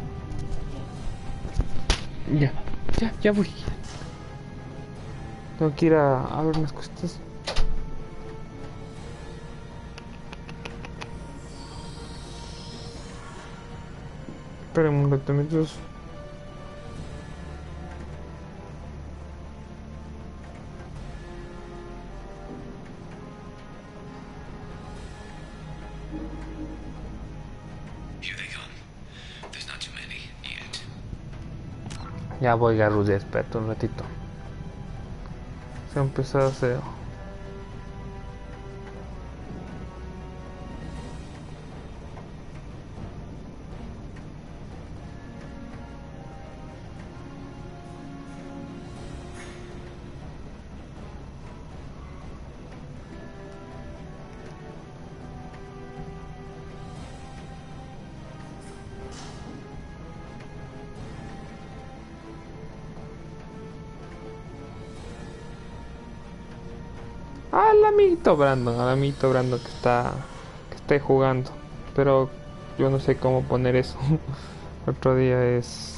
Ya voy. Tengo que ir a ver unas cositas. Esperen un rato, amigos. Ya voy, Garrus, ya espérate un ratito. Se ha empezado a hacer. Al amiguito Brandon que está jugando, pero yo no sé cómo poner eso. Otro día es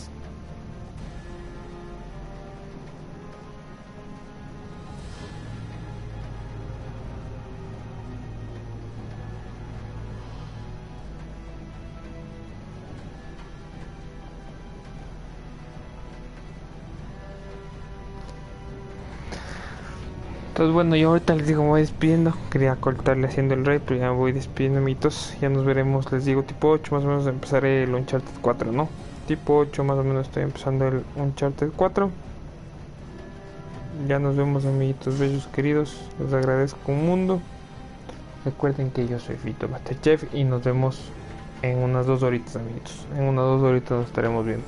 entonces bueno, yo ahorita les digo, me voy despidiendo. Quería cortarle haciendo el rey, pero ya me voy despidiendo, mitos. Ya nos veremos, les digo, tipo 8 más o menos empezaré el Uncharted 4, ¿no? Tipo 8 más o menos estoy empezando el Uncharted 4. Ya nos vemos, amiguitos bellos queridos. Les agradezco un mundo. Recuerden que yo soy Fito Masterchef y nos vemos en unas 2 horitas, amiguitos. En unas 2 horitas nos estaremos viendo.